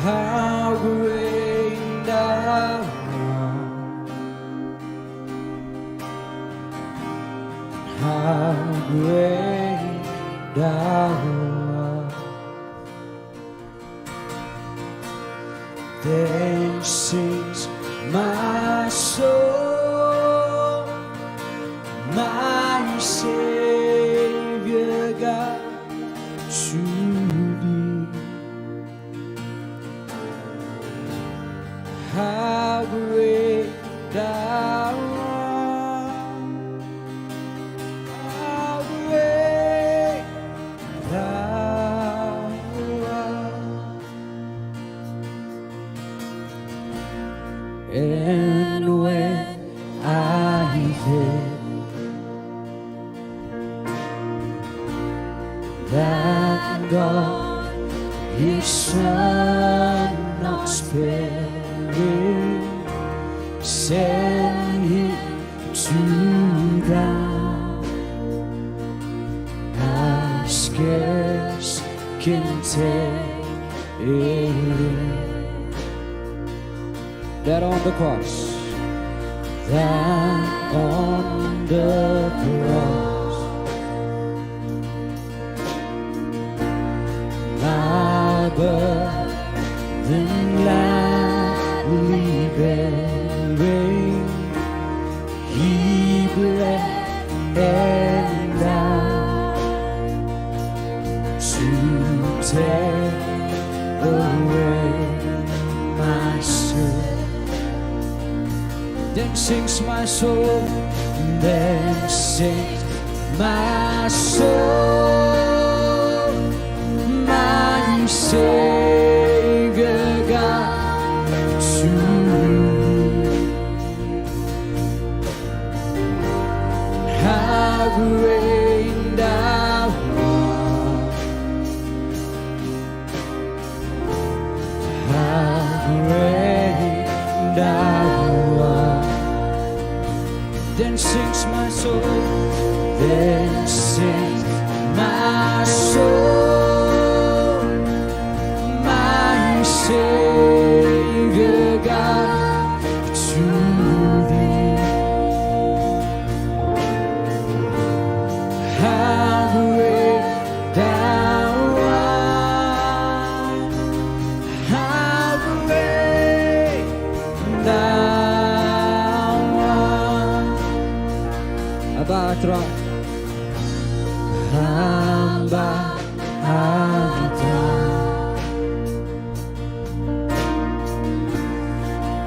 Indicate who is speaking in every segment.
Speaker 1: how great thou art, how great thou art. Then sings my soul, my Savior God, to thee. How great thou art, how great thou art. And when I think that God, His Son not sparing, send Him to die, I scarce can take it. That on the cross, that on the cross, my burden gladly bearing, He bled and died to take away my sin. Then sings my soul, then sings my soul, my Savior God, to thee. How great thou art, how great thou art. Then sings my soul, then sings my soul, my Savior God, to thee. How great thou art, how great thou Abatra Hamba Anta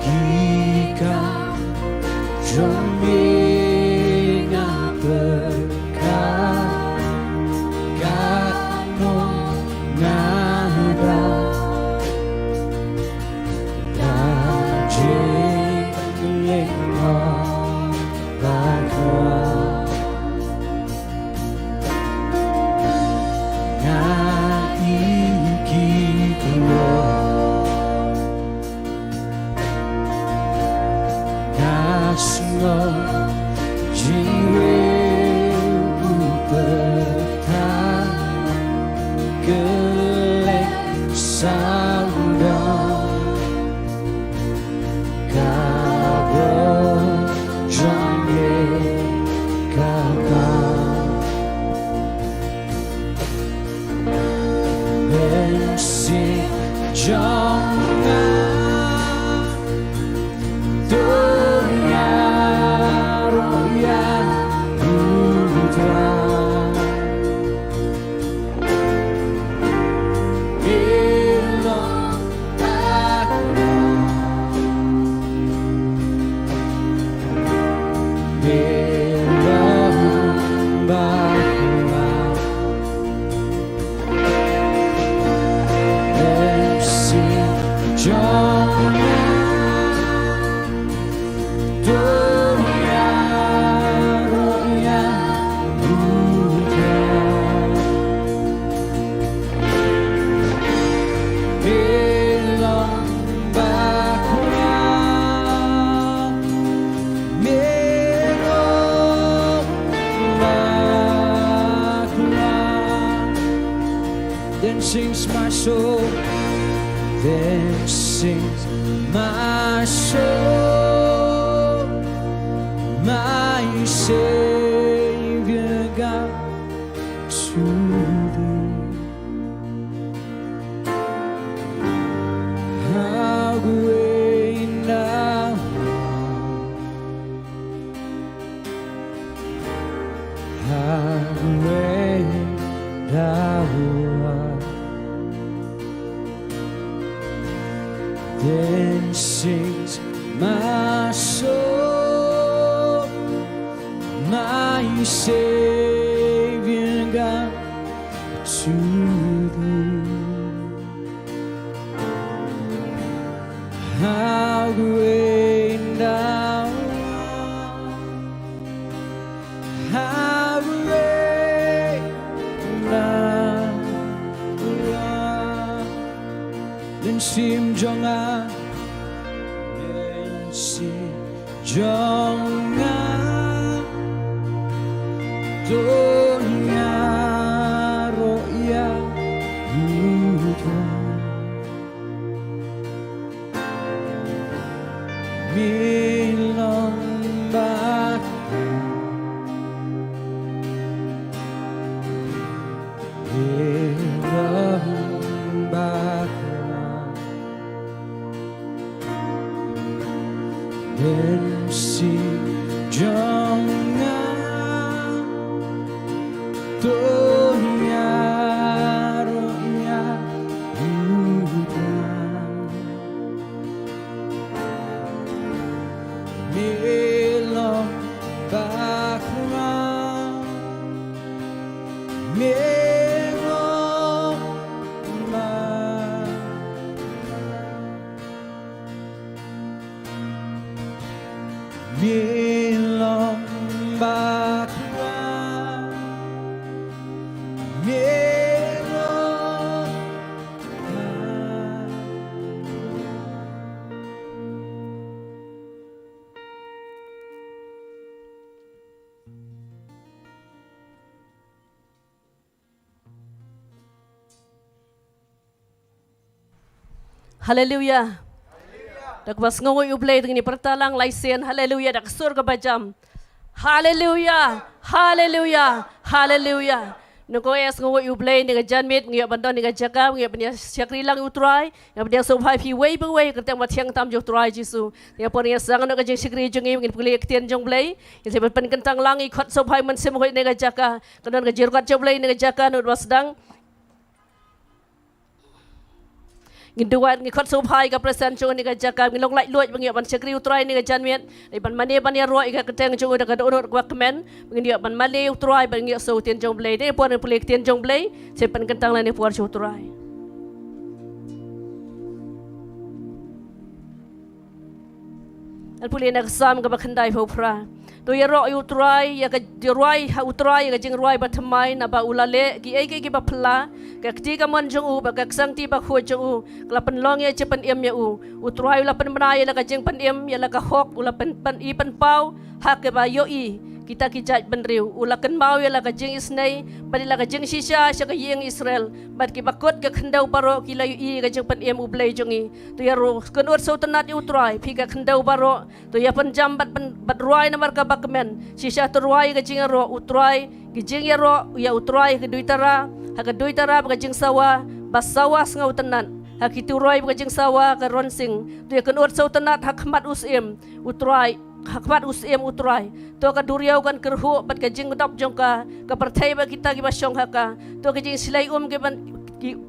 Speaker 1: Hika Jomina Berkah Kano Nada Rajin Lengkong Bakwa then sings my soul, my Savior God, to thee. How great thou art, how great thou art. Then sings my soul, my Savior God, to thee. How great thou art, how great thou art. Then sim jong a, then sim jong a, Donya roya Burom. Milong baka, milong baka. Then si Jonga Donya roya Burom. Milong baka, milong baka. Milong baka, milong baka.
Speaker 2: Haleluya. Dak bas ngaway ublay dengan pertalang laisen. Haleluya. Dak surga bajam. Haleluya. Haleluya. Haleluya. Nungko es ngaway ublay dengan janmit ngiap bandon dengan jaga ngiap benda syakri lang utrai ngiap benda sobhai pi way beway kertang matiang tam jo utrai Jisu. Dia pun yang sangat nak jeng syakri jengi ngin pulih ketien jong blay. Yang sebab pen kentang langi khot sobhai man semoy dengan jaga. Kenon ngajirkat jo blay dengan jaga nut wasdang. Ginduan ngikot subhai ka present chung ni ka jaka ngilong lai luat bangi ban sekri utrai ni ka janmiet ai ban mane ban ya roi ka keteng chung da ka donor kwa kemen bangi ban male utrai bangi so tien jong blei de pon pulik tien jong blei sepan kentang la ni puar chu utrai. Al puli nak sam ka bakhandai phopra to ya ro utrai ya ka roi ha utrai ka jing roi bathamai na ba ulale gi ai ki ba phla ka kti ka mon jong u ba ka sang ti ba kho jong u kla pen long ya chepan em ya u utrai la pen bna ya la ka jing pan em ya la ka hok ula pen pan i pan pau ha ke ba yo i kita kijat benriu ula kan mau ya la ka jing isnai bali la ka jing shisha sha ka yeng Israel bat ki bakot ka khandau baro ki la yu i ka jing pan em u blei jong i to ya ro kan ur so tanat utrai phi ka khandau baro to ya pan jam bat roi na mar ka bakmen shisha to roi ka jing ro utrai ki jing ya ro ya utrai ka duitara ha ka duitara ka jing sawa basawa ngau tanan ha ki tu roi ka jing sawa ka ronsing to ya kan ur so tanat hakmat usim utrai hakmat usim utrai to ka duriau kan kerhu bat ka jing dop jong ka perthai ba kita ki basong haka to ka jing silai ke ban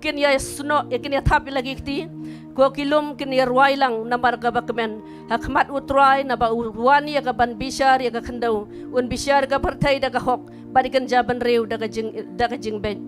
Speaker 2: kin ya suno ya kin ya thap lagi kti ko kilum kin ya ruai lang nambar ka bakmen hakmat utrai na ba wani ya ka ban bishar ya ka khandau un bishar ka perthai da ka hok barikan jaban reu da ka jing ben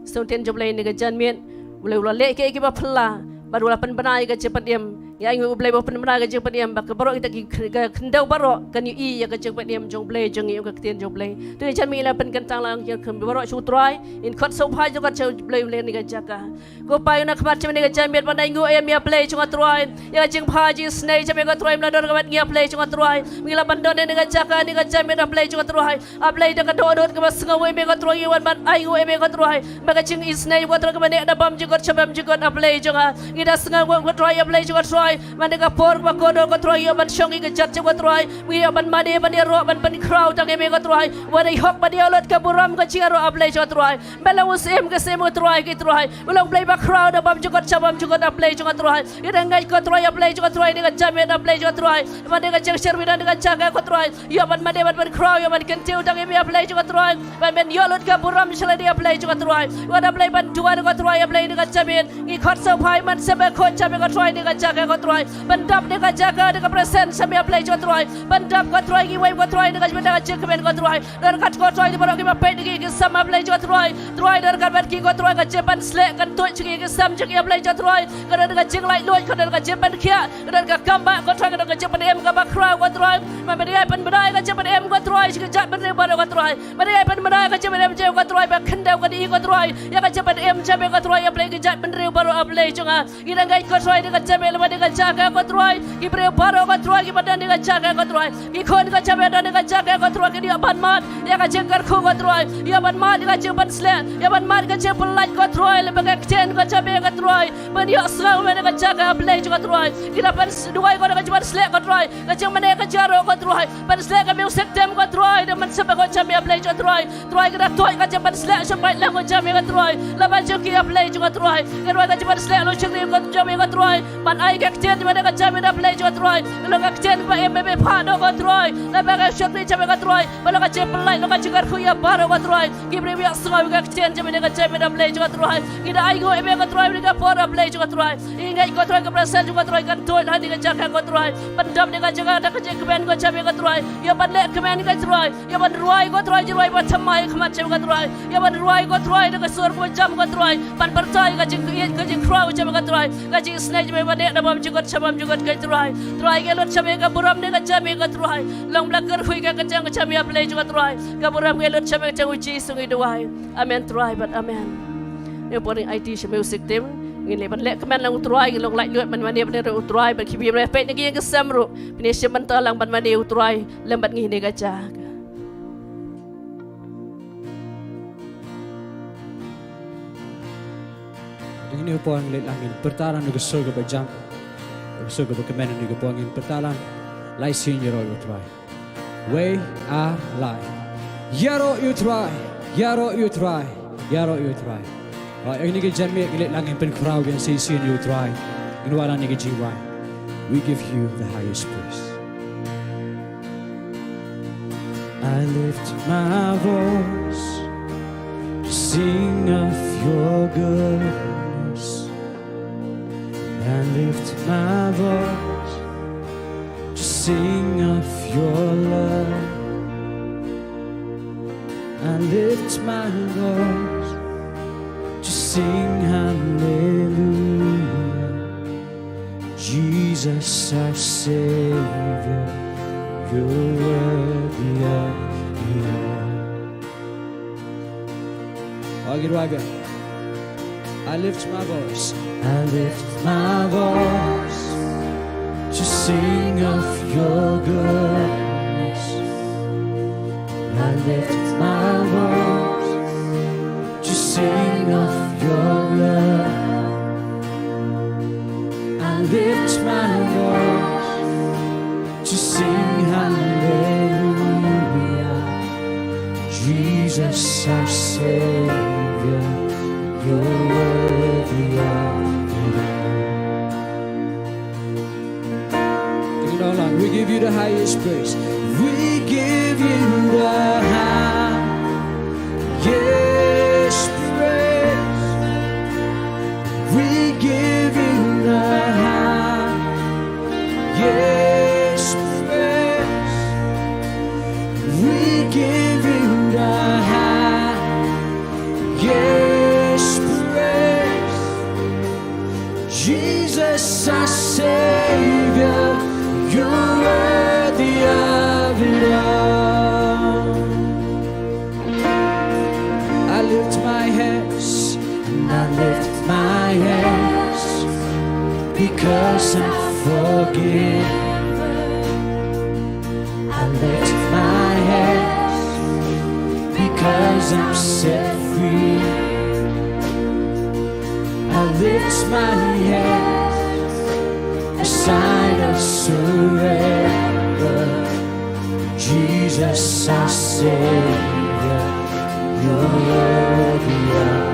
Speaker 2: so ten joblai ni ka janmien ulai le ke ba phla baru lapan banai ka cepat diam Ya ingu Blei bawa penmena ke jeng peniam bak barok kita kendau barok kan i ya ke jeng peniam jong Blei jeng i ke tien jong Blei tu jan mi la pen kentang lang jeng kem barok chu trai in khot so phai jong chau Blei le ni ka jaka go pai na khmat chem ni ka jam bet bandai ingu em ya Blei jong trai ya jeng pha ji snei chem ka trai mla dor ka bat ngia Blei jong trai mi la bandon ni ka jaka ni ka jam bet Blei jong trai a Blei da ka do dot ka bas ngawe me ka trai wan ban ai ngu em ka trai ba ka jeng i snei wa trai ka ne da bam jeng chabam jeng a Blei jong a ida snga wa trai a Blei jong trai Mandega por ba kodo ko troy ban shongi ke chat ko troy wi ban made ban ro ban ban crowd tang me ko troy wa dai hok ba dia lot ka buram ka chiro aplay jo troy bela us em ke sem troy ki troy ulang play ba crowd bam jo ko chabam jo ko aplay jo troy ida ngai ko troy aplay jo troy ni ka jame aplay jo troy mandega chek servi dan ka chaga ko troy yo ban made ban crowd yo ban kentiu tang me aplay jo troy ban yo lot ka buram shala dia aplay jo troy wa da play ban tuan ko troy aplay ni ka jame ni khot so phai man sebe ko chame ko troy ni ka chaga ko troy bandap dengan jaga dengan present sampai apply jo troy bandap ko troy ki wave ko troy dengan benda cek kemen ko troy dan kat ko troy di barok ki pet ki sama apply jo troy dan kat bat ki ko troy ka jepan slek kan tu cek ki sam cek apply jo troy kan dengan cek lai loi kan dengan jepan kia dan ka kamba ko troy dengan jepan em ka ba crowd ko troy memberi pen bedai ka jepan em ko troy cek jat benda barok ko troy memberi pen bedai ka jepan em je ko troy ba kendau ka di ko troy ya ka jepan em jabe ko troy apply ki jat benda barok apply jo nga ida ngai ko troy dengan jabe le dengan jaga ko troy ki bre baro ko troy ki badan dengan jaga ko troy ki khon ka jabe dan dengan jaga ko troy ki dia ban mat ya ka jengkar khu ko troy ya ban mat ka jepan slek ya ban mat ka jepan laj ko troy le bagai ten ko jabe ko troy ban dia selalu dengan jaga apply jo ko troy ki dapat duai ko dengan jepan slek ko troy ka jeng mane ka jaro ko troy ban slek ka meu sektem ko troy de man sebe ko jabe apply jo troy ki dah toy ka jepan slek sampai lang ko jabe ko troy la ban jo ki apply jo ko troy ka jepan slek lo chekrim ko jabe ko troy ban ai ka ten mana ka jabe da play jo troy lo ka ten ba embe pha do ko troy la ba ka shot ni jabe ko troy ba lo ka je play lo ka jigar khu ya baro ko troy ki bre ya snga ka ten jabe ka jabe da play jo troy ki da ai go embe ko troy ni ka por play jo troy ingai ko troy ka present jo troy kan toy hadi ka jaga ko troy pandam ni ka jaga da ka je kemen ko jabe ko troy ya ban le kemen ka troy ya ban ruai ko troy ruai ba thamai khmat jabe ko troy ya ban ruai ko troy da ka sur ko jam ko troy ban percaya ka jing ka jing crowd jabe ko troy ka jing snake jabe ba ne da bam jigot chabam jigot ka troy ke lot chabe ka buram ne ka jabe ka troy long blak ker hui ka jang chabe apply jo ka troy ka buram ke lot chabe chang uji sungi doai amen troy but amen ne pori IT music team ngin le ban le kemen lang troy long lai lut ban mane ban ru troy ban kibi re pe ne ki samru ne sheman ta lang ban mane troy lembat ngi ne ka ja
Speaker 1: ini upon let langin pertaran dengan surga berjam surga berkemenan dengan puangin pertaran lai senior you try way are lie yaro you try yaro you try yaro you try ini ke jamia let langin pen crowd yang senior you try inwaran ni ke jiwa we give you the highest praise. I lift my voice to sing of your goodness. I lift my voice to sing of your love. I lift my voice to sing hallelujah. Jesus our Savior, you're worthy of it all. I lift my voice. I lift my voice to sing of your goodness. I lift my voice to sing of your love. I lift my voice to sing hallelujah. Jesus our Savior, you're worthy of it all. We give you the highest praise. We give you the highest praise. We give you the highest praise. We give you the highest praise. Jesus our Savior, because I'm forgiven. I lift my hands because I'm set free. I lift my hands, a sign of surrender. Jesus, our Savior, you're worthy of it.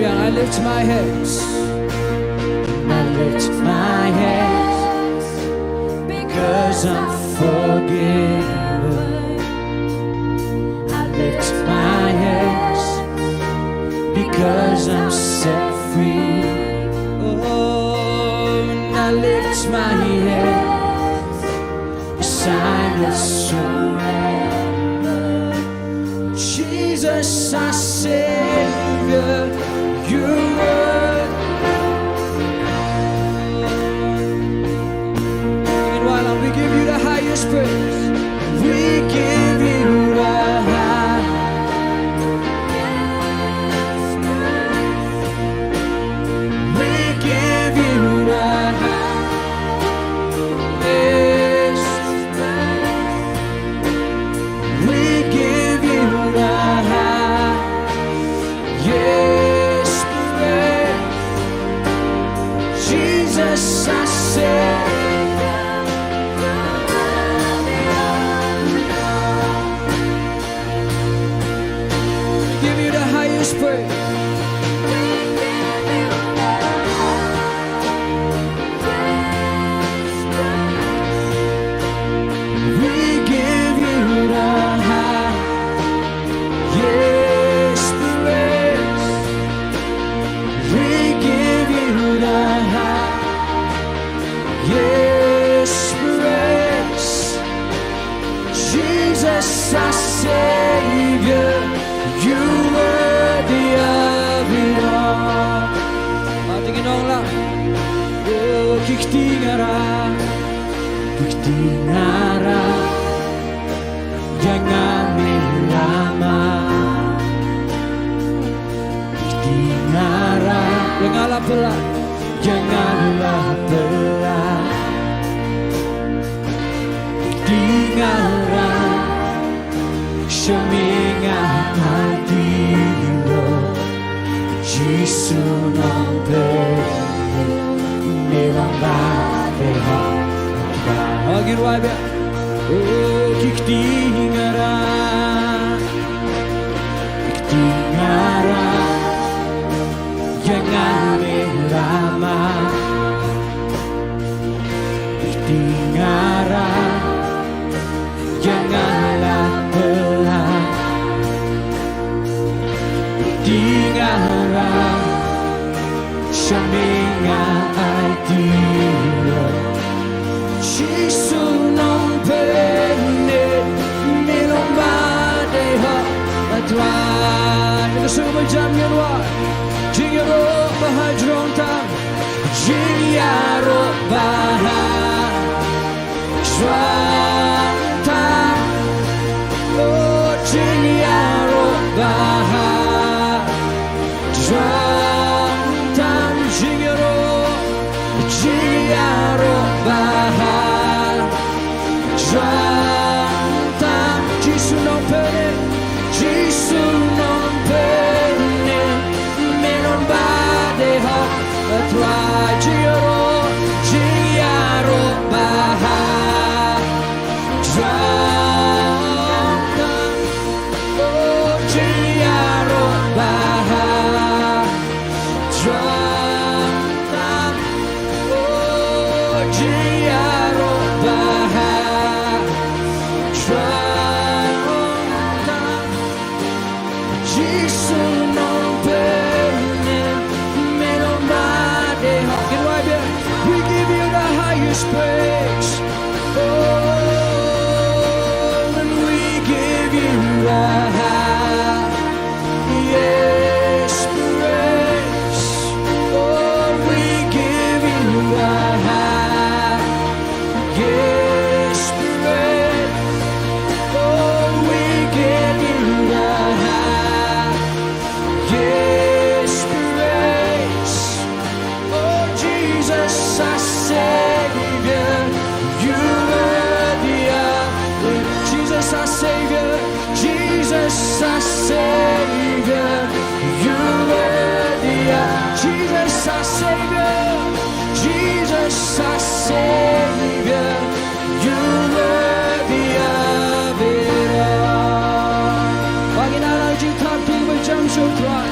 Speaker 1: I lift my hands. I lift my hands because I'm forgiven. I lift my hands because I'm set free. Oh, and I lift my hands, a sign of surrender. Jesus, our Savior, you're worthy. And while we give you the highest praise, we give you the highest. We give you the highest. We give you the highest praise. Jesus, our Savior, give you the highest praise. We give you the highest praise. We give you the highest praise. Jesus, our Savior, you worthy of it all. Ating Nonglum. Oh, kiktingara, kiktingara, jangan lama. Kiktingara, janganlah pelan, janganlah pelan. Kiktingara, seminggu hatimu, Yesus nombor melambai. Lagi ruai be, oh kiktingara, kiktingara, jangan lama. Kiktingara, janganlah pelan. Kiktingara, seminggu hatimu. Yesus nombor melambai. Tuhan, kita semua berjam yang Jingtip bahajron tam, Jingtip bahajron tam, oh Jingtip bahajron tam, Jingtip bahajron tam, Yesus nombor, Yesus nombor. Tua Jingtip bahajron Jesus our Savior, Jesus our Savior, you're worthy of it all. Panginoon, Jingtip berjamsur Tuhan.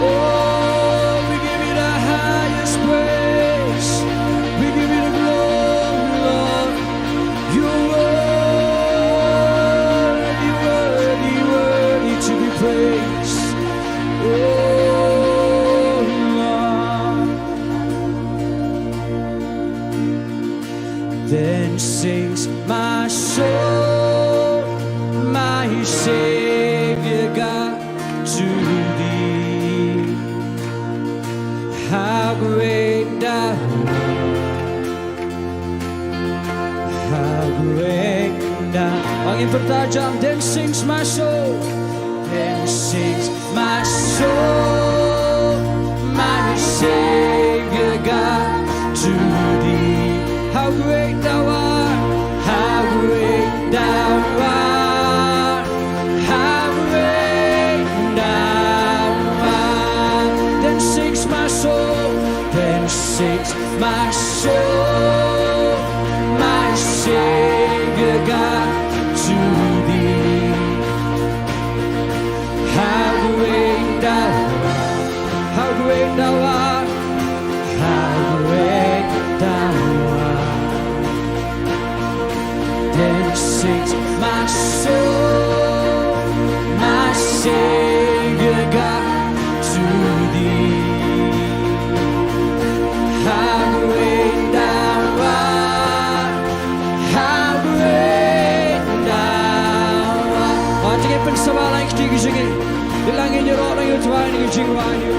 Speaker 1: Oh, we give you the highest praise. We give you the glory, Lord. You're worthy, worthy, worthy to be praised. Oh, Lord. Then sings my soul, my Savior God, to Thee. How great Thou art, how great Thou. Angin bertajam, then sings my soul, then sings my soul, my Savior God, to Thee. How great Thou art, how great Thou art, how great Thou art. Then sings my soul, then sings my soul, my Savior God, to Thee. How great Thou art, how great Thou art, how great Thou art. Then sings my soul, my Savior God, to Thee. How great Thou art, how great Thou art. Tingin pensabalan yang tinggi-tinggi, bilangin niyo roh ng iyong Tuhan, ng iyong jiwa niyo.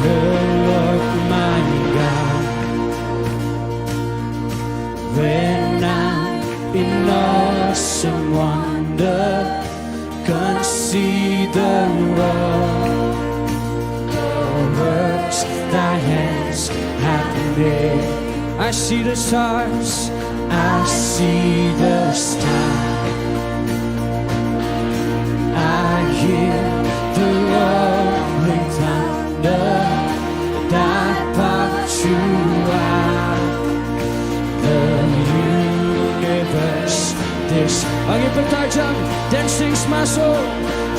Speaker 1: Oh Lord my God, when I'm in awesome wonder, consider all the works Thy hands have made. I see the stars, I see the stars, I hear the rolling thunder that pass throughout the universe. This angin bertajam, then sings my soul,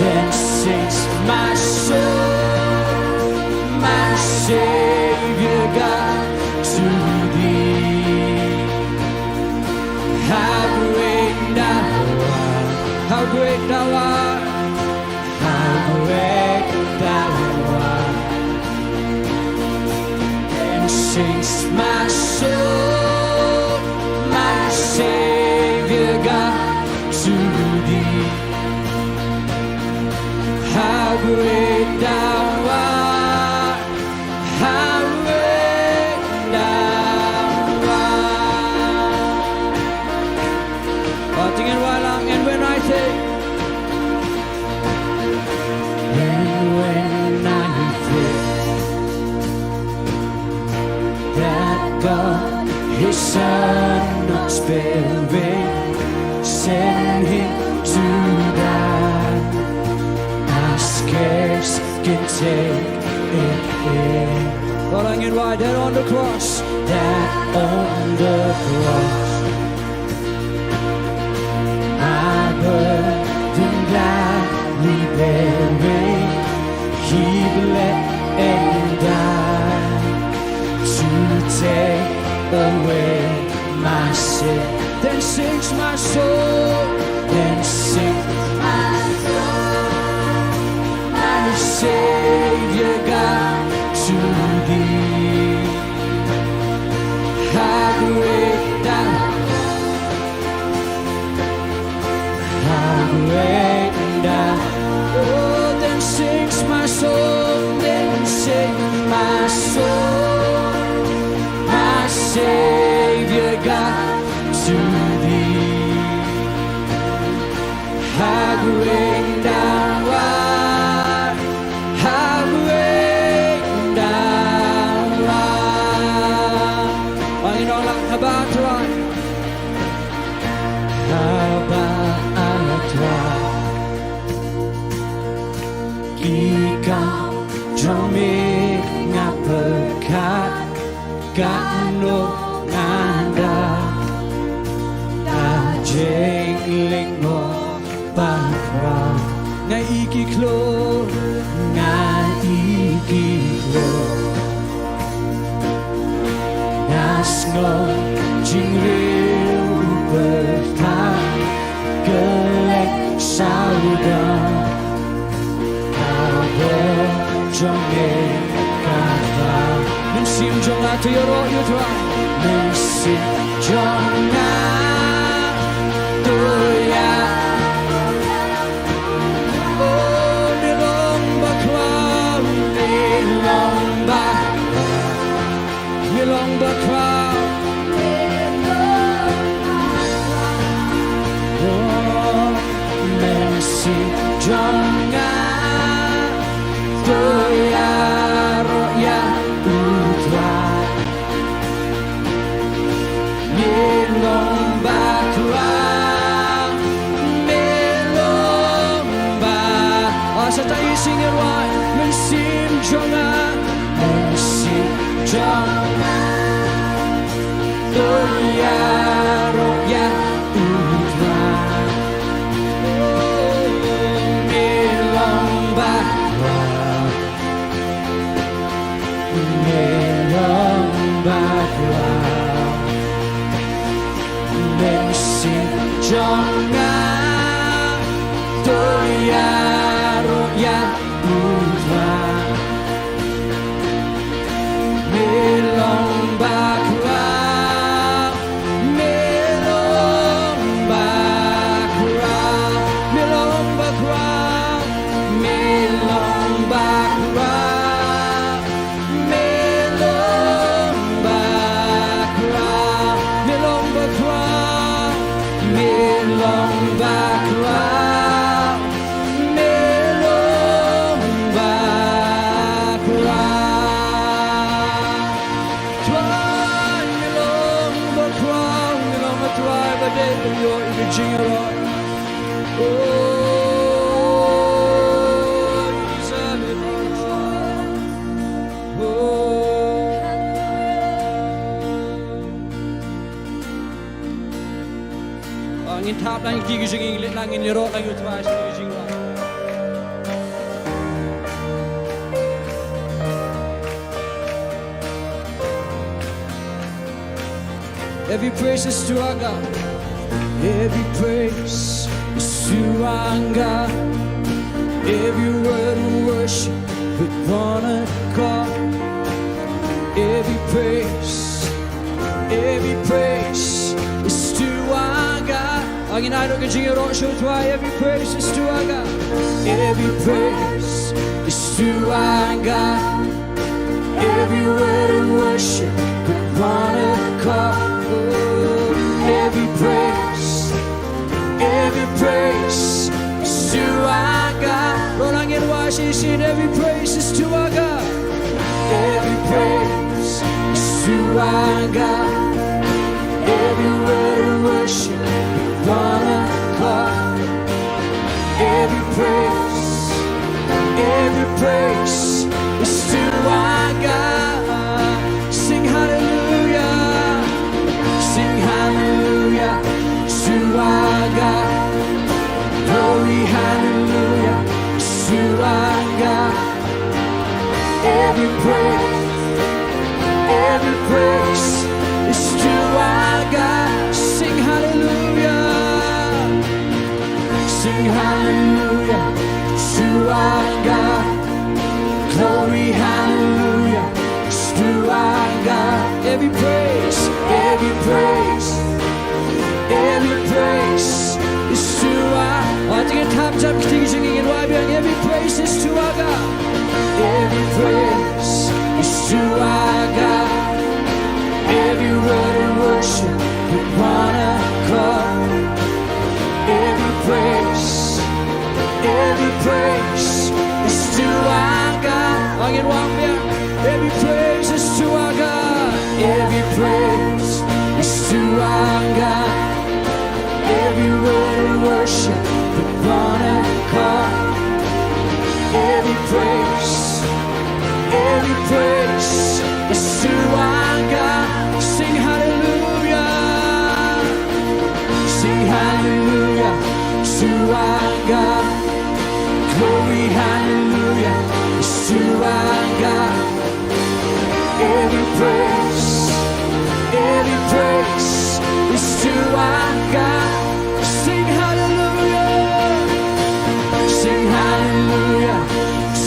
Speaker 1: then sings my soul, my Savior God, to Thee. How great Thou art, how great Thou art, how great Thou art. Then sings my soul, my Savior God, to Thee. How great Thou art, how great Thou art. Tingin walang, and when I think, that God, His Son, not sparing, sent Him to die, I scarce can take it in. Palangin wide, that on the cross, that on the cross, I burden gladly bearing, He bled and died to take away my sin. Then sings my soul, then sings my soul, my Savior God, to Thee. How great Thou art, how great Thou. Oh, then sings my soul, then sings my soul, my Savior God, to Thee. How great Thou art, how great Thou Ikau jomik ngapekat Kano nganda Ajeng lingmo bakra Ngai iki klo Nasno jingriu bertak Gelek saudara Jongin kata Mensim jonga tu yoro yutra Mensim jonga tu ya Oh milong bakwa Milong bakwa Oh mensim jonga Sing it right, mensim jonga, Doya roya udra, melong bakwa, mensim jonga, Doya roya udra, melong bakwa, Angin tap lang gigijing lit lang in yoro lang utwa gigijing wa. Every praise is to our God. Every praise is to our God. Every word of worship with one accord. Every praise is to our God. Angin ayo kajing yoro shutwa. Every praise is to our God. Every praise is to our God. Every word of worship with one accord. Every praise is to our God. Rolling in Washington, every praise is to our God. Every praise is to our God. Every word of worship with one accord. Every praise is to our God. Sing hallelujah. Sing hallelujah to our God. Glory hallelujah to our God. Every praise is to our God. Sing hallelujah. Sing hallelujah to our God. Glory hallelujah to our God. Every praise is to our. I think it tapped up teaching in Wabian. Every praise is to our God. Every praise is to our God. Every word of worship with one accord. Every praise is to our God. Angin Wabian. Every praise is to our God. Every praise is to our God. Every word of worship with one accord. every praise is to our God. Sing hallelujah, sing hallelujah to our God. Glory, hallelujah, is to our God. Every praise is to our God. Sing hallelujah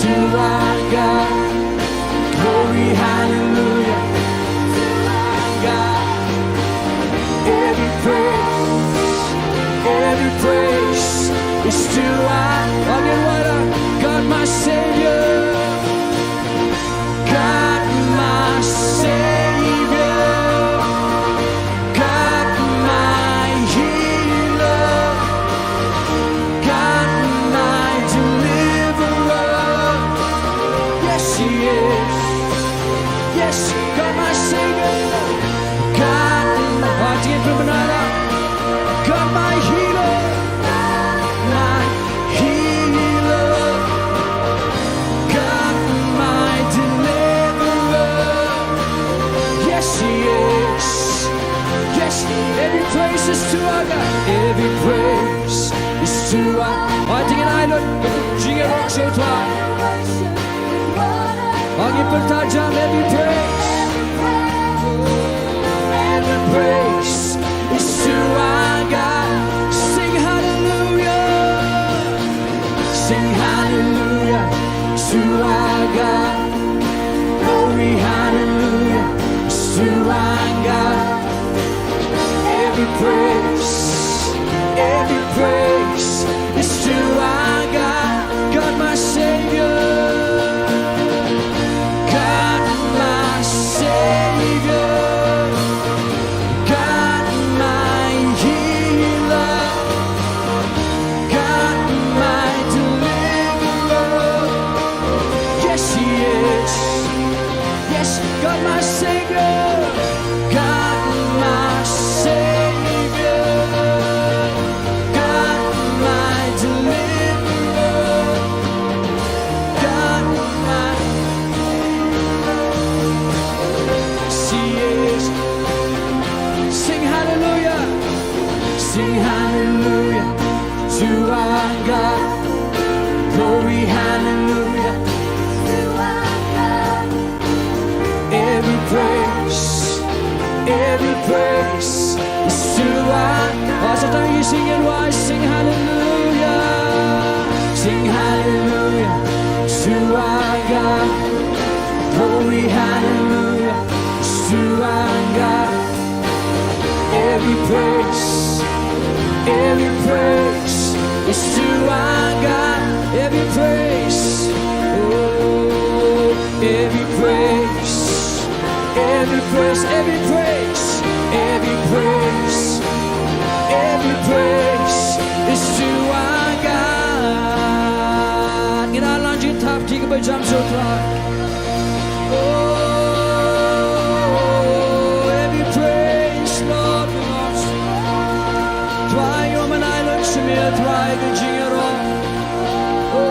Speaker 1: to our God. Glory, hallelujah to our God. Every praise is to our God, my Savior. God, my Savior. God, my healer. God, my deliverer. Yes, He is. Yes, God, my Savior. God, my deliverer. God, my healer. My healer. God, my deliverer. Yes, He is. Yes, every praise is to our God. Every praise is to our Ating Island. Jingtip so far. Wangi bertajam every praise. Every praise is to our God. Sing hallelujah. Sing hallelujah to our God. Glory, hallelujah to our God. Every praise is to our God. God, my Savior. God, my Savior. God, my healer. God, my deliverer. Yes, He is. Yes, God, my Savior. God, my Savior. God, my deliverer. God, my Yes, He is. Sing hallelujah. Sing hallelujah to our God. Glory, hallelujah to our God. Every praise is to our God. Sometimes you sing it wise. Sing hallelujah. Sing hallelujah to our God. Glory, hallelujah to our God. Every praise is to our God. Every praise, oh, every praise is to our God. Kita lanjut tahap 3 jam setelah. Oh, every praise, Lord, belongs to you. Try your manailan shumir, try the jingero. Oh,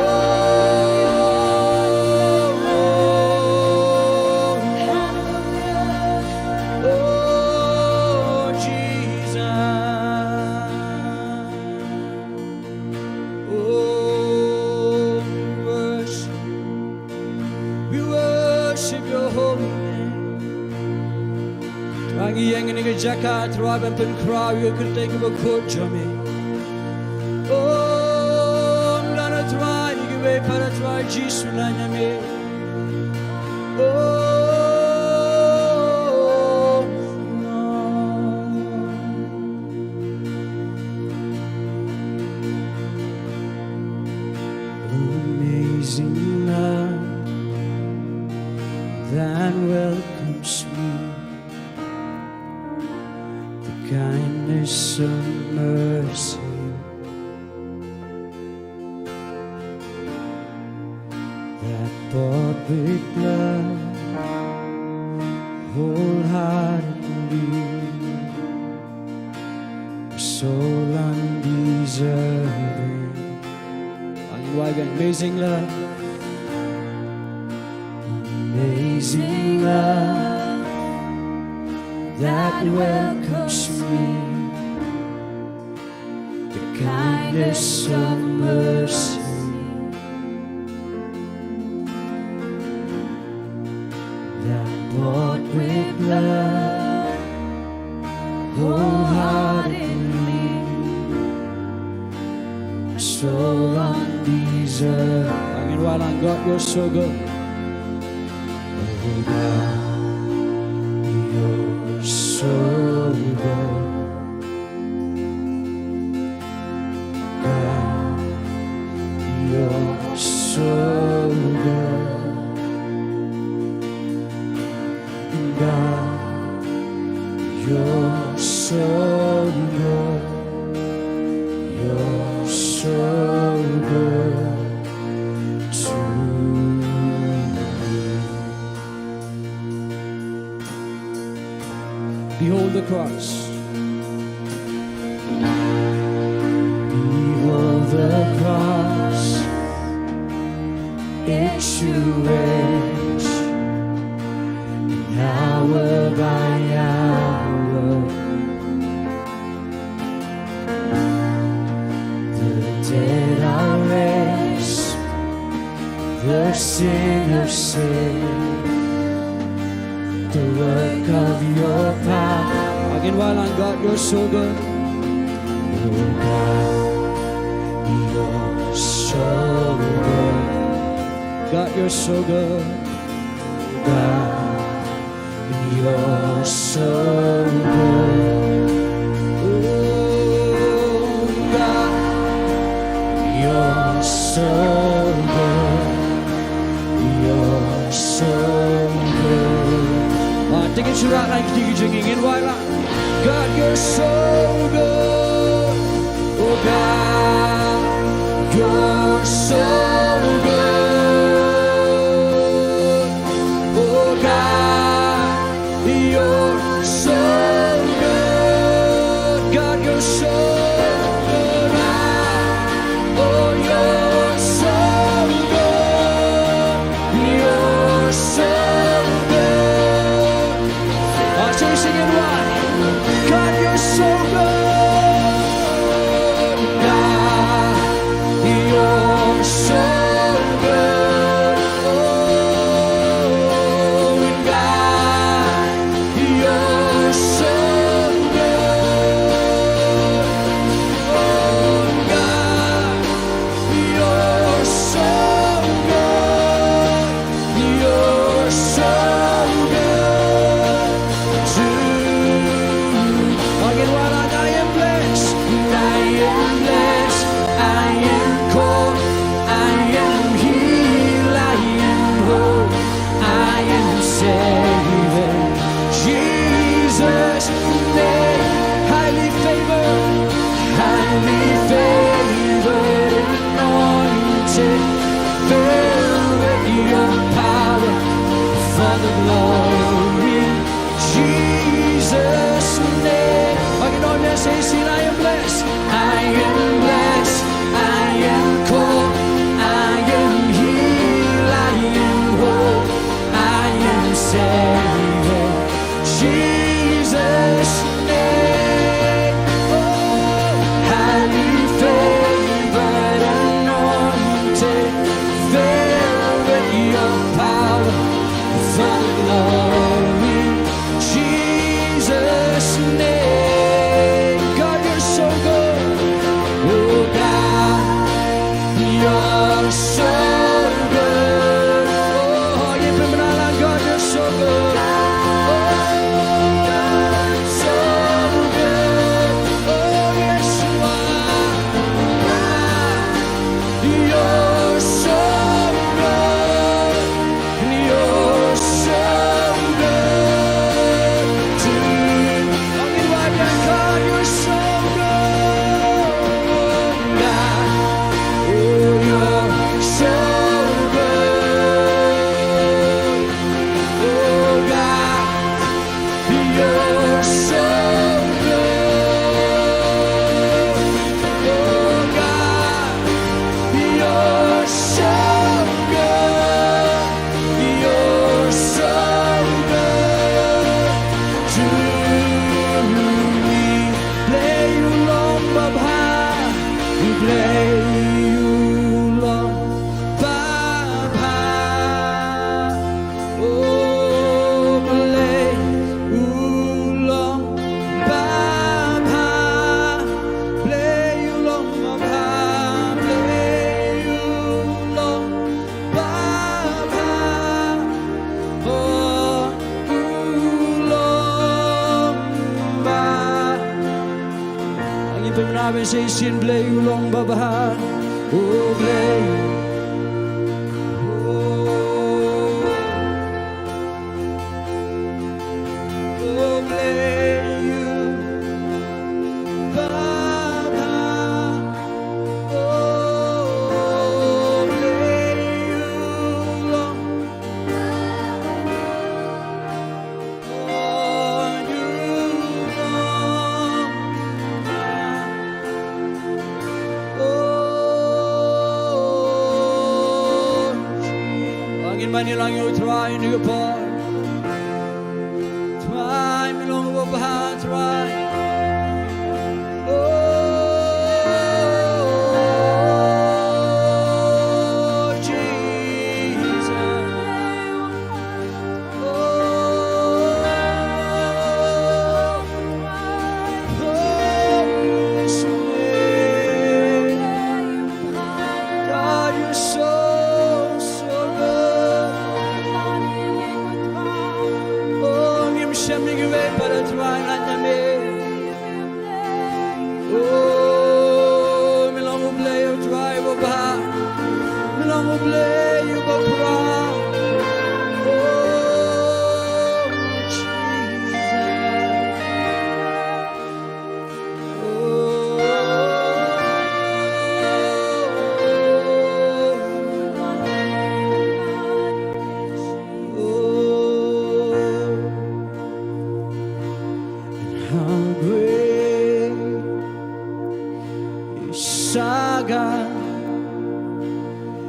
Speaker 1: Jesus. Oh, we worship your holy name. Twangi yang ini kejakat, ruaban penkrau yang kertai kebakut jami. Oh, lana try give para try Jesus lana me. Oh, amazing love that welcomes me, the kindness of mercy that bought with blood wholeheartedly, so undeserving. Amazing love Amazing love that welcomes me, the kindness of mercy, that bought with love wholeheartedly, so undeserved. Panginoon, walang God, you're so good. Oh God, you're so good. God, you're so good. God, you're so good. You're so good to me. Behold the cross. Behold the cross. Issue age, hour by hour. The dead are raised, the sinners saved. The work of your power. Again, while on God, you're so good. Oh God, you're so good. God, you're so good. God, you're so good. Oh God, you're so good. You're so good. Tingin surah na ikigigingin wala. God, you're so good. Oh God, you're so good. Oh God, you're so good. God, you're so good. Oh, you're so good. You're so good. Sing it right. God, you're so good. God, you're so good. Oh, God, you're so good. Oh, God, you're so good. You're so good. Again, while I say sin Blei ulong babahan. Oh Blei. Oh Blei you babahan. Oh Blei ulong. Manilang yu try new par try milong wo bahan try oh Jesus Holy Spirit God you're so Sheming away para tuanan nami. Oh, milang Blei o try mo ba? Milang Blei o ba pra? Oh, Jesus. How great is our God?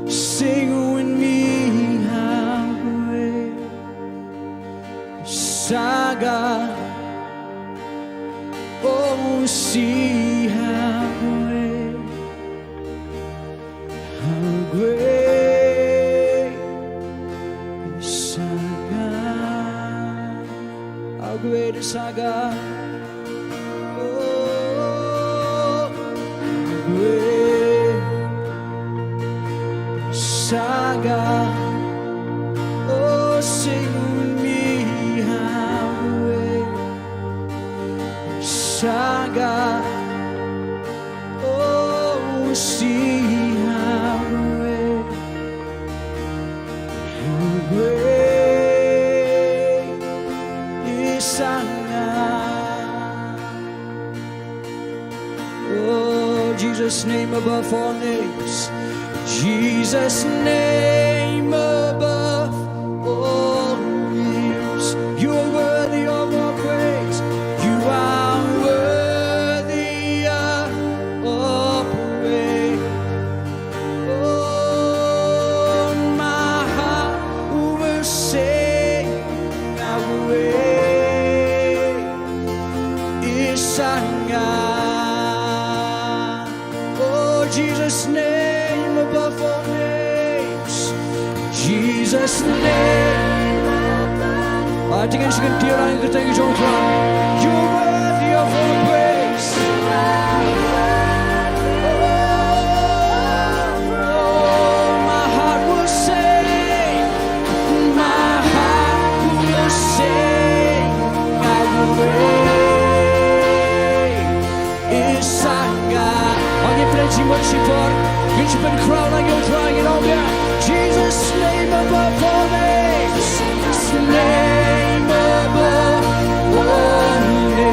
Speaker 1: Sing with me, how great is our God? Oh, see how great is our God? How great is our God? Saga, oh sing with me, how great Saga, oh see how great is Saga. Oh Jesus' name above all names. Jesus' name above all names. You are worthy of our praise. You are worthy of all praise. Oh, my heart will sing how great is our God. Oh, Jesus' name above all names, Jesus' name. Tingnan siya kang tira ng katay ng you're worthy of all praise. Oh, my heart will sing, my heart will sing, how great is our God. Ogni preci worship for. You've been crowning, you're trying it all down. Jesus' name above all names. His name above all names.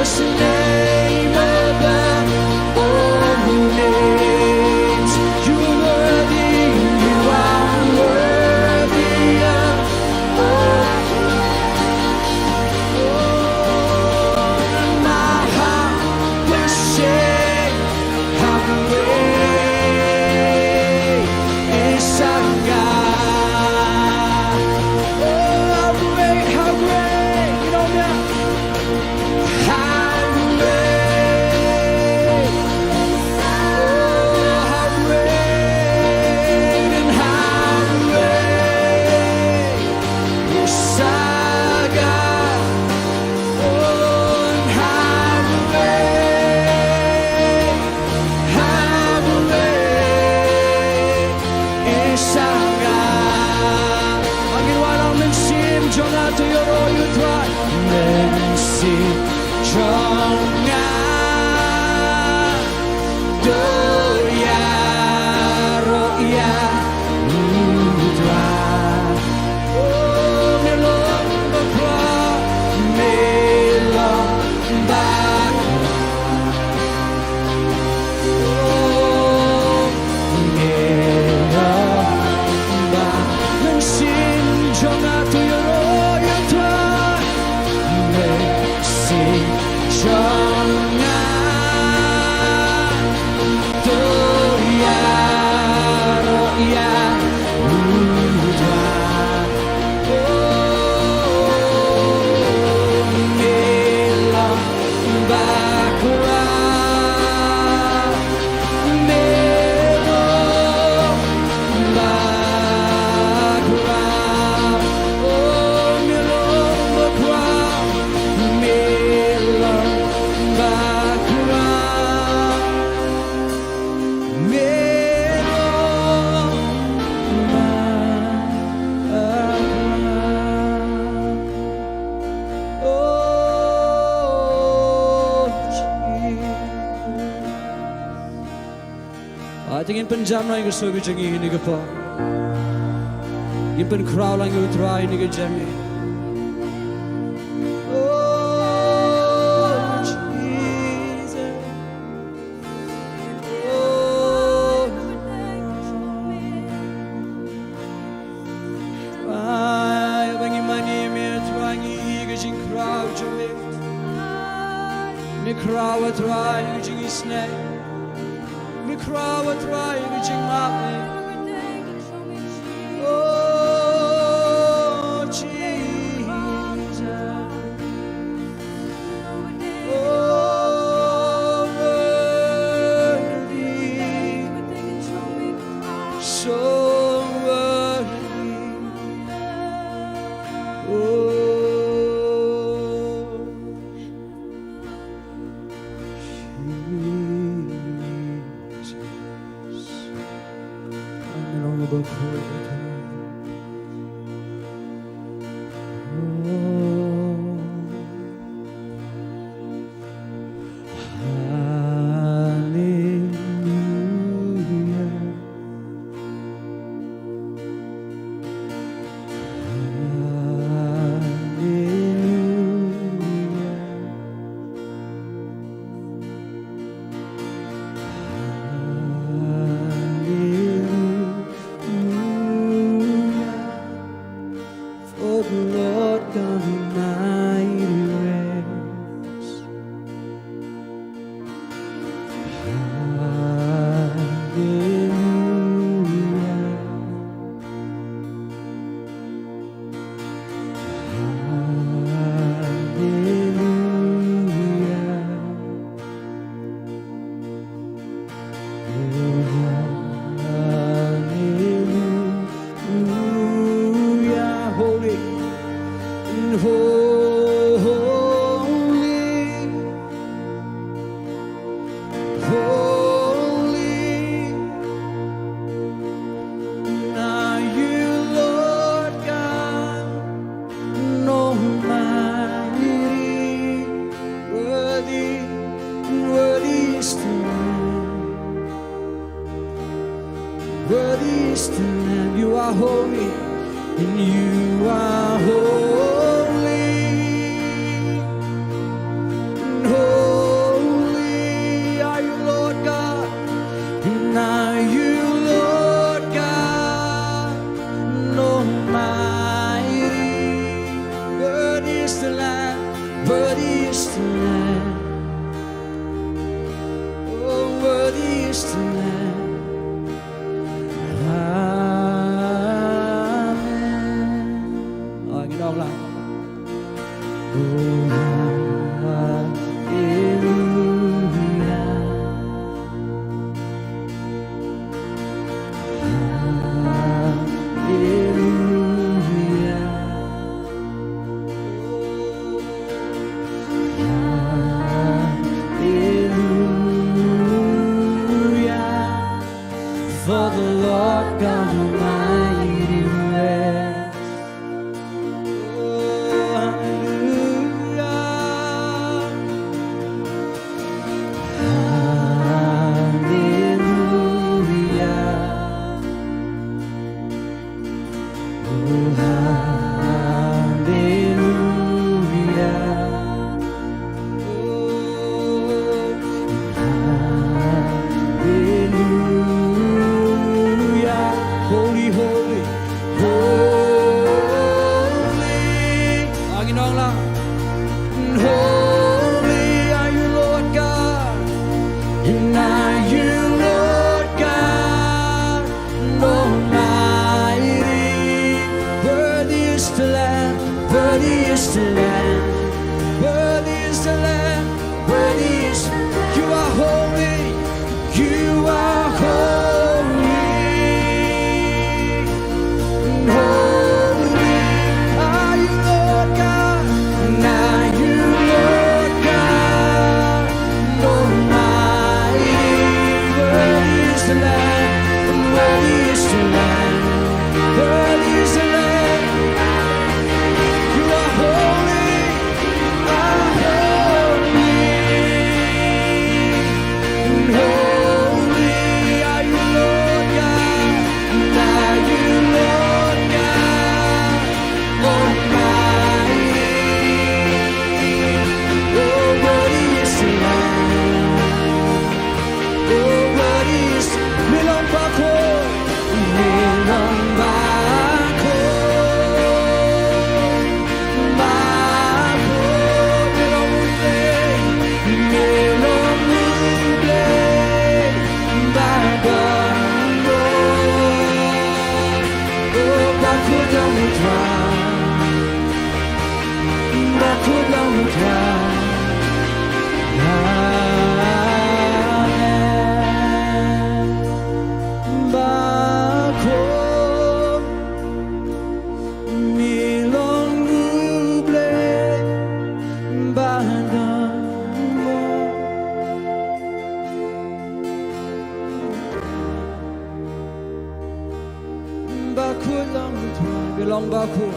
Speaker 1: precious name above all names. You're worthy, you are worthy of all. My heart will sing, how great is our God. Oh, how great, you know that. How great, oh, how great and how great is our God. Oh, and how great is our God. Ang ginawa ng mensim, Jonah, to your all you try. Mensim, Jonah, do ya, ro ya, udra. Oh, melon bakla, melon bakla. Oh, melon bakla. Mensim, Jonah, to your all you try. Mensim, Jonah, do ya, ro ya, udra. Oh, melon bakla, melon bakla. Oh, melon bakla, melon bakla, Oh, Jesus. Tingin penjam na yung gusto ko dyan yung hinig pa. Yung penkraw lang yung utray yung dyan yung. Oh, Jesus. Oh, ay, abang imani may atray yung higa yung kraw dyan yung. Ni kraw atray yung dyan yung snake. Mi kraw atray yung dyan mapi. Oh, Jesus. Oh, worthy. So worthy. Oh, Jesus. I'm long about Worthy is the Lamb, you are holy, and you are holy. is the Lamb, worthy is the Lamb. Oh, worthy is the Lamb. Amen. Ang Ginong lang. Oh, for the Lord God Almighty reigns. Oh, hallelujah. Hallelujah. Oh, hallelujah. Holy, holy, holy. Ang Ginong lang. Holy are you, Lord God. And are you, Lord God, Almighty. Worthy is the Lamb, worthy is the Lamb, worthy is the Lamb, worthy is. You are holy, you are holy. Milong baku,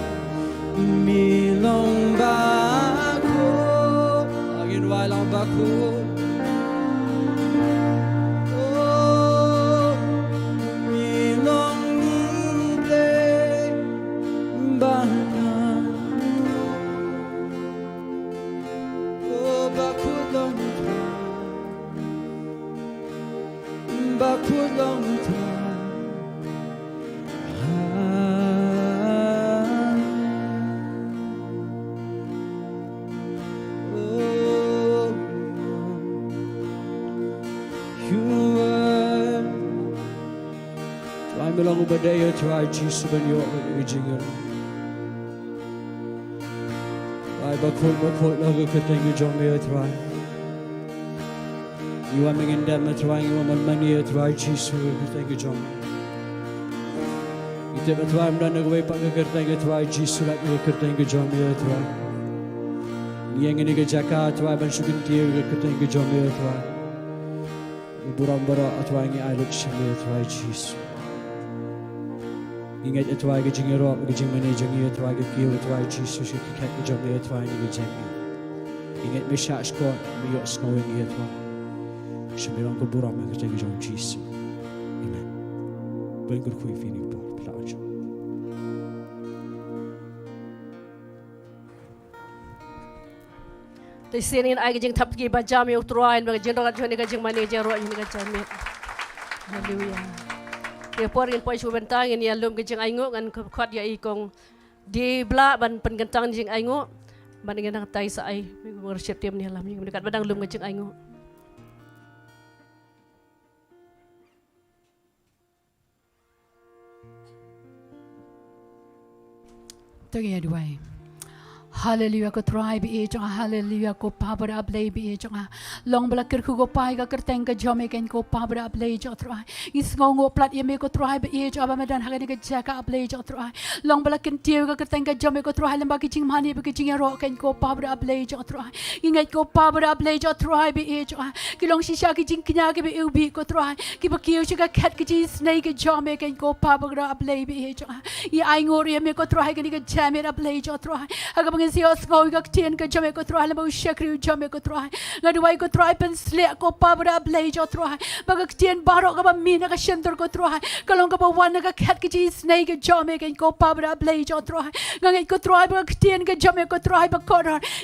Speaker 1: milong baku, angin walang baku. Oh, milong Blei, bahkan. Oh, baku long baku long Bilang ubadaya try Jesus banyo ujingan. Ay bakul lagu ketenggu jombe try. Iwa mengindam try iwa mani try Jesus ketenggu jombe. Ite try mdana gwe pak ketenggu try Jesus lagi ketenggu jombe try. Yang ini kejaka try ban sukin tiar ketenggu jombe try. Burom bara try ngi aluk shimbe try Jesus. Ingat etwa ke jingero ke jingmane jingi etwa ke kiu etwa Jesus ke kat ke jombe etwa ni ke jingi. Ingat mesha skot mi yo snowing etwa. Shibirang ko burom ke jingi jom Jesus. Amen. Bengkur kui fini por plajo.
Speaker 2: Di sini ai ke jing tap ki bajam yo truain ba general joni ke jingmane jero ni ke jame. Hallelujah. Ya porin poi chu bentang ni alum ke jing aingo ngan khwat ya ikong di bla ban pen gentang jing aingo Bandingin ang tay sa ay worship team niya lam yung dekat badang lum ngajeng ay ngo.
Speaker 3: Together duai. Hallelujah ko try bi e changa hallelujah ko power up lay bi e changa long bla kir ko pai ka kerteng ka jome ken ko power up lay jo try is ngo plat ye me ko try bi e jo ba medan ha ni ka jaka up lay jo try long bla ken tiu ka kerteng ka jome ko try lamba ki ching mani bi ki ching ro ken ko power up lay jo try ingai ko power up lay jo try bi e jo ki long shisha ki ching knya ki bi u bi ko try ki ba kiu chi ka kat ki chi snake ki jome ken ko power up lay bi e jo ye ai ngor ye me ko try ki ni ka jame up lay jo try ha ka sios ngau ka tien ka jame ko try lamba shakri jame ko try ngadwai ko try pen sle ko power up lay jo try ba ka tien baro ka ba mina ka shentor ko try ka long ka ba wan ka kat ki chi snake ka jame ken ko power up lay jo try ngai ko try ba ka tien ka jame ko try ba ko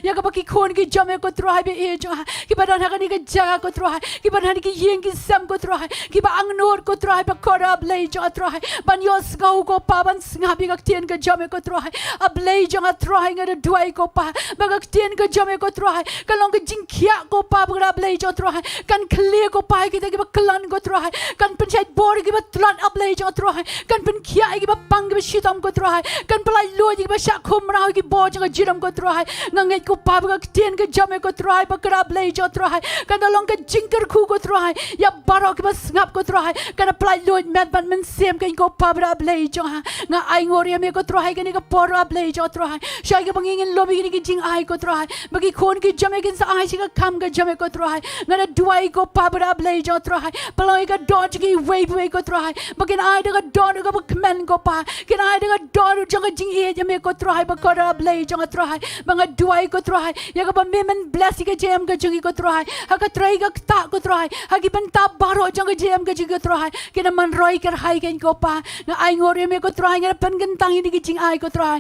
Speaker 3: ya ka ba ki khon ki jame ko try be e jo ki ba dan ha ka ni ka jaga ko try ki ba han ki yeng ki sam ko try ki ba ang nor ko try ba ko up lay jo try ban yos ngau ko pa ban ngabi ka tien ka jame ko try up lay jo try ngada duai ko pa bagak tien ka jame ko try kalong ka jingkhia ko pa bagra blei jo try kan khle ko pa ki ba klan ko try kan panchayat board ki ba tlan up lei jo try kan pen khia ki ba pang ki ba shitam ko try kan palai lo ki ba sha khum ra ki bo jo jiram ko try ngangai ko pa bagak tien ka jame ko try bagra blei jo try kan dalong ka jingker khu ko try ya baro ki ba ngap ko try kan palai lo met ban men sem kan ko pa bagra blei jo nga ai ngor ye me ko try kan ka por up lei jo try shai ka bangin lo bi ki jing ai ko try bagi khon ki jame kin sa ai ka kam ka jame ko try ngana duai ko power up lay jo try paloi ka dodge ki wave ko try bagin ai da ka dod ka men ko pa kin ai da ka dod jang jing e jame ko try ba ko up lay jang try banga duai ko try ya ka ba men bless ka jam ka jing ko try ha ka try ka ta ko try ha ki Bynta baro jang ka jam ka jing ko try kin man roi ka hai ken ko pa nga ai ngor me ko try nga pen gan tang ni ki jing ai ko try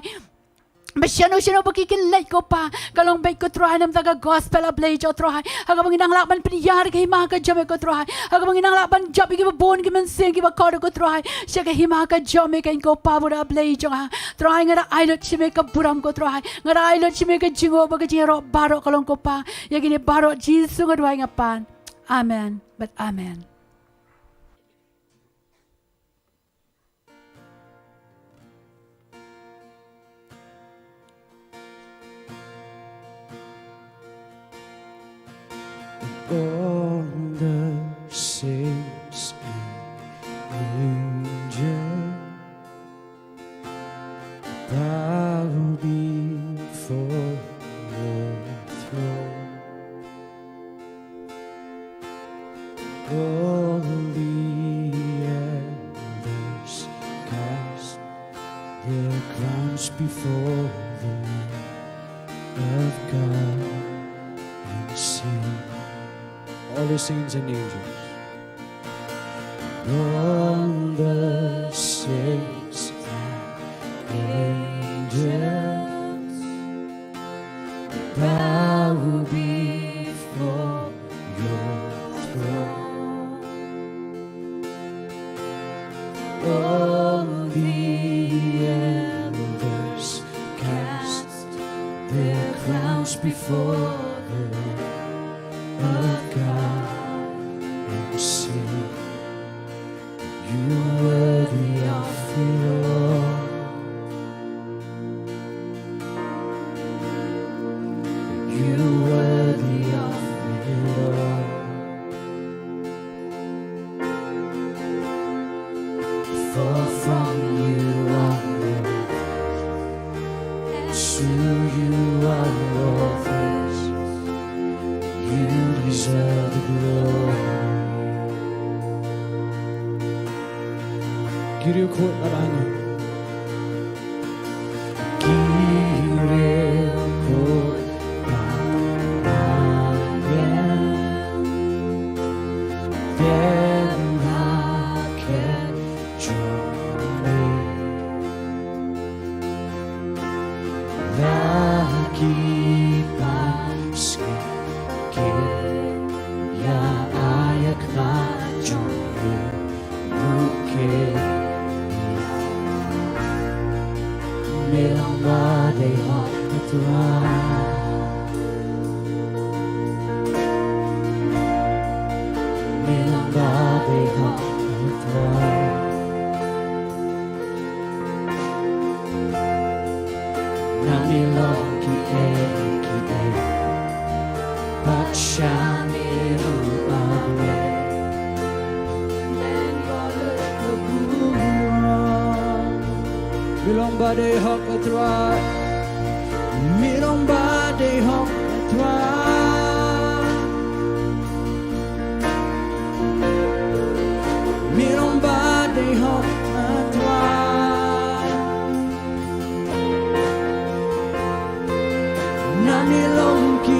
Speaker 3: Masyano bagi kin late ko pa kalong bait ko try nam taga gospel a blay jo try haga manginang lakban piniyar kay hima ka jame ko try haga manginang lakban job ki ba bon ki man sing ki ba ko try siya ka hima ka jame kay ko pa bura blay jo try ngara ailot si me ka buram ko try ngara ailot si me ka jingo ba ka jingero baro kalong ko pa yagini baro Jesus ngadway nga pan amen but amen.
Speaker 1: All the saints and angels bow before your throne. All the elders cast their crowns before the Lamb of God and sing. All the saints and angels, all the saints and angels bow before your throne. All the elders cast their crowns before the Lamb of God and sing, you worthy of it all. You worthy of it all. For from you are Lord, to you are all things. You deserve the glory. Giri ko arano. Giri ko arano. Then I can join. Lagi paskin. Ya ayak na joy, buke Nami long ki Bakshami ruame Milong badai hok atwa Milong badai hok atwa Milong badai hok atwa Nami long ki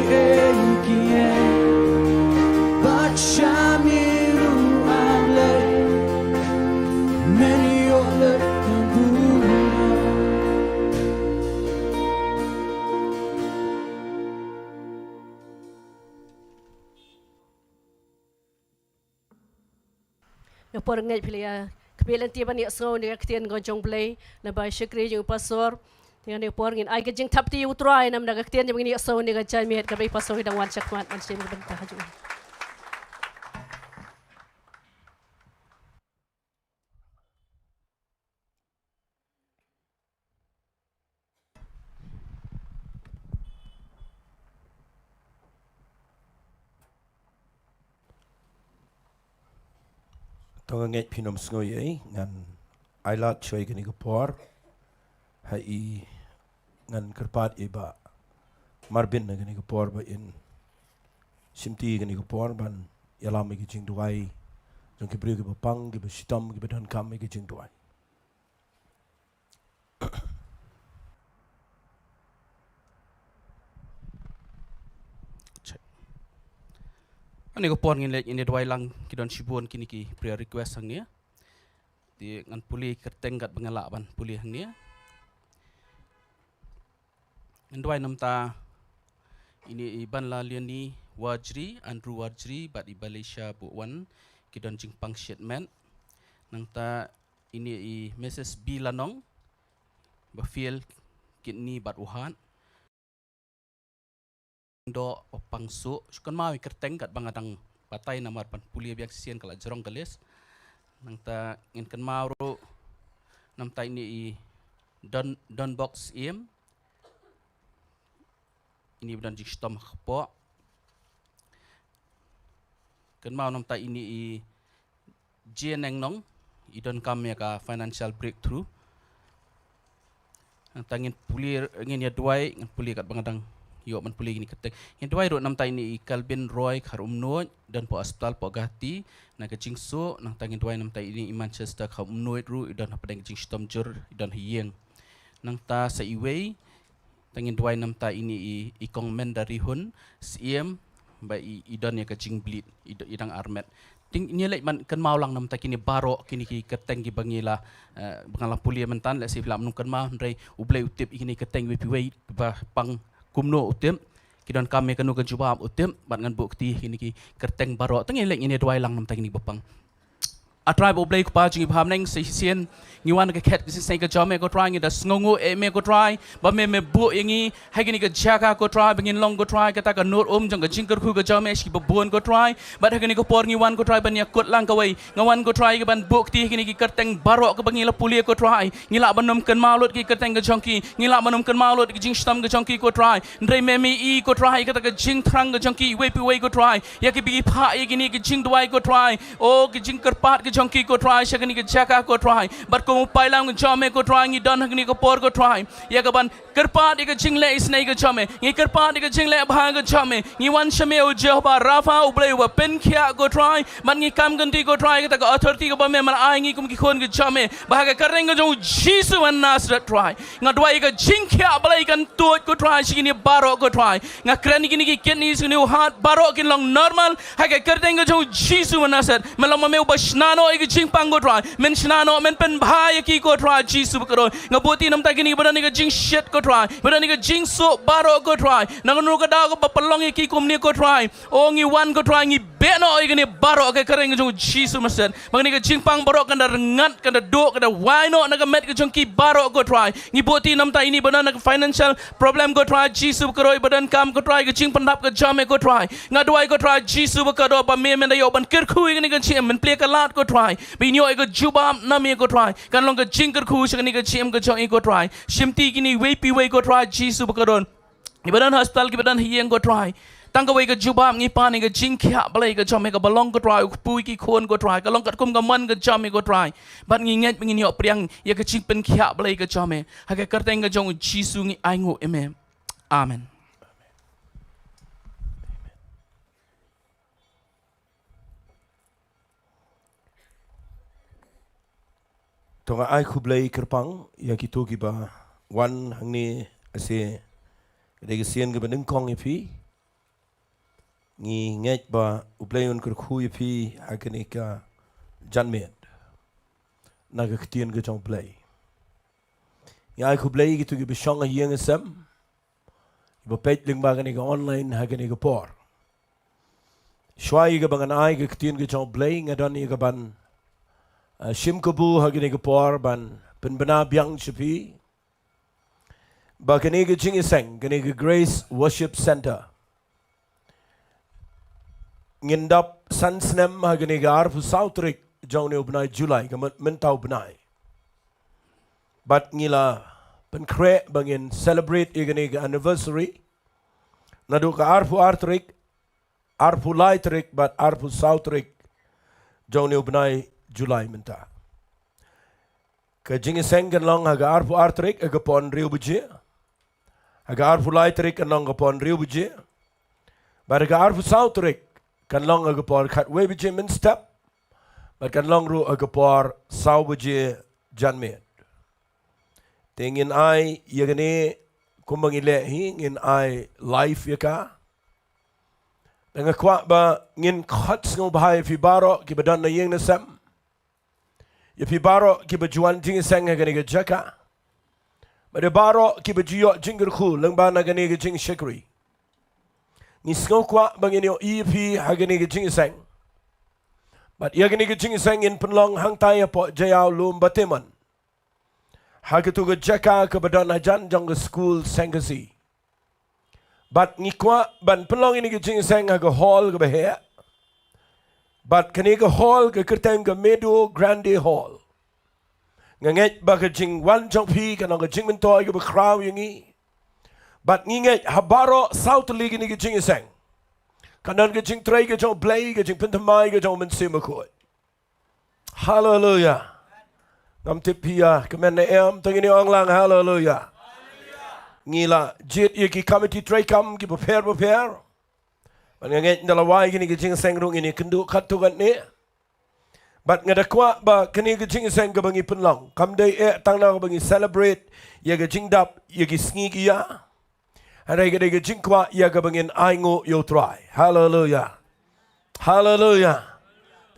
Speaker 1: Bakshami ruame Many ole
Speaker 2: Yang por ngai pilia kebelan tiba ni so ni ketian gojong Blei na bai syukri jeung pastor dengan ni por ngin ai ke Jingtip ti utrai nam da ketian jeung ni so ni ga jai miet ka bai pastor hidang wan chakmat an sim Bynta haju
Speaker 4: Tong ngai pinom sngoy ngan ailat choy gani kapor hai ngan kerpat iba marbin gani kapor ba in simti gani kapor ban yalam gi jing duai jong ki bri gi pang gi sitam gi dan kam gi jing duai
Speaker 5: Ani ko pon ngin lek ini dwai lang kidon sibun kini ki prayer request hangnia di ngan puli kerteng gat bengalak ban puli hangnia ndwai namta ini iban la liani wajri andru wajri bat i Malaysia bu wan kidon jingpang shipment nangta ini i Mrs B lanong ba feel kini bat uhan do pangsu sukan mau kerteng kat bangadang patai namar pan pulia biak sian kala jerong galis nangta ngin kan mau namta ini i don box im ini dan jistom khpo kan mau namta ini i jeneng nong i don kam ya ka financial breakthrough nangta ngin pulia ngin ya duai ngin pulia kat bangadang yo man puli gini ketek yang dua ro nam tai ni Kalbin Roy kharumno dan po hospital po gati na ka jingso nang tangin dua nam tai ni Manchester kharumno ru dan apa deng jing stom jur dan hieng nang ta sa iway tangin dua nam tai ini i kong men dari hun siem ba i dan ya ka jing bleed idang armet ting nyelek man kan mau lang nam ta kini baro kini ki keteng gi bangila bangala puli mentan le si lam nung kan mau ndrei ublei utip kini keteng wi piwei ba pang kumno utim kidon kami kanu kan jubab utim bat ngan bukti kini ki kerteng baro tengin lek ini dwai lang nam tang ni bapang atrai bo Blei pa jing pham neng sien ngiwan ka khet ki sai ka jame ko try ngi da sngongu e me ko try ba me bu yangi hai kini ka jaka ko try bangin long ko try kata ka nur jang ka jingker khu ka jame ski babon ko try ba kini ko por ngiwan ko try ban ya kot lang ka wei ngawan ko try ka ban bukti kini ki kerteng baro ka bangila pulia ko try ngila banom kan maulot ki kerteng ka jongki ngila banom kan maulot ki jing stam ka jongki ko try ndrei me mi i ko try kata ka jing thrang ka jongki wei pi wei ko try ya ki bi pha i kini ki jing dwai ko try o ki jing kerpat jongki ko try shakani ke jaka ko try but ko pailang jome ko try ngi don hakni ko por ko try ya ka ban kerpa de ke jingle isnai ke jome ngi kerpa de ke jingle bha ke jome ngi wan shame o jehova rafa u Blei wa pen khia ko try man ngi kam ganti ko try ka ta authority ko ba me man ai ngi kum ki khon ke jome ba ka kareng ko Jesus wan nasrat try nga dwai ka jing khia Blei kan tu ko try shini baro ko try nga krani kini ki kidneys ni heart baro kin long normal ha ka kareng ko Jesus wan nasrat malam me u basnano i jing pang ko try men snano men pen bhai ki ko try Jesus ko ngabuti nam ta kini badani ka jing shit ko try badani ka jing so baro ko try nangnu ka da ko papalong ki kumni ko try o ngi wan ko try ngi beno i kini baro ka kareng ko Jesus masen mangni ka jing pang baro kan da ngat kan da do kan da wino na ka met ka jong ki baro ko try ngi buti nam ta ini badana ka financial problem ko try Jesus ko badan kam ko try ka jing pandap ka jame ko try ngadwai ko try Jesus ko do ba me men da yo ban kir khu i kini ka chim men plek ka lat ko try. Binyo ego jubam nami ego try. Kan long ke jingker khu shakani ke chim ke chong ego try. Shimti kini wepi we ego try Jesus bakadon. Ibadan hospital ibadan hieng ego try. Tangka we ke jubam ngi pan ego jingkia Blei ke chom ego balong ego try. Pui ki khon ego try. Kalong kat kum gaman ke chom ego try. Bat ngi nget ngi nyok priang ye ke ching pen kia Blei ke chom e. Hake kerteng ke chong Jesus ngi aingo eme. Amen.
Speaker 4: Tonga ai khu Blei kerpang ya kitu ki ba wan hang ni ase de sien ke beneng kong ipi ngi nget ba u Blei un ker khu ipi hakene ka janmet na ga ktien ke jong Blei ya ai khu Blei kitu ki be shong a yeng sam ba pet ling ba ga online hakene ka por shwai ga bangan ai ga ktien ke jong Blei ngadan ni ga ban Shim kabu hagini ke por ban penbena biang chepi ba kini ke jing iseng kini ke Grace Worship Center ngindap sansnem hagini ke arfu sautrik jong ne ubnai Julai ke mentau benai bat ngila penkre bangin celebrate igini ke anniversary nadu ke arfu artrik arfu laitrik bat arfu sautrik jong ne ubnai Julai menta. Ke jingiseng kan long haga arfu artrik aga pon riu buje. Haga arfu laitrik kan long pon riu buje. Bar haga arfu sautrik kan long aga pon khatwe buje min step. Bar kan long ru aga por sau buje janmet. Tingin ai yagane kumbangile hi ngin ai life yaka. Dengan Kwah ba ngin khats ngo bahai fi baro ki badan na yeng na sam. Ya pi baro ki bajuan jing sang ga ni ga jaka. Ba de baro ki bajuyo jingger khu lang ba na ga ni ga jing shikri. Ni sko Kwah bangin yo EP ha ga ni ga jing sang. But ya ga ni ga jing sang in penlong hang tai po jayau lum bateman. Ha ga tu ga jaka ka badan na jan jong ga school sangasi. But ni Kwah ban penlong ini ga jing sang ha ga hall ga bahe. But kaniga hall ke kerteng ke Meadow Grande Hall. Nganget ba ke jing wan jong pi kanong ke jing mentoy ke bekraw yungi. But nginget habaro South League ni ke jing iseng. Kanan ke jing tray ke jong Blei ke jing pentamai ke jong mensimakot. Hallelujah. Ngam tipia kemen na em tengini ong lang hallelujah. Ngila jit ye ki committee tray kam ki prepare. Nganget dalawai kini ke jing seng rung ini kendu katu kan ni. But ngada Kwah ba kini ke jing seng ke bangi penlong. Kam day tang na bangi celebrate ya ke jing dap ya ke sngi ki ya. Harai ke jing Kwah ya ke bangin aingo yo try. Hallelujah. Hallelujah.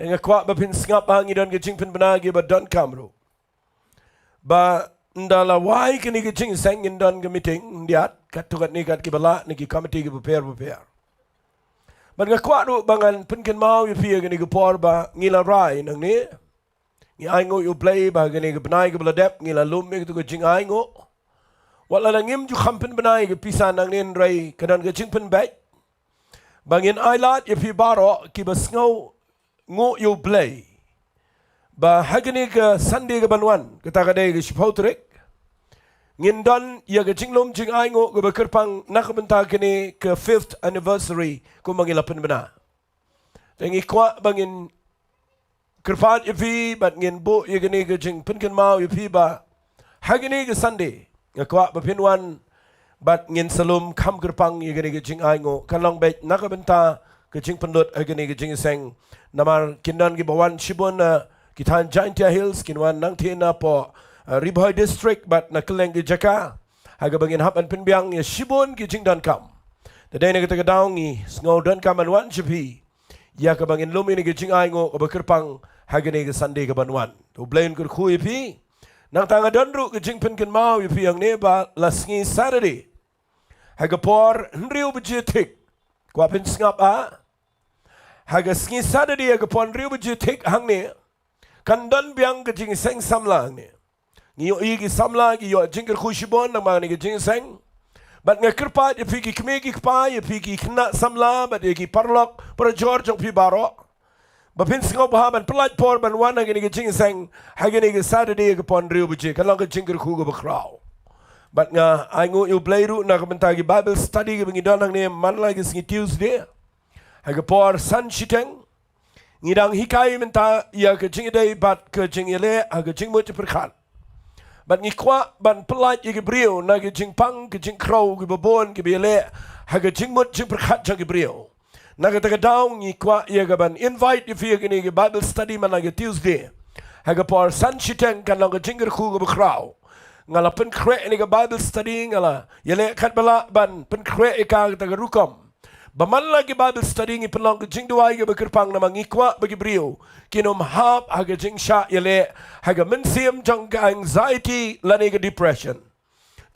Speaker 4: Dengan Kwah ba pin ngap hangi dan ke jing pen benagi ba don kamru. Ba dalawai kini ke jing seng dan ke meeting diat katu kan ni kat ki bala ni ki committee ke prepare. Banga Kwah ru bangan penken mau yu pia gani gepor ba ngila rai nang ni. Ngi aingo yu Blei ba gani ge benai ge beladep ngila lum me tu ge jing aingo. Wala la ngim ju khampen benai ge pisan nang nin rai kadan ge jing pen bai. Bangin ailat yu pi baro ki ba sngo ngo yu Blei. Ba hagani ge Sunday ge banwan kata ga dei ge shipotrik. Ngindon ya ke jinglom jing aingo ke bekerpang nak benta kini ke 5th anniversary ku mangilapen bena. Tengi Kwah bangin kerpat ipi bat ngin bu ya kini ke jing penken mau ipi ba. Hagini ke Sunday ya Kwah bapinwan bat ngin salum kam kerpang ya kini ke jing aingo kalong bet nak benta ke jing penlut hagini ke jing seng namar kindan ki bawan shibon kitan Jingtip Hills kinwan nang tina po Riboy district but na keleng di jaka haga bangin hap an pinbiang ya shibon ki jing dan kam tadai na kita daung ni sngo dan kam an wan chipi ya ka bangin lumi ni ki jing ai ngo ka kerpang haga ni ki Sunday ka banwan to blain kur khu ipi nang tanga dan ru ki jing pin kin mau ipi ang ne ba lasngi Saturday haga por nriu bejitik kwa pin ngap a haga sngi Saturday haga por nriu bejitik hang ne kan dan biang ki jing seng samla ang ne Ngiyo igi samla gi yo jingir khushibon nang mani gi jing seng. Bat nga kerpat ya piki kmegi kpa ya piki kena samla bat ya ki parlok para jor jong pi baro. Bapin singaw bahaman pelat por ban wan hagini ke jing sang hagini ke Saturday ke pon riu buje kalau ke jing ke khu ke bakrau. Bat nga ai ngu yu Blei ru na ke mentagi Bible study ke bengi danang ni man lagi singi Tuesday. Hage por san shiteng ngidang hikai menta ya ke jing dei bat ke jing ile hage jing mo perkat. Bat ngi Kwah ban pelat ye ke brio na ke jing pang ke jing krau ke babon ke ile hage jing mo perkat jang ke brio. Nagataga daw ngi Kwah ye ke ban invite if ye ke Bible study man lagi Tuesday. Hage por san shiteng kan lang ke jing ke khu ke bakrau. Ngala pen kre ni ke Bible study ngala yele kat bala ban pen kre ika ta rukom baman lagi Bible study ngi pelong ke jing duai ke bekirpang nama ngi Kwah bagi brio kinom hap haga jing sha yele haga mensiam jang ke anxiety lani ke depression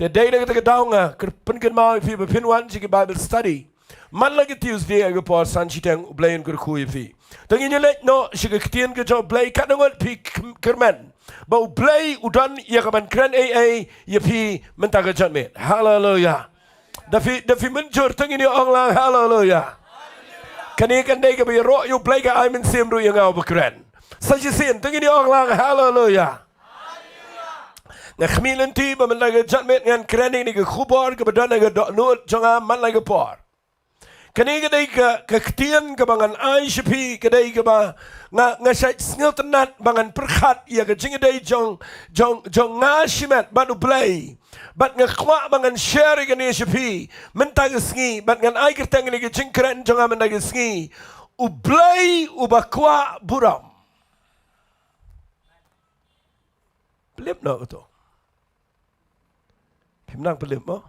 Speaker 4: te day na ke daw nga pen ken mau fi pin wan ji ke Bible study man lagi Tuesday aga por san chiteng Blei ke khu fi tangi yele no shi ke tien ke jo Blei kat ngot pi kermen bau Blei udan ya kaban kran AA ya pi mentaga jamet. Hallelujah. Dafi menjur tangi ni orang lang hallelujah. Kani kan dai ke bi ro yu Blei ka ai men sim ru yang au bekran. Saji sin tangi ni orang lang hallelujah. Nak khmilen ti ba mentaga jamet ngan kran ni ke khubor ke badan ke do nut jonga man la ke por. Kani ke dai ke ketien ke bangan ai shipi ke dai ke ba nga syai sngel tenat bangan perkhat ya ke jing dai jong nga shimat banu Blei bat nga Kwah bangan share ke ni shipi mentag sngi bat ngan ai kertang ni ke jing kran jong mentag sngi u Blei u ba Kwah Burom pelip no to pimnang pelip mo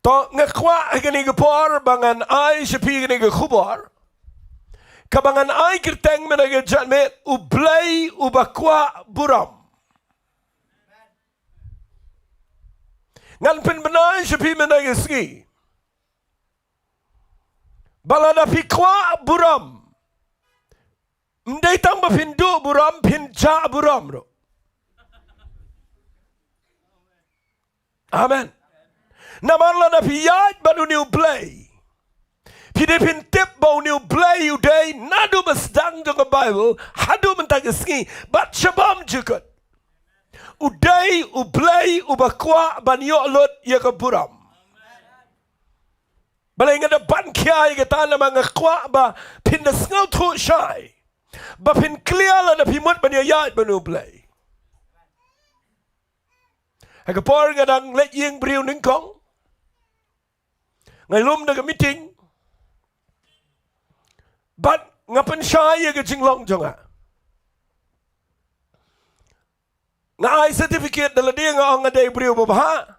Speaker 4: to nga Kwah gani ke por bangan ai shipi gani ke khubor kabangan ai kerteng menaga jamet u Blei u ba Kwah Burom ngan pen benai shipi menaga ski balada pi Kwah Burom mdai tang ba pindu Burom pin ja Burom ro amen Namarla na piyat banu new Blei. Pide pin tip bau new Blei you day nadu basdang jong Bible hadu mentag ski bat shabam jukut. Uday u Blei u ba Kwah ban yo lot ya ke Burom. Balai ngada ban kiai ke tan mga Kwah ba pin the snow thu shy. Ba pin clear la na pimut ban yat banu Blei. Hagapor ngadang let ying briu ningkong. Ngai lum na meeting but ngapan siya ke Shillong jonga nga ai certificate dala dia nga ang aday brio babaha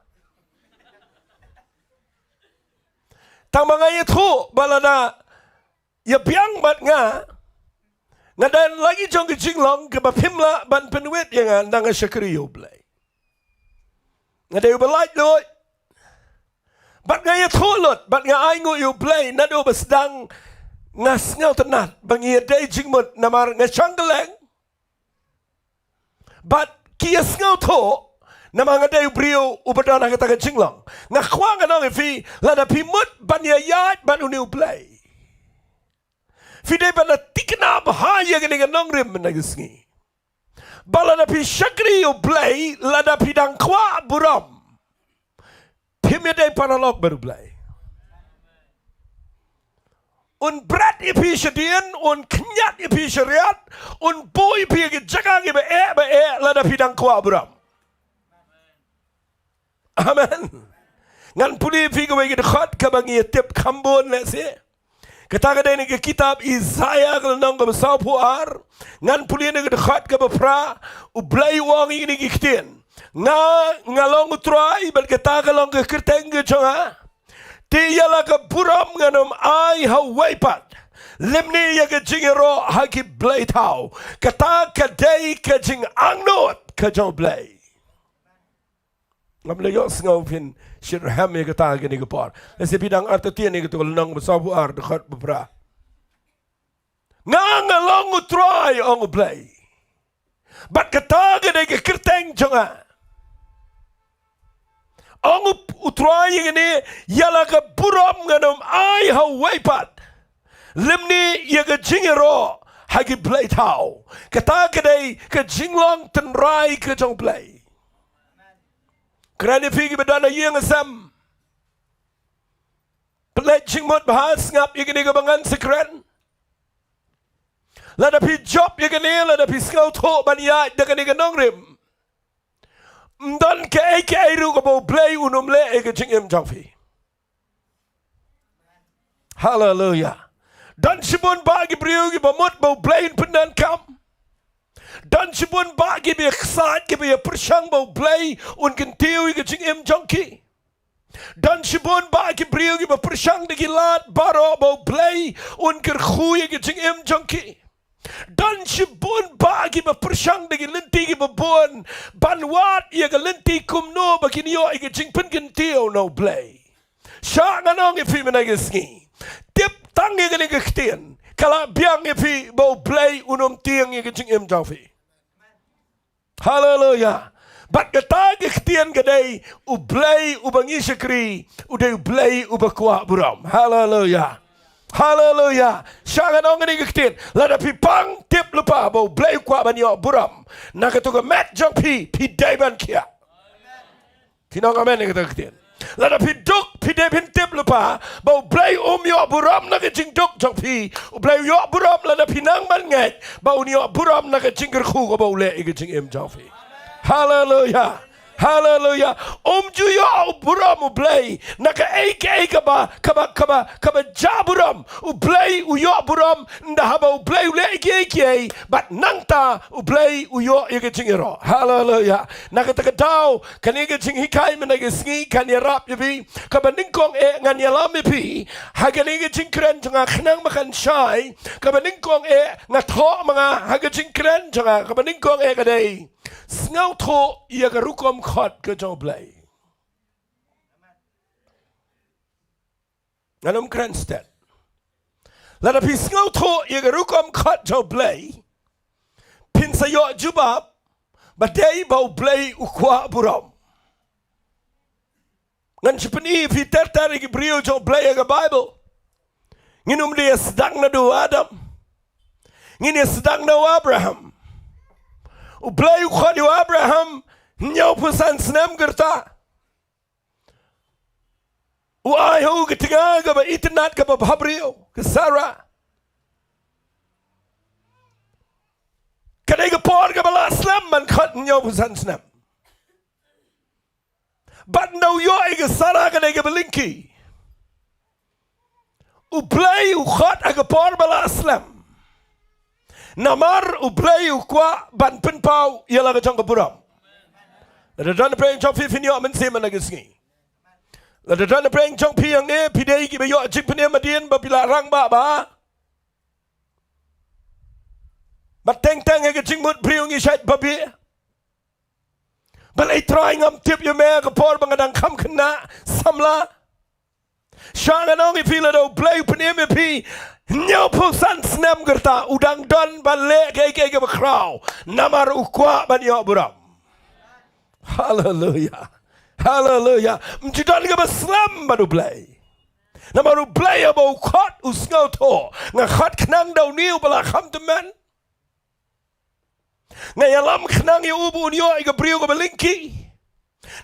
Speaker 4: tang mga itu balada ya biang bat nga dan lagi jong ke Shillong ke bapimla ban penwit yang nga nga syakriyo Blei nga day balay loy bat nga yatulot, bat nga ay ngu yu Blei, nado basdang nga sngaw tenat, bangi day jingmut namar nga siyanggaleng. Bat kia sngaw to, namang nga day brio ubadan nga taga Shillong. Nga Kwah nga nang ifi, lada pimut banyayat ban uni Blei. Fide ba na tikna bahaya nga nga Nonglum nagisngi. Bala na pi syakri yu Blei, lada pidang Kwah Burom. Pimedai paralog baru Blei. Un berat ipi sedien, un kenyat ipi syariat, un boy ipi jagang ipi lada pidang Kwah Burom. Amen. Ngan puli ipi kawai dekat kabangi tip kambon lesi. Kata ni ke kitab Isaiah kalau nang ke besar ngan puli ni dekat ke bepra, u Blei wang ini kiktin. Ngalong utrai berkata kalong ke kerteng ke jonga tiyala ke Burom nganum ai hawaipat lemni ya ke jingero haki Blei tau kata ke day ke jing angnot ke jong Blei ngamle yo ngau pin shirham ya kata ke ni ke por lesi bidang artetian ni ke tol nang besabu ar dekat bebra ngalong utrai ong Blei bat kata ke ni ke kerteng jonga Ang utrai ini ialah ke Burom nganum ai hawaipat. limni ya ke jingero hagi Blei tau kata kedai ke jinglong tenrai ke jong Blei kerana pergi berdana yang asam pelet jingmot bahas ngap ya kini kebangan sekeren lada pi job ya kini lada pi skau tok bania ya kini ke Nonglum dan ke ru ke bau Blei unum le ke jingem jangfi haleluya dan sibun bagi beriu ki bamut bau Blei pendan kam dan sibun bagi bi khsat ki bi persang bau Blei un kentiu ke jingem jangki dan sibun bagi beriu ki persang de gilat baro bau Blei un kerkhui ke jingem jangki dan sibun bagi persang de lenti ki babon banwat ia ke lenti kumno bagi nio ke jingpen kentiu no Blei sha nganong ifi menagisngi tip tangi ke ke ktien kala biang ifi bau Blei unum tiang ke jingem jangfi haleluya bat kata ke ktien kedai u Blei u bangi sekri u de Blei u Kwah Burom haleluya haleluya syangan orang ni ktien lada pi pang tip lupa bau Blei Kwah banyo Burom nak tu ke mat jong pi daiban kia tinong amen ni kata ktien lada pi duk pi daibin tip lupa bau Blei yo Burom nak jing duk jong pi u Blei yo Burom lada pi nang man ngai bau ni yo Burom nak jing kerku ko bau le ke jing em jong pi haleluya haleluya juyo Burom u Blei nak kaba jaburom u Blei u yo Burom ndah bau Blei le ke bat nangta u Blei u yo ke jingero haleluya nak takadau kan ke jing hikai men ke sngi kan ya rap bi kaba ningkong ngan ya lam bi hagan ke jing kren janga khnang makan shai kaba ningkong ngatho mga hagan jing kren janga kaba ningkong ka dei ngau tho ia ke rukom khot ke jong Blei nganum krenstead lada pi ngau tho ia ke rukom khot jong Blei pin sayo jubab badai bau Blei u Kwah Burom ngan chipni pi tertari ki brio jong Blei ke Bible nginum dia sedang nadu Adam ngini sedang nadu Abraham u Blei khot yu Abraham nyau pesan senam gerta u ai ho ketinga ke ba internet ke ba Habrio ke Sarah kadai ke por ke bala slam man khot nyau pesan senam but no yo ke Sarah kadai ke belinki u Blei u khot ke por bala slam namar u Blei u Kwah ban penpau ialah ke jong ke Burom lada dan praying jong pi finyo men se man agisngi lada dan praying jong pi yang ne pi dei ki yo jing pene madien ba bila rang ba teng ke jing mut priung i shat ba bi balai trying am tip yo me ke por bangadang kham khna samla shangan ong i feel do Blei pene me pi nyau pusan snam gerta udang don bale ke ba kraw namar u Kwah ban yo Burom haleluya haleluya mjidan ke baslam badu Blei namaru Blei abau khot usngau tho nga khot knang dau niu bala kham teman nga yalam knang yu ubu nyo ke brio ke belinki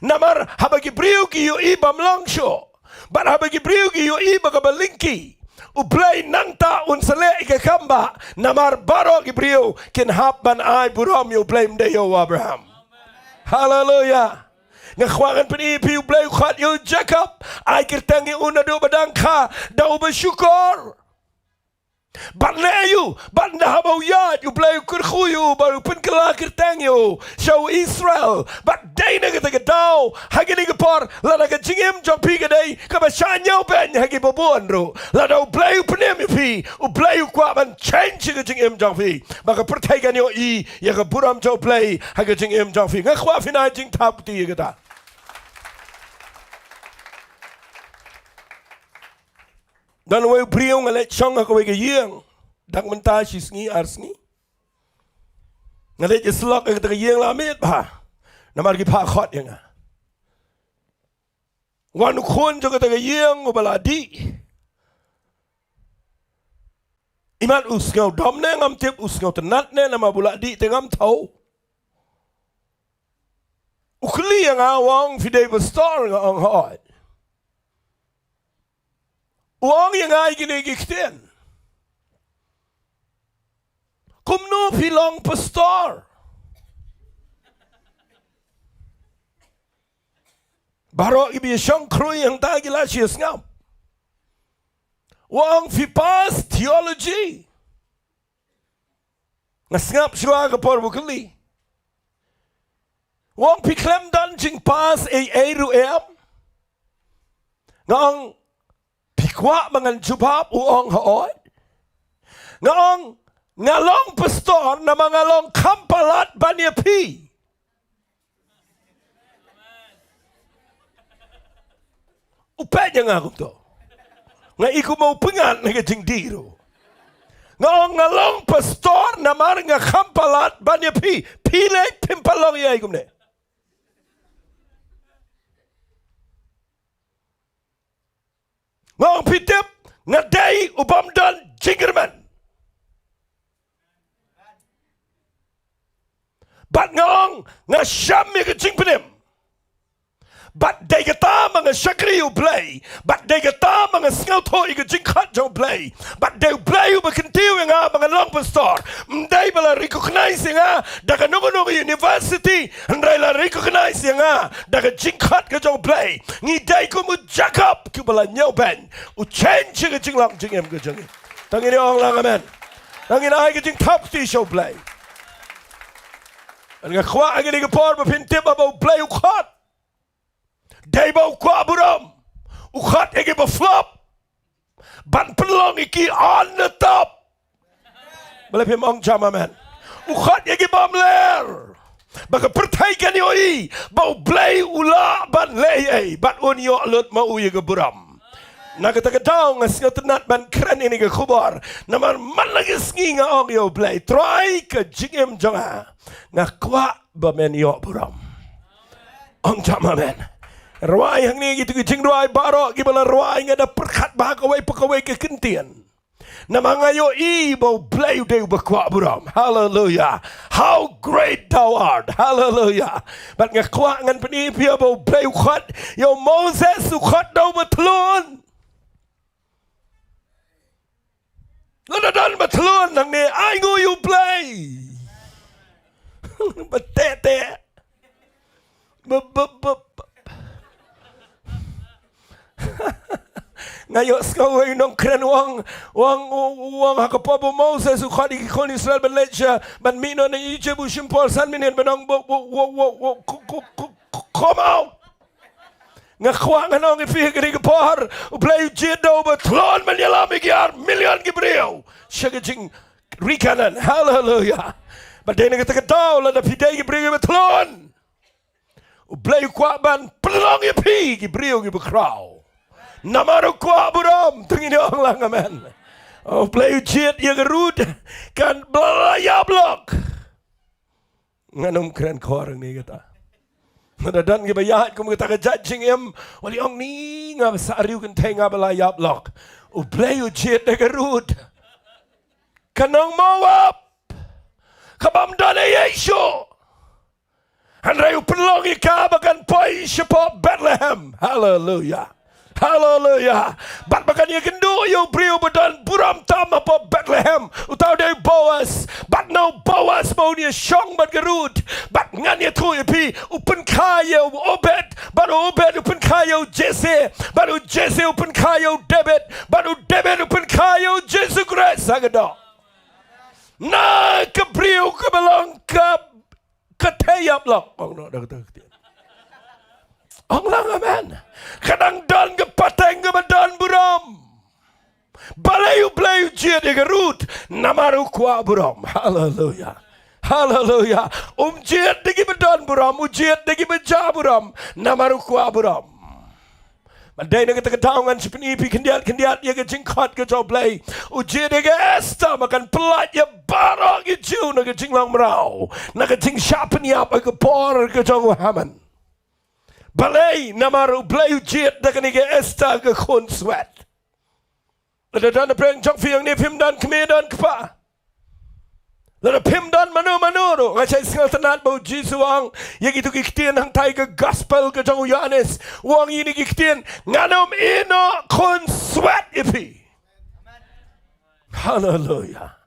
Speaker 4: namar habagi brio ki yu ibam langsho bar habagi brio ki yu iba ke belinki u Blei nangta un sele ke kamba namar baro ki brio ken hap ban ai Burom yu Blei mde yo Abraham haleluya ngkhwangan peni pi Blei khot yu Jacob ai kertangi una do badang kha dau bersyukur Banleyu, banda habau yad, you blay kurkhuyu, baru pun kela kertang you, show Israel, but day nega take a dow, hagini gapor, lada ka jingim jong pi gaday, kaba shanyo ben, hagi babuan ro, lada u blay u penem pi, u blay u kwa man change ka jingim jong pi, maka pertaigan yo I, ya ka Burom jo blay, haga jingim jong pi, ngakwa finai jing tap ti gata. Dan we priong ale chong ka we yeng dak menta sisngi arsngi ngale islok ka ta yeng la met ba namar ki pha khot yang wan khon jo ka ta yeng baladi Iman usngau dom ne ngam tip usngau tenat ne nama bulak di tengam tau. Ukli yang awang fidei bestor ngang hot. Uang yang ai gini gikten. Kumnu pilong pastor. Barok ibi syong krui yang tak gila sias ngam. Uang fipas theology. Ngasngap siwa kapor bukali. Uang piklem dan jing pas ru em. Ngang Kwah mangan jubab uong haot. Ngaong ngalong pastor na mangalong kampalat banya pi. Upaya nga ako to. Nga iku mau pengan nga jingdiro. Ngaong ngalong pastor na mar nga kampalat banya pi. Pile pimpalong iya ikum ne. Ngong pitip ngadai ubam dan jingerman. Bat ngong ngasyam ya ke jingpenim. Bat day kata mga syakri u Blei. Bat day kata mga sngau to i ke jingkat jo Blei. Bat day Blei u bakintiw nga mga long pastor. Mday bala recognize nga daga nungunung university. Nday la recognize nga daga jingkat ke jo Blei. Ngi day ko mu Jacob ku bala nyoben. U change ke jinglang jingem ke jingem. Tangini ong lang amen. Tangini ay ke jing top ti show Blei. Nga Kwah ang ini ke por bapintip abaw Blei u khat. Day bau Kwah Burom. Ukhat egi flop. Ban pelong iki on the top. Boleh pemong jam amen. Ukhat egi bamler. Baka pertaikan yoi. Bau Blei ula ban lei. Bat un yo lut mau ye ke Burom. Na kata daw nga singa tenat ban keren ini ke kubar. Naman man lagi singi nga ong yo Blei. Try ke jingem jonga. Nga Kwah bamen yo Burom. Ong jam amen. Ruai yang ni gitu jing ruai barok gibala ruai ngada perkat bahakawai pakawai ke kentian. Nama ngayo i bau Blei deu Kwah Burom. Hallelujah. How great thou art. Hallelujah. Bat nga Kwah ngan penipia bau Blei ukhat. Yo Moses ukhat dau betlun. Ladadan betlun nang ni ai nguyu Blei. Betete. Ngayo sekawai nong keren wang hakapabu Moses ukhat ikon Israel ban leja ban mino na ijebu shimpol san minin banong come out. Nga Kwah nga nong ipih kini kapar Blei Jingdoh betlon menyalami giar milion gibriyo siya jing rikanan. Hallelujah. Badai na kata lada pidai gibriyo betlon Blei Kwah ban pelong ipih gibriyo gibekraw. Namaru Kwah Burom tengini orang lang amen. Oh Blei jit ya gerud kan belaya blok. Nganum keren korang ni kata. Nadadan ke bayat kum kata ke judging em wali ong ni ngam sariu kan tenga belaya blok. Oh Blei jit ya gerud. Kanong mawap. Kabam dana Yesu. Handrayu pelong ika bakan poi sepop Bethlehem. Hallelujah. Hallelujah. Bat bakan ye kendo yo brio badan Burom tam apa Bethlehem. Utau day Boas. Bat no Boas mau ni syong bat gerud. Bat ngan ye tu ye pi upen kaya Obed. Bat Obed upen kaya Jesse. Bat Jesse upen kaya David. Bat David upen kaya Jesus Christ. Sagado. Na ke brio ke belong ke ketayap lah. Oh no dah kata. Ong lang amen. Kadang dan ke pateng ke badan Burom. Balayu Blei jid ke root. Namaru Kwah Burom. Hallelujah. Hallelujah. Jid ke badan Burom. Jid ke baja Burom. Namaru Kwah Burom. Mandai na kata-kataungan si penipi kendiat ya ke jingkat ke jo Blei. Jid ke esta makan pelat ya barang ke jiu na ke jinglang merau. Na ke jing syapen ya ke por ke jo Haman. Blei namaru Blei jit da kanige esta ke kon sweat. Lada dan preng jok fiang ni pim dan kemi dan kepa. Lada pim dan manu ro. Ngacai singal tenat bau jisuang. Yang itu kiktian hang tai ke gospel ke jang Yohanes. Wang ini kiktian nganom ino kon sweat ipi. Hallelujah.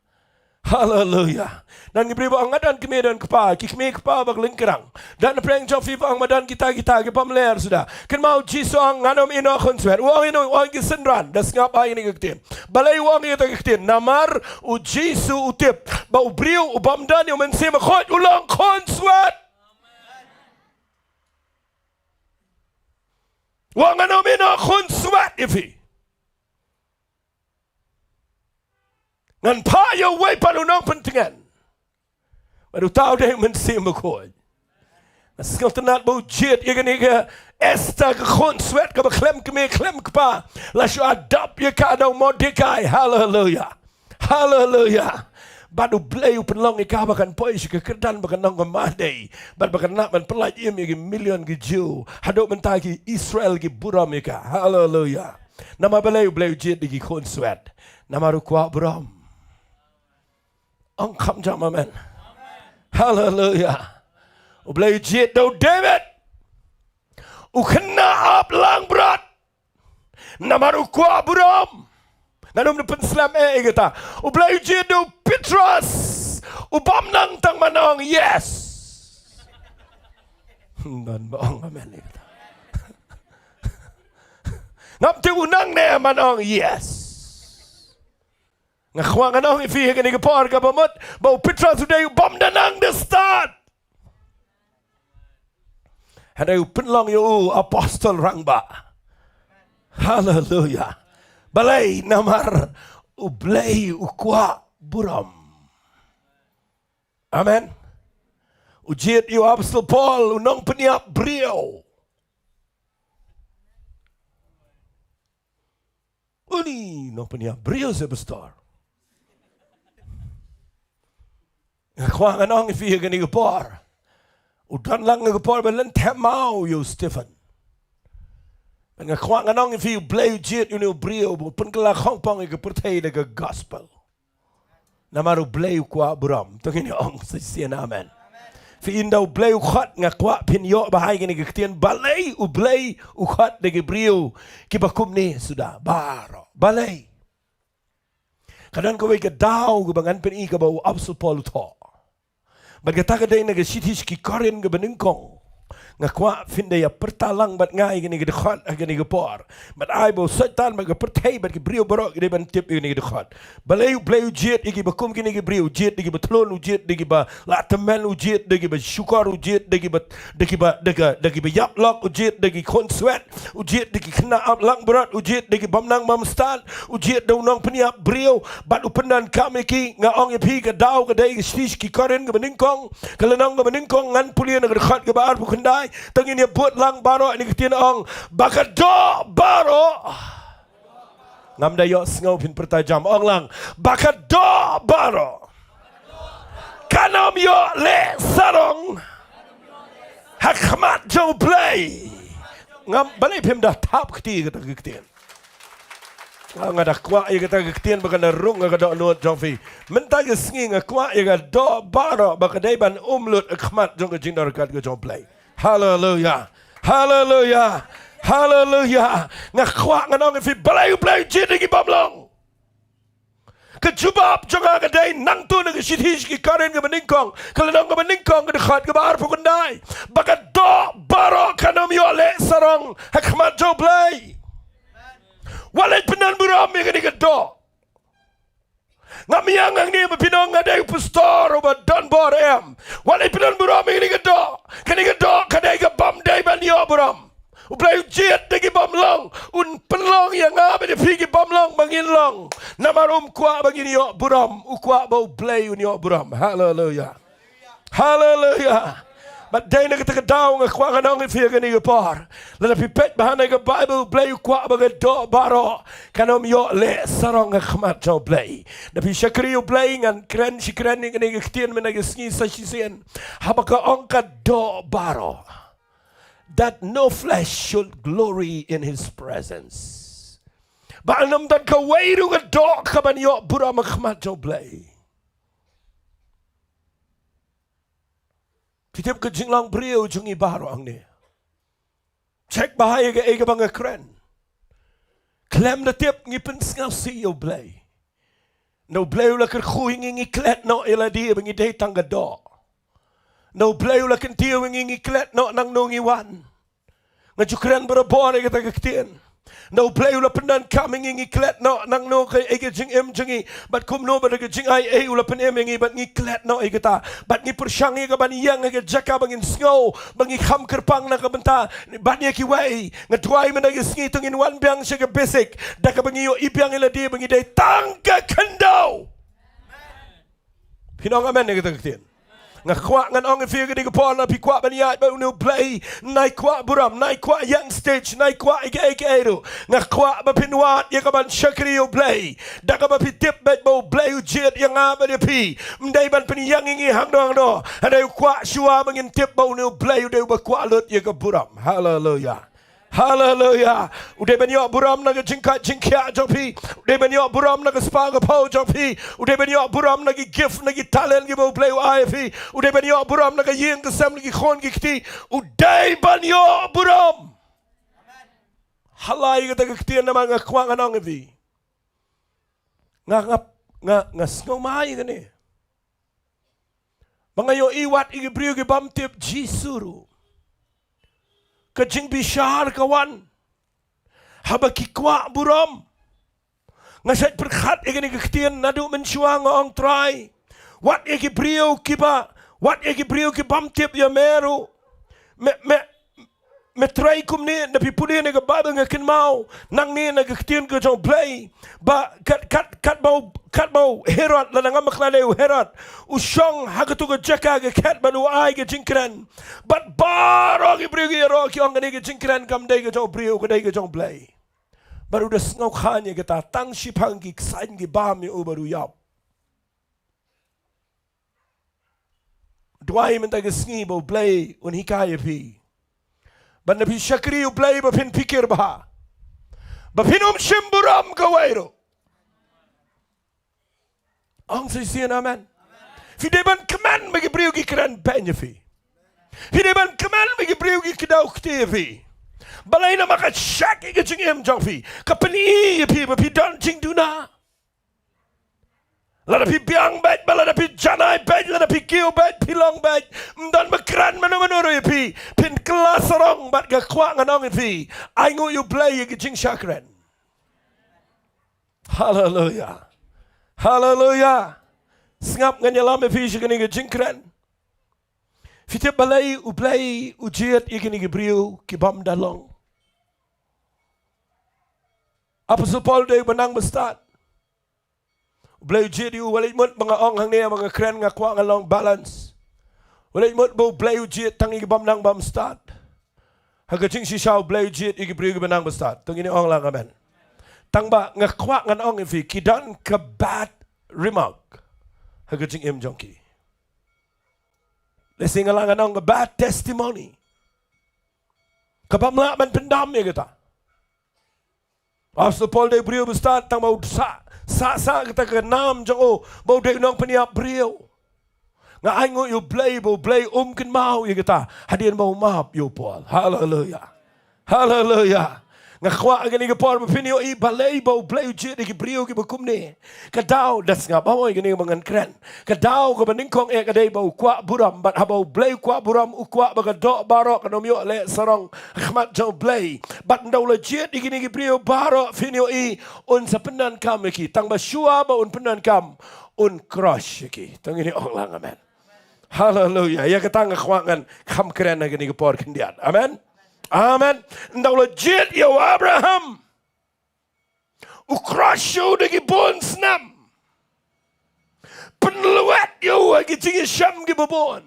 Speaker 4: Hallelujah. Dan diberi bang dan kemi dan kepa, kikmi kepa bag lingkerang. Dan preng jok fi bang madan kita ke pamler sudah. Ken mau jisuang nganom ino kon sweat. Wang gisendran. Das ngapa ini kiktian. Balai wang itu kiktian. Namar u jisu utip. Bau beriu u bamdan yang mensema khot ulang kon sweat. Wang nganom ino kon sweat ifi. Ngan pa yo way panunang pentingan. Baru tahu dah yang mensema khot. Naskal tenat bau jit ya gani ke esta ke kon sweat ke klem ke pa. Lasyu adap ya ka ada modikai. Hallelujah. Hallelujah. Badu Blei penlong ika bakan pois ke kerdan bakan nang kemadai. Bad bakan nak man pelaj im ya million ke JUL. Hadok mentagi Israel ke Burom ika. Hallelujah. Nama Blei jit di kon sweat. Nama ru Kwah Burom. Ong kam jam amen. Hallelujah. Blei jit do David. Kena up lang berat. Nama ru Kwah Burom. Nanum depan Islam kata. Blei jit do Petrus. Bam nang tang manong yes. Dan baong amen kata. Ngap tu unang ne manong yes. Ngakwang anong ifi ke ni kapar ka bamot. Bau Petrus sudah bam danang the start. Ada penlong yo apostol rangba. Hallelujah. Balai namar Blei Kwah Burom. Amen. Ujit yo apostol Paul unong peniap beliau. Uni nong peniap beliau sebesar. Kwang anong ifi ke ni kapar. Udan lang ngapar belen temau yo Stephen. Kwang anong ifi Blei jit you brio pun kelak hongpong ke pertai de gospel. Namaru Blei Kwah Burom. Tungin ong sisian amen. Fi indau Blei ukhat ngakwa pin yo bahai ke ni ketian balai Blei ukhat de brio ki bakum ni sudah baro. Balai. Kadang kowe ke dau ke bangan pen I ke bau apsul Paul tho. Bagata ka day nagasitis ki karin ga beningkong. Ngakwa finde ya pertalang bat ngai gini ga dekhat gini ga por. Bat ai bo setan ba ga pertai bat ki brio borok gini ban tip gini ga dekhat. Balai jit igi bakum gini ga brio jit igi batlon jit igi ba latamen jit igi ba syukar jit igi ba yap lok jit igi kon sweat jit igi kena up lang berat jit igi bamnang mamstan jit daw nang peniap brio bat upendan kami ki ngaong ipi ga daw ga day stis ki karin ga beningkong kalanang ga beningkong ngan pulian ga dekhat ga baar pukendai tangin ya buat lang baro ini ketian ong bakado baro ngam dayo ngau pin pertajam ong lang bakado baro kanam yo le sarong hakmat jo Blei ngam balai pim dah tap keti kata ketian ngada Kwah ya kata ketian bakana rung ngada nuat jongfi mentag sengi ngakwa ya do baro bakadai ban umlut hakmat jong jingdar kat ke jong Blei. Hallelujah. Hallelujah. Hallelujah. Ngakwak nganong ifi Blei jit igi bamlong. Kejubab jonga kadai nang tu nang sithis ki karin ke meningkong. Kalanong ke meningkong ke dekat ke bar pukundai. Baka do baro kanom yo le sarong hakmat jo Blei. Walai penan Burom ya ke do. Ngamiang ang ni mapinong ngaday pastor o ba don borem. Walay pinan Burom ini kedo. Kani kedo kadai ke bam day ban yo Burom. Blei jit dagi bam long. Un penlong yang ngabe de pigi bam long bangin long. Namarum Kwah bangin yo Burom. Kwah bau Blei un yo Burom. Hallelujah. Hallelujah. But day na kita kedaw nga Kwah kanong ifi gani gapar. Lala pipet bahana ga Bible Blei Kwah baga do baro. Kanom yo le sarong nga khamat jo Blei. Napi syakri yo Blei ngan kren si kren ni gani gaktian menagasngi sa sisian. Habaka ongka do baro. That no flesh should glory in his presence. Ba anam dan ka weiru ka dok ka ban yo Burom khmat jo Blei. Pitip ka jinglang brio jung ibaro ang ni. Cek bahaya ka ega bang keren. Klem na tip ngipen ngaw si yo Blei. No Blei la ker khuing ngi klet no ila di bang ide tangga do. No Blei la ken tiu ngi klet no nang no ngi wan. Nga jukren berabon ega ta ktien. No Blei ula penan coming ngi klet no nang no kay ega jing em jingi but kum no but ega jing ai ula pen em ngi but ngi klet no ega ta but ngi persang ega ban yang ega jaka bangin snow bangi kham kerpang na ka benta ban ye ki wai nga tuai men ega sngi tungin wan biang siga basic da ka bangi yo ibyang ila di bangi dai tangka kendo Pinong amen ega ta ktien nga Kwah ngan ong fi ga Kwah na pi Kwah ban ya ba no Blei nai Kwah Burom nai Kwah young stage nai Kwah ege ero nga Kwah ba pinwat ya ka ban shakri yo Blei da ka ba pi tip ba bo Blei jet yang a ba de pi mdai ban pin yang ngi hang dong do ada Kwah shua bangin tip bo no Blei de ba Kwah lut ya ka Burom hallelujah Hallelujah. Udah banyak Burom naga jingkat jingkia jopi. Udah banyak Burom naga spaga pau jopi. Udah banyak Burom naga gift naga talent gi bau play IFE. Udah banyak Burom naga yeng kesam naga khon gi kti. Udah banyak Burom. Halai kata ketian nama nga Kwah nganong evi. Nga snomai gani. Mangayo iwat igi brio gi bam tip jisuru. Kajing bishar kawan haba ki Kwah Burom ngasat berkhat egani kektian nadu mensuang ong try wat egi brio kiba wat egi brio ki bam tip ya meru me try kum ni na pipuli ne ga baba ngakin mau nang ni na kektian ko jong Blei ba kat bau herat la ngam khlale herat usong hagatu ga jaka ga kat balu ai ga jinkran but baro gi brio gi ro ki ong ga jinkran kam dai ga jong brio ga dai ga jong Blei baru da ngau khanya ga ta tang shipang gi sain gi bam mi baru yap dwai men ta ga sngi bo Blei un hikaya pi ban nabi shakri Blei ba pin pikir ba pin shim Burom ga wairo Ang sisian amen. Fide ban keman bagi brio gi kran benyefi. Fide ban keman bagi brio gi kedau ktevi. Balai na maka shak gi jing em jongfi. Kapani pi ba pi dan jing duna. Lada pi biang bet balada pi janai bet lada pi kiu bet pilong bet dan makran manoro pi pin kelas rong bat ga Kwah nganong pi. Ai ngu you Blei gi jing shakran. Hallelujah. Hallelujah. Sngap ngan yalam fish gani ge jinkran. Fitip balai u Blei u jet igini ge brio ki bam dalong. Apostle Paul de benang bestat. Blei jet u walai mut mga ong hang ne mga kren nga Kwah ngalong balance. Walai mut bo Blei u jet tangi ge bam nang bam start. Haga jing si shau Blei jet igi brio ge benang bestat. Tungini ong lang amen. Tangba nga Kwah ngan ong fi kidan ka bad remark haga jing em jonki lesing alang ngan ong bad testimony kabam la man pendam ya kita Apostle Paul de brio bestat tang mau sa kita ke nam jong o mau de nong peniap brio nga ai ngo you Blei bo Blei ken mau ya kita hadian mau maaf yo Paul hallelujah hallelujah nga Kwah gani ga por mapinio I balay bo Blei jet gi brio gi bakum ne kadao das nga bawoy gani mangan kren kadao ko baningkong e kadai bo Kwah Burom bat habo Blei Kwah Burom u Kwah baga do baro kanomyo le sarong khmat jo Blei bat ndaw la jet gini gi brio baro finio I un sa penan kam ki tang ba shua ba un penan kam un crush ki tangini ong lang amen hallelujah ya katang Kwah ngan kham kren gani ga por kendian amen Amen. Ndaw la jet yo Abraham. U crasho de gibon snam. Penluat yo agi tingi sham gibon.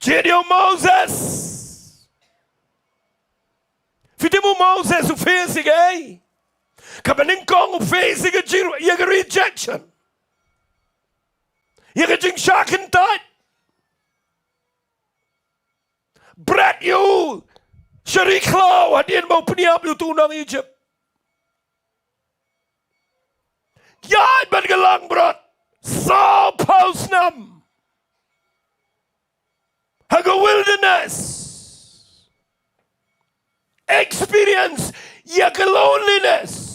Speaker 4: Jet yo Moses. Fidemo Moses u face gay. Kabaning kong u face ga jiro yaga rejection. Yaga jing shakin tat. Brat you Syari klau hadian mau peniap lu tunang Egypt. Yad bergelang berat. So paus nam. Haga wilderness. Experience yaga loneliness.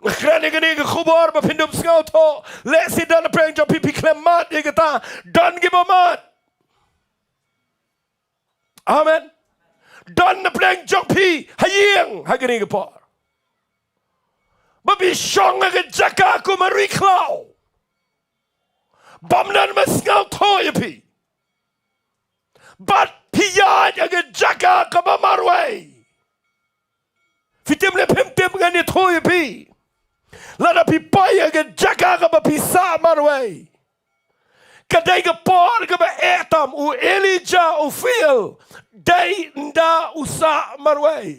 Speaker 4: Kerana gini ke kubur berpindup sengau tu. Lesi dan apa yang jauh pipi klemat dia kata. Dan gibamat. Amen. Dan apa yang jauh pi hayang hagini ke por. Babi syong aga jaka aku meriklau. Bamnan masengau tu ya pi. Bat piyad aga jaka ke mamarway. Fitim le pimtim ngani tu ya pi. Lada pi paya aga jaka ke bapisa marway. Kadai ke por ke ba etam u Elijah u fil. Dai nda usa marway.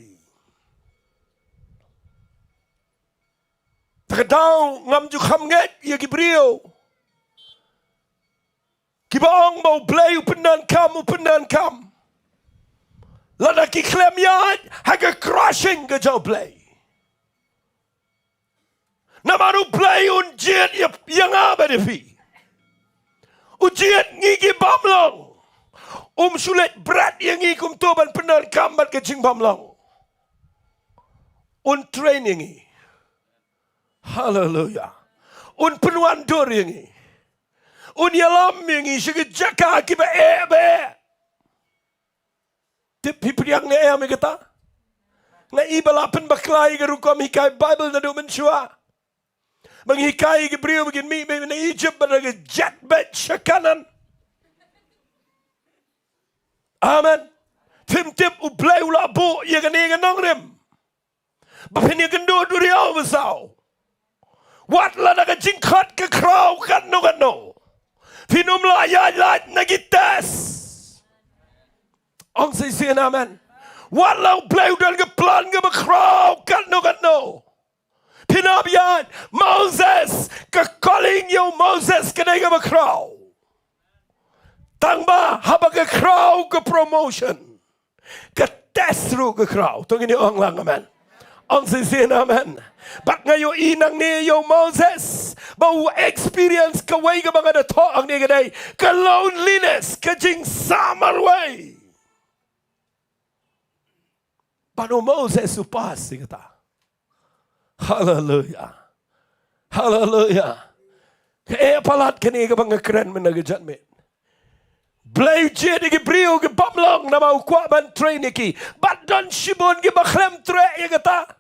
Speaker 4: Takadaw ngam ju Khambniah ya Gibril. Kibaong mau Blei upendan kam. Lada ki klem yad haga crushing ke jau Blei. Namaru Blei unjiat yang apa defi. Ujiat ngigi bamlong. Sulit berat yang ngikum tuban pendan kambat ke jing bamlong. Training ni. Hallelujah. Penuan dur yang ni. Yalam yang ni syege jaka kiba ebe. Tip hipriang ne me kata. Na ibalapen baklai ke rukam hikai Bible na do mensyua. Menghikai ke beliau begin mi na Egypt pada jet bet syakanan. Amen. Tim u Blei ula bu ya kan ya Nonglum. Bapin ya kan do riau besau. Wat la na jingkat ke krau kan no. Pinum la ya nagitas. Ong say amen. Wat la Blei dan ke plan ke krau kan no. Pinabian Moses ke calling you Moses ke nega krau. Tangba haba ke krau ke promotion. Ke tesru ke krau. Tong ini orang lang amen. Ang say amen. Bak ngayo inang ni yo Moses. Bau experience ke way ke mga dato ang ni gaday. Ke loneliness ke jing samar way. Pano Moses upas kata. Hallelujah. Hallelujah. Kaya palat kini ke mga keren menagajat me. Blei je di Gibril ke bamlong na mau Kwah ban train iki. Badan shibon ke baklem tre ya kata.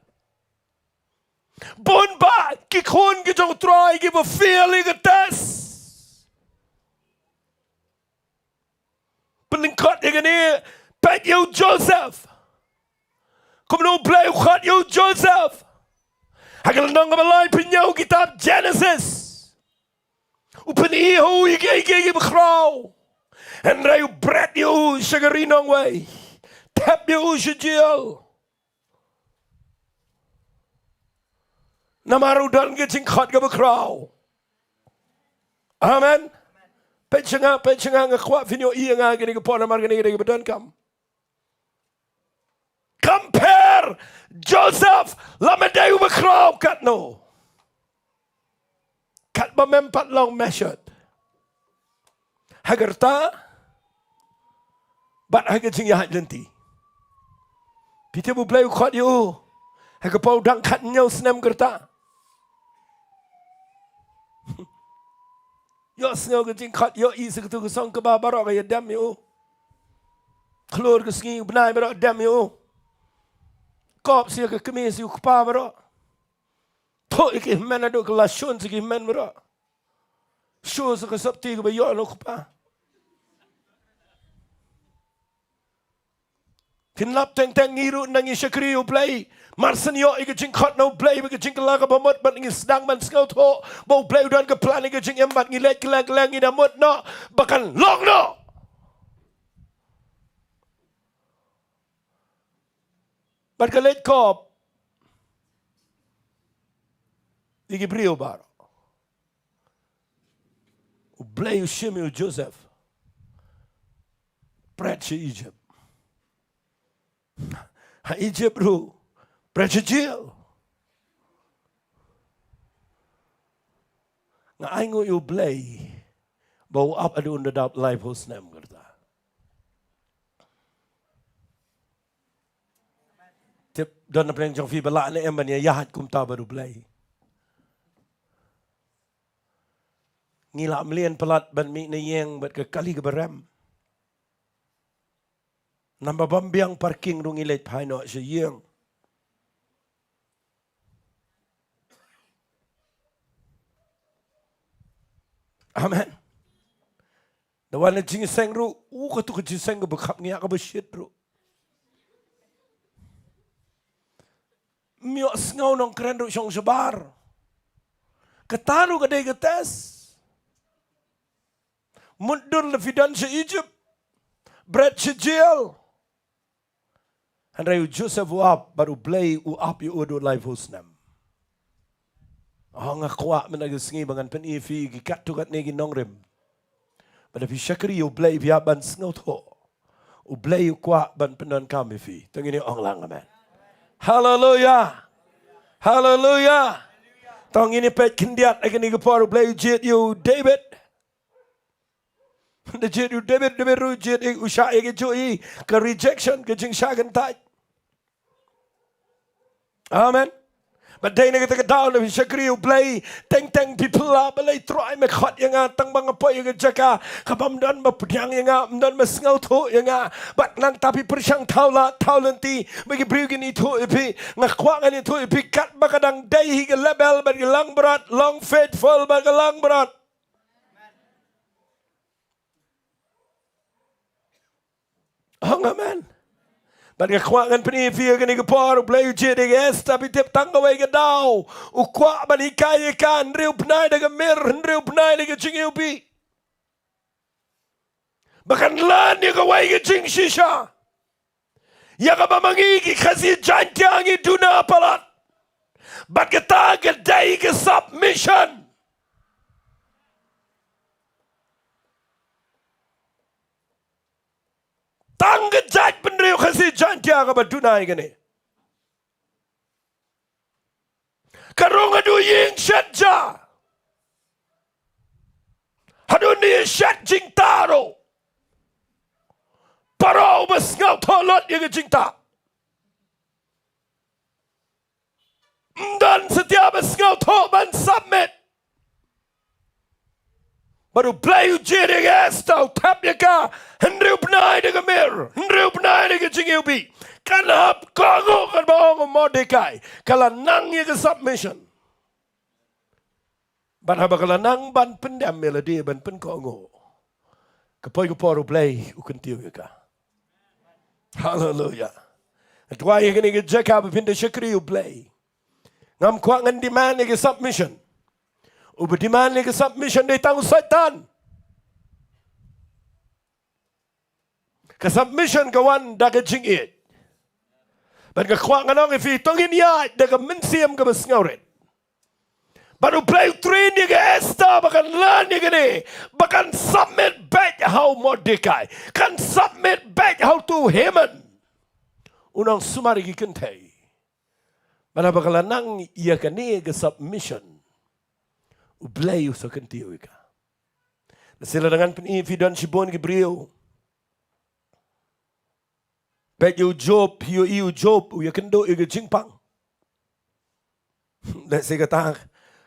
Speaker 4: Bon ba ki khon ke jong try ke ba feel ke tes. Peningkat ya kini pet yo Joseph. Kumno Blei khat yo Joseph. Hagal nang malay pinyaw kitab Genesis. Upen iho igi bakraw. And rayu bret yu shagarinong way. Tap yu sa JUL. Namarudan ke jingkat ke bakraw. Amen. Petsyanga nga Kwah finyo iya nga gini ke po namar gini ke badan kam. Compare Joseph lamaday umakraw kat no. Kat ba mempat long measured. Hagarta bat hagar jing yahat lenti. Pita bu Blei ukot yu. Hagar pau dang kat nyaw senam gerta. Yo sengaw ke jing kat yo isi ketu kesong ke babarok ya dam yu. Keluar ke sengi benai barok dam yu. Kop siya ke kemis yu kepa bro. To iki men ado ke lasun sigi men bro. Show sa ke sabti ke bayo no kepa. Kinlap teng ngiru nangi syakri yu Blei. Marsan yo ike jing kot no Blei beke jing kelaka pamut bat ngi sedang man skau to. Bau Blei udan ke plan ike jing embat ngilet kelang ngi damut no. Bahkan long no. Berkelet kop. Igi brio baro. Blei shimil Joseph. Pret si Egypt. Ha Egypt ru. Prejil. Nga ay ngo yu Blei. Bau up adu under dap life host nem gerta. Tip don na pleng jong fi bala na emban ya yahat kum ta baru Blei. Ngila melian pelat ban mi na yeng bat ke kali ke berem. Namba bambiang parking rung ilet pai no se yeng. Amen. Dawan na jing seng ru, katu ke jing seng ke Khambniah ke besyit ru. Miok sengau nong keren ru syong sebar. Ketanu ke day ke tes. Mundur lefidan se Egypt. Bread se JUL. Handai Joseph uap baru Blei uap yu udu life husnam. Oh Kwah menaga sengi bangan pen ifi gikat tukat negi Nonglum. Pada fi syakri yu Blei fi ban sengau tho. U Blei yu Kwah ban penan kami fi. Tengini ong lang amen. Hallelujah. Hallelujah. Tong ini pet kendiat akan ni keparu Blei jet yu David. The jet yu David ru jet yu usha yu jui ke rejection ke jing syagan taj. Amen. But day na kita down na syakri yu Blei teng people la balay try me khot yang tang bang apa yu jaka kabam dan mapudyang yang dan masngau tho yang but nang tapi persyang tau lenti bagi beri gini tho ipi ngakwa gani tho ipi kat bakadang day hi level bagi lang berat long faithful bagi lang berat. Amen. Bagi Kwah ngan penifia kini kepar Blei jet es tapi tip tanggawai ke dau. Kwah bani kaya kan riu penai dengan mir riu penai dengan jing ubi. Bahkan lan yang kawai ke jing shisha. Ya ka mamangi ki kasi jantiang itu na palat. Bat kita ke day ke submission. Tangga jat penriu kasi jantia ka badunay gani. Karong adu ying shatja. Hadu ni shat jingtaro. Parau bas ngau tolot yang jingta. Dan setiap bas ngau toban submit. Baru Blei jadi tau tap ya ka hendriu penai dengan mir hendriu penai dengan jing ubi kan hap kongo kan baong Mordekai kalau nang ya ke submission ban haba kalau nang ban pendam melodi ban pen kongo kepoi keporu Blei ukun tiu ya ka hallelujah atwa ya kini ke jaka bepinda syakri Blei ngam Kwah ngan demand ya ke submission Ubediman ni ke submission dari tanggung syaitan. Ke submission kawan dah ke jingit. Dan ke Kwah nganong ifi tongin ya dah ke mensiam ke besngaurit. Baru Blei train ni ke esta bahkan lan ni ke ni. Bahkan submit back how Mordekai. Kan submit back how to Haman. Unang sumari ki kentai. Mana bakal nang ia ke ni ke submission. Blei uso kentiu ika. Sila dengan penifi dan sibon ke beliau. Baik yu Job, yu Job, yu kendo yu jingpang. Dan saya kata,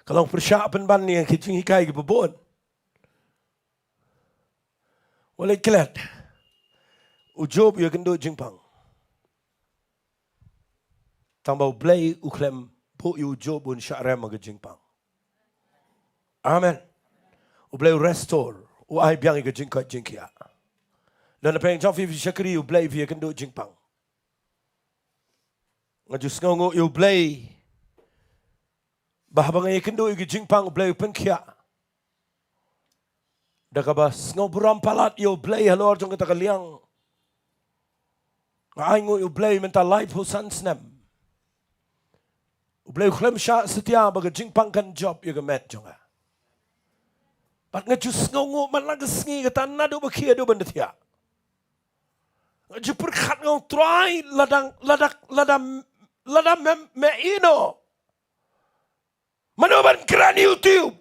Speaker 4: kalau persiapan ban ni yang kicing hikai ke bebon. Walai kelat. U Job yu kendo jingpang. Tambah Blei uklem po yu Job un syarem ke jingpang. Amen. Blei restore. Ai biang ke jingkat jingkia. Dan apa yang jauh syakri Blei via kendo jingpang. Ngajus ngau Blei. Bahabang ai kendo ke jingpang Blei penkia. Dakabas ngau Burom palat Blei halor jong kata kaliang. Ai ngau Blei minta life husan snam. Blei klem sya setia baga jingpang kan job ke met jonga. Pat ngajus ngongo man lagas ngi kata nado bakia do bandatia. je berkat ngau try ladang me ino. Manoban keran YouTube.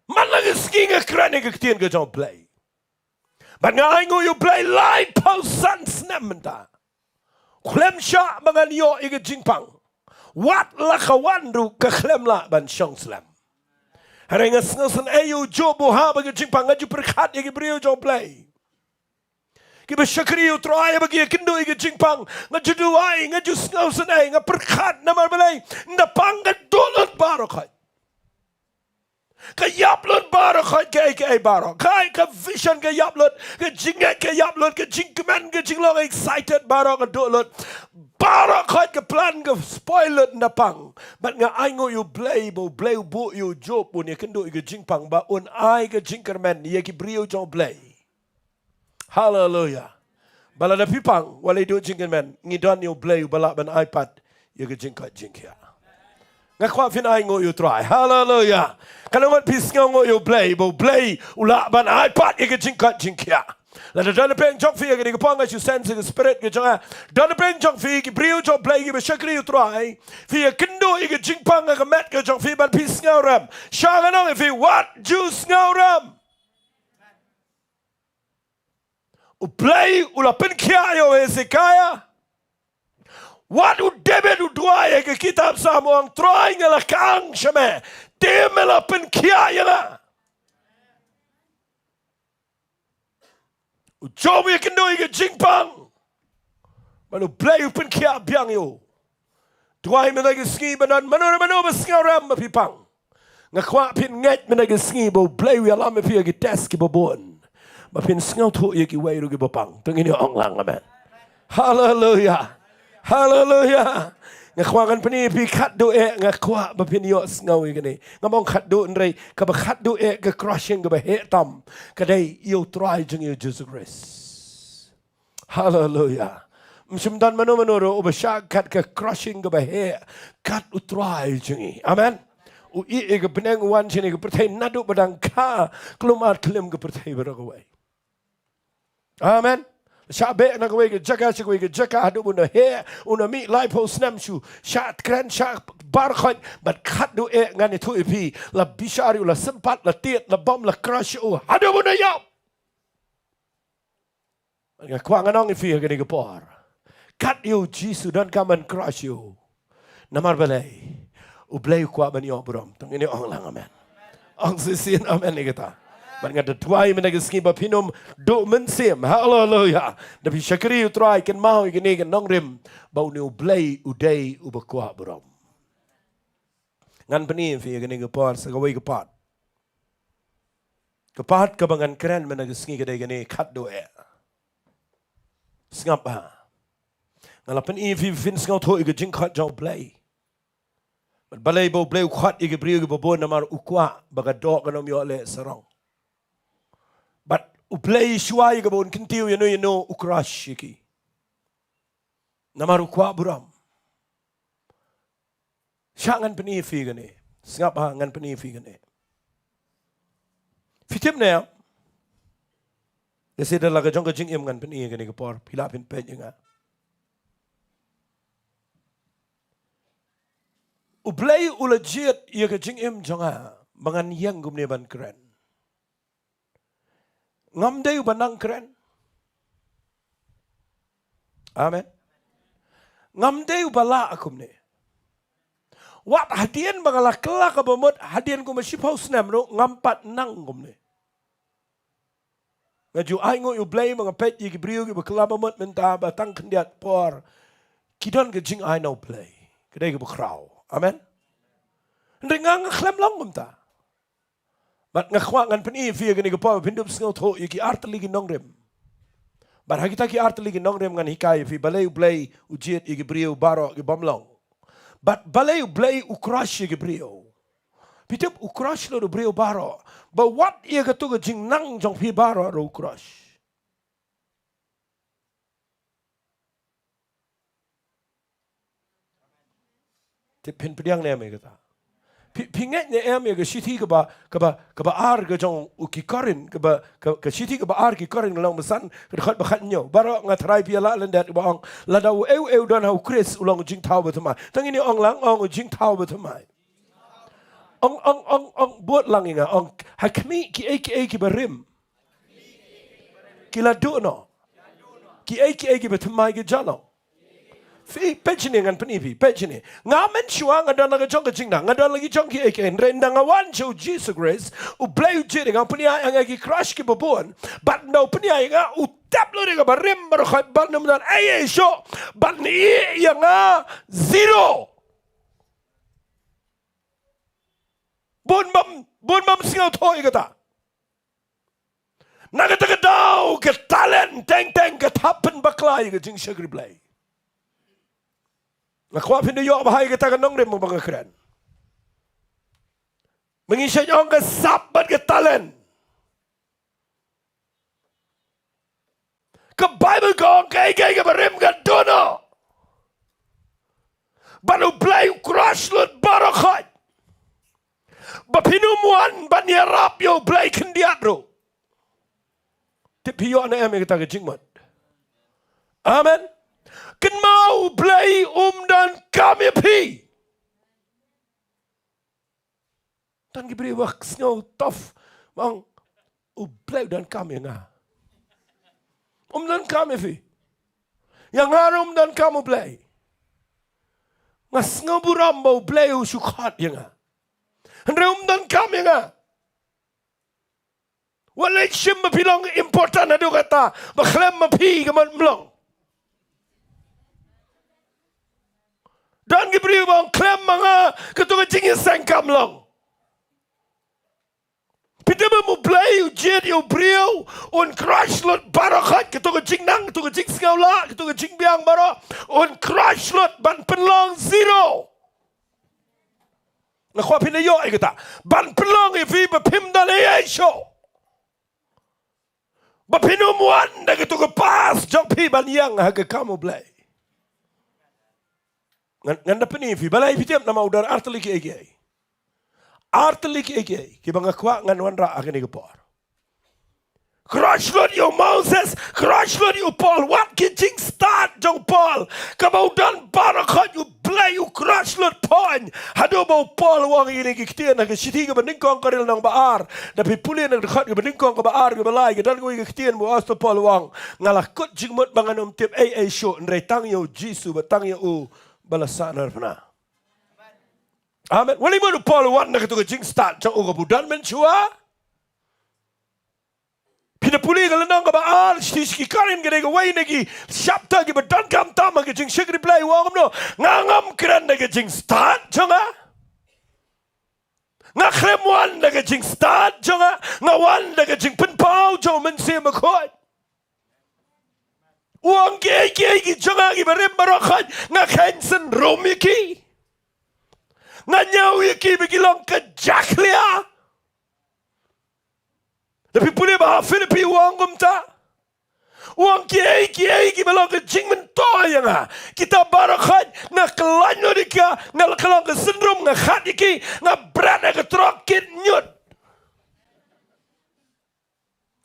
Speaker 4: Man lagi skinga keran yang ketien ke jom Blei. Ban ngai ngo you Blei light pausan snap menta. Klem sya bangan yo ige jingpang. Wat la kawan ru ke klem la ban syong slam. Hari ngasngasan ayu jo boha bagi jingpang ngaju berkat ige brio jom Blei. Kiba syakri you try bagi kendo ige jingpang ngaju duai ngaju sngasan ay ngaperkat namar Blei. Ndapang dolan barokai. Kayap lut barokai ke barok. Kai ke vision ke yap lut ke jingat ke yap lut ke jingkeman ke jinglong excited barok ke dolut. Barokai ke plan ke spoiler ndapang. But nga ai ngo you Blei bo you job pun ya kendo ige jingpang ba un ai ke jingkerman ye ki brio jong Blei. Hallelujah. Bala da pipang walai do jingkerman ngidon you Blei balak ban iPad ye ke jingkat jingkia. Ngakwa fin ai ngo you try. Hallelujah. Kalau mat pis ngo you Blei ulak ban iPad ye ke jingkat jingkia. La da dana peng jong fi ke pang as you sense the spirit ke jonga. Dana peng jong fi ki brio jong Blei ke syakri you try. Fi kendo ke jingpang ke mat ke jong fi ban pis ngauram. Shanganong fi what juice ngauram. Blei ula pen kia yo Hezekiah. Wat u David u dua ke kitab Samuel try ngala kang shame. Demela pen kia yana. U Job ye kendo ke jingpang. Manu Blei u pen kia biang yo. Dua me ke ski banan mano besngaram pipang. Ngakwa pin nget me ke ski bo Blei wi alam pi ke desk bo bon. Ma pin sngaw tu ye ki wai ru ke bapang. Tengini ong lang amen. Hallelujah. Hallelujah. Ngakwa kan pani pi khat do ngakwa ba pin yo sngaw ye ni. Ngamong khat do nrei ka ba khat do ke crushing ke ba he tam. Kadai yo try jeng yo Jesus Christ. Hallelujah. Msimdan mano ro ba syak kat ke crushing ke ba he kat u try jeng. Amen. U i ke benang wan sini ke pertai nadu badang ka kelumat kelim ke pertai berakawai. Amen. Syabe nak kau ke jaga hadu bunda he una mi life post nam shu syak kran syak barkhot but khat do ngan itu ipi la bishari la sempat la tiet la bom la crush hadu bunda yau. Nga kwa nganong ifi ke ni por. Cut you Jesus don't come and crush you. Namar Blei. U Blei kwa ban yo Burom. Tong ini ong lang amen. Ong sisin amen ni kita. But nga tuai menagi skiba pinum do mensim. Hallelujah. Tapi syakri utrai ken mau ikini ken nongrim bau ni Blei udai ubakwa Burom. Ngan penim fi ikini kepar sagawai kepat. Kepat kebangan keren menagi ski kedai ikini kat do Sngap ha. Ngalapan fi fin sngau tho ikini jingkat jauh Blei. But balai bau Blei ukhat ikini brio ikini babon namar ukwa bagadok kanom yo le sarong. But Blei shuai ke bon kintiu you ukrash iki. Namaru Kwah Burom. Syangan peni fi gani. Sngap ha ngan peni fi gani. Fitim ne. Desi dah laga jong ke jing im ngan peni gani ke por pila pin pe jinga. Blei ulajit ye ke jing im jonga mangan yang gumne ban keren. Ngam day banang keren. Amen. Ngam day bala akum ne. Wat hadian bangala kelak abamot hadian ko masipau snam ro ngampat nang gum ne. Ngaju ai ngo you Blei mga pet yi gibriu gi bakla bamot menta batang kendiat por. Kidon ke jing ai no Blei. Kedai ke bakrau. Amen. Ndengang klem long menta. But ngakwa ngan peni fi gani ko pa pindup sngaw tho iki artli gi nongrem. But hakita ki artli gi nongrem ngan hikai fi balai Blei ujiet igi brio baro gi bomlong. But balai Blei ukrash igi brio. Pitup ukrash lo brio baro. But what ye ka tu jing nang jong fi baro ro ukrash. Tipin pediang ne me kata. Pingat ni em ya ke city ke ba ar ke jong ukikorin ke city ke ba ar kikorin long besan ke dekat bakatnyo baru ngatrai piala lendat bang lada eu dan hau Chris ulang Jingtip betamai tang ini ong lang ong Jingtip betamai ong buat lang inga ong hakmi ki berim ki ladu no ki betamai ke jalo Fi pejini ngan penipi pejini ngamen shua ngadan lagi jong kejingna ngadan lagi jong ki eken rendang awan jo Jesus Grace u Blei jiri ngan penia yang lagi crash ki babon but no penia yang u tap lo dengan barim berkhai ban namdan ay show but ni yang zero bon mam singau toy kata nagata kadau ke talent teng ke tapen baklai ke jing shagri Blei Kwah pindah yok bahaya kita kan Nonglum membangga keren. Mengisah orang ke sabat ke talent. Ke Bible kau ke berim ke dono. Baru Blei crash lut barakat. Bapinumuan banyarap yo Blei kendiat ro. Tapi yok na eme kita ke jingmat. Amen. Kan mau Blei dan kami pi. Dan diberi waktu snow tough, bang, Blei dan kami nga. Dan kami pi. Yang harum dan kamu Blei. Ngas nga Burom bau Blei sukat yang nga. Harum dan kami nga. Walai sim bilang important ada kata, baklem pi keman belong. Dan diberi bang klem mga ketua jingin sengkam long. Pita mu Blei jet yo brio on crash lot barakat ketua jingnang ketua jing sengawla ketua jing biang baro on crash lot ban penlong zero. Nak kau pina yo kata ban penlong ifi bapim dalai show. Bapinumuan dah ketua pas jok pi ban yang haga kamu Blei. Nganda penifi balai fitiam nama udara artelik egi ki banga Kwah ngan wanra akini kepor crash lot yo Moses crash lot yo Paul what kijing start jong Paul kabau dan barakat yo Blei yo crash lot point hado bau Paul wang ini kiktian nak siti ke beningkong karil nang baar tapi pulih nang dekat ke beningkong ke baar ke balai ke dan ko kiktian bu asto Paul wang ngalakut jingmut banganum tip show ndrai tang yo jisu batang yo balasan harfna. Amen. Wali mo Paul wan na ketua jing start jang uga budan menchua. Pinapuli galanang ka baal stiski karin gede ga way nagi chapter gi badan kam tama ge jing shagri Blei wangam no ngangam kran na ge jing start janga. Ngakrem wan na ge jing start janga ngawan na ge jing penpau jo mense makoy. Uang ki jangan ki berim barakat nga kansen romiki nga nyaw ki begilong ke jaklia tapi puli bah Filipi uang gumta uang ki belong ke jingmen toya nga kita barakat nga kelanyo dika nga kelong ke sendrom nga khat iki nga berat nga trokit nyut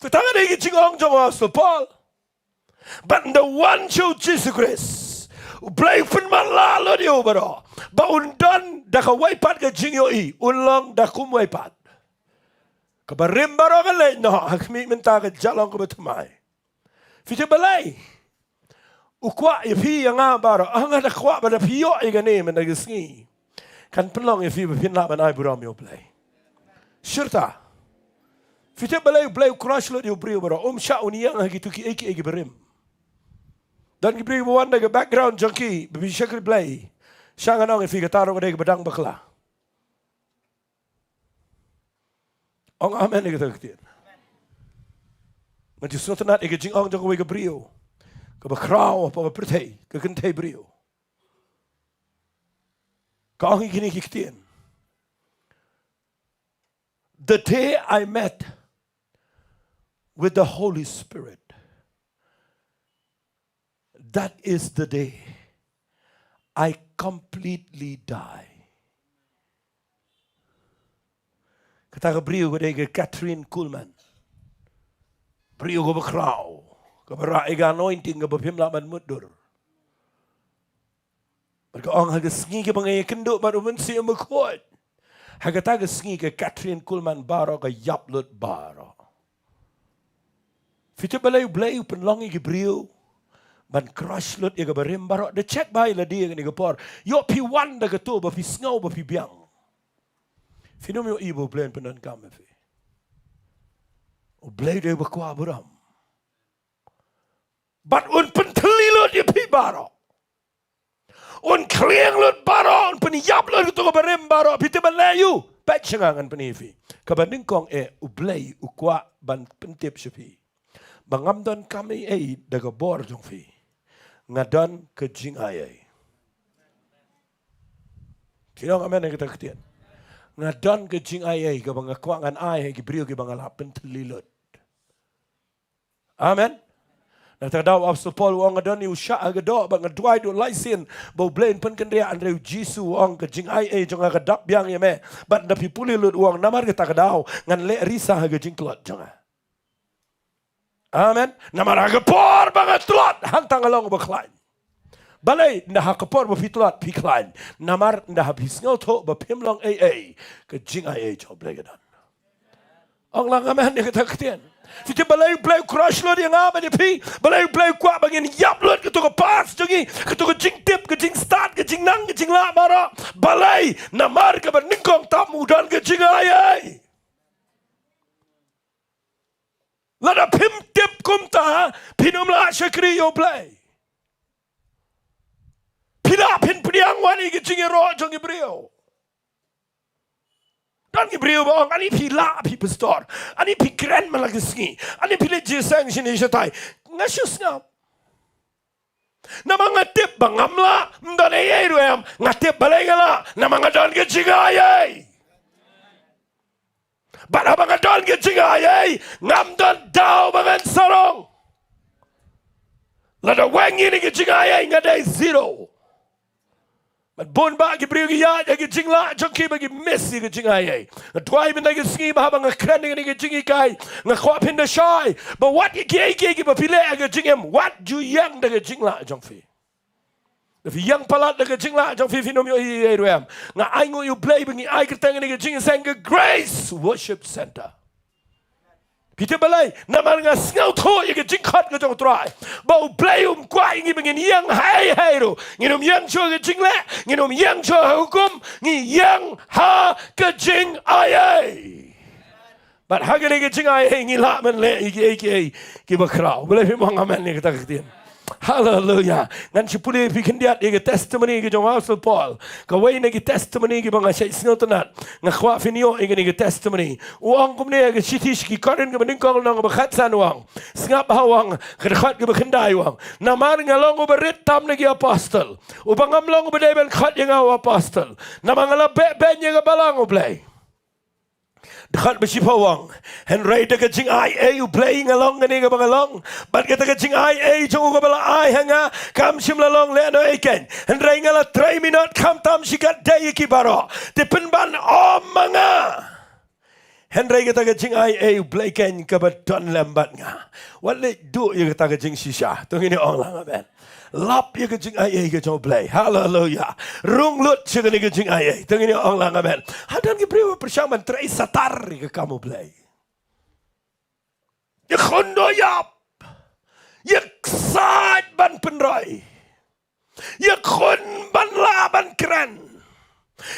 Speaker 4: Ketangan iki jingong jong Apostle Paul. But the one show Jesus Christ. Blei pun malalo dia baro. Ba undan dah kawaipat ke jingyo i. Ulang dah kumwaipat. Kabarim baro ka lay no. Hakmi minta ke jalan ke betamai. Fiti balay. Ukwa ipi yang baro. Anga dah kwa pada piyo i gani menagisngi. Kan pelong ipi bepinla banai Burom yo Blei. Syurta. Fiti balay Blei crash lo dia brio baro. Sya uniyang gitu ki eki berim. Dan diberi wanda ke background junkie, berbicara Blei. Siang anong ifi kataro kadai ke badang bakla. Ong amen ke taktian. Mati sotanat ke jing ong jang ke brio. Ke bakrao apa pertei, ke kentei brio. Ka ong ikini kiktian. The day I met with the Holy Spirit, that is the day I completely die. Kata ke beriu ke Catherine Kuhlman. Beriu ke berkrau. Ke berai ke anointing ke berpimla man mudur. Mereka orang harga sengi ke bangai kenduk baru mensi yang berkuat. Harga tak sengi ke Catherine Kuhlman baro ke yaplut baro. Fita balai Blei penlongi ke beriu. Ban crush lut ya ke berim baro. Dia cek bayi lah dia ke ni ke por. Yo pi wan dah ke tu, bapi sengau bapi biang. Finum yo ibu Blei penan kami fi. O Blei dia berkuah Burom. But un penteli lut ya pi baro. Un kliang lut baro, un peniyap lut tu ke berim baro. Pita balayu. Pat cengangan penifi. Kabanding kong u Blei u Kwah ban pentip sepi. Bangamdan kami daga bor jong fi. Ngadan ke jing ayai. Kira ngamen yang kita ketian. Ngadan ke jing ayai ke banga kuangan ayai ke beriu ke banga lapen telilut. Amen. Nah tadaw Apostol Paul wang ngadan ni usya agado banga duai do laisin bau blain pen kendria andre Jisu wang ke jing ayai jong agadap biang ye me. Bat na pipuli lut wang namar ke takadaw ngan le risah ke jing klot jong. Amen. Namar agapor banga tlot hantang along baklain. Balai ndah kapor bapitlat piklain. Namar ndah bisngau to bapimlong ke jing jo blegadan. Ang lang amen ni kata ketian. Fiti balai Blei crush lo dia ngam ni pi. Balai Blei Kwah bangin yap lo ketu ke pas jongi ketu ke Jingtip ke jing start ke jing nang ke jing la mara. Balai namar ke berningkong tamu dan ke jing Lada pim tip kumta pinum la syakri yo Blei. Pila pin priang wani ke jingi ro jong ibriu. Dan ibriu bang ani pila pi pastor. Ani pi keren malagisngi. Ani pila jesang sini jatai. Ngasyus ngap. Nama ngatip bangamla mdan ayai ruam ngatip balengala nama ngadan ke jingi ayai. Bada bangadon ke jingi ayai ngamdan dau bangan sarong. Lada wangi ni ke jingi ayai ngadai zero. Bon ba ki brio ya ya ki jingla jongki ba ki messi ki jingai twai bin da ki ski ba ba ngakran ni ki jingi kai ngakwa pin da shai but what ki ki ba pile ga jingem what ju yang da ki jingla jongfi the yang palat da ki jingla jongfi finom yo i ruam nga ai ngo you play bingi ai kertang ni ki jingi sang grace worship center Pita balai, nama nga sngau to ye ke jingkhat ke jong trai. Bau Blei Kwah ngi bengin yang hai ro. Nginom yang cho ke jingle, nginom yang cho hukum, ngi yang ha ke jing ayai. But ha ke jing ayai ngi la men le ki bakrau. Boleh memang amen ni kata ketian. Hallelujah. Ngan sipuli bikin dia ke testimony ke jong Apostol Paul. Kawai ni ke testimony ke bang asyik singau tenat. Ngakwa finio ni ke testimony. Uang kumne ke sitish ki karin ke meningkong nang bekhatsan uang. Singap hawang kedekhat ke bekendai uang. Namar ngalong berit tam ni ke apostol. Ubangam long bedeben khat yang apostol. Namang ngala ben yang balang Blei. Dekat bersipawang, Henry dekat jing u playing along ni ke bangalong, bat kita ke jing jong ke bala hanga kam sim lalong le no iken, Henry ngala 3 minute kam tam sikat day ki baro, depenban manga. Henry kita ke jing u play ken ke beton lambat nga. Wale do ye kita ke jing shisha, tu ini orang amen. Lap ye ke jing ke jong Blei. Hallelujah. Rung lut che ke jing Teng ini orang amen. Hadan ke beriwa persamaan trai satar ke kamu Blei. Ye khondo yap. Ye sad ban penroi. Ye khon ban la ban kran.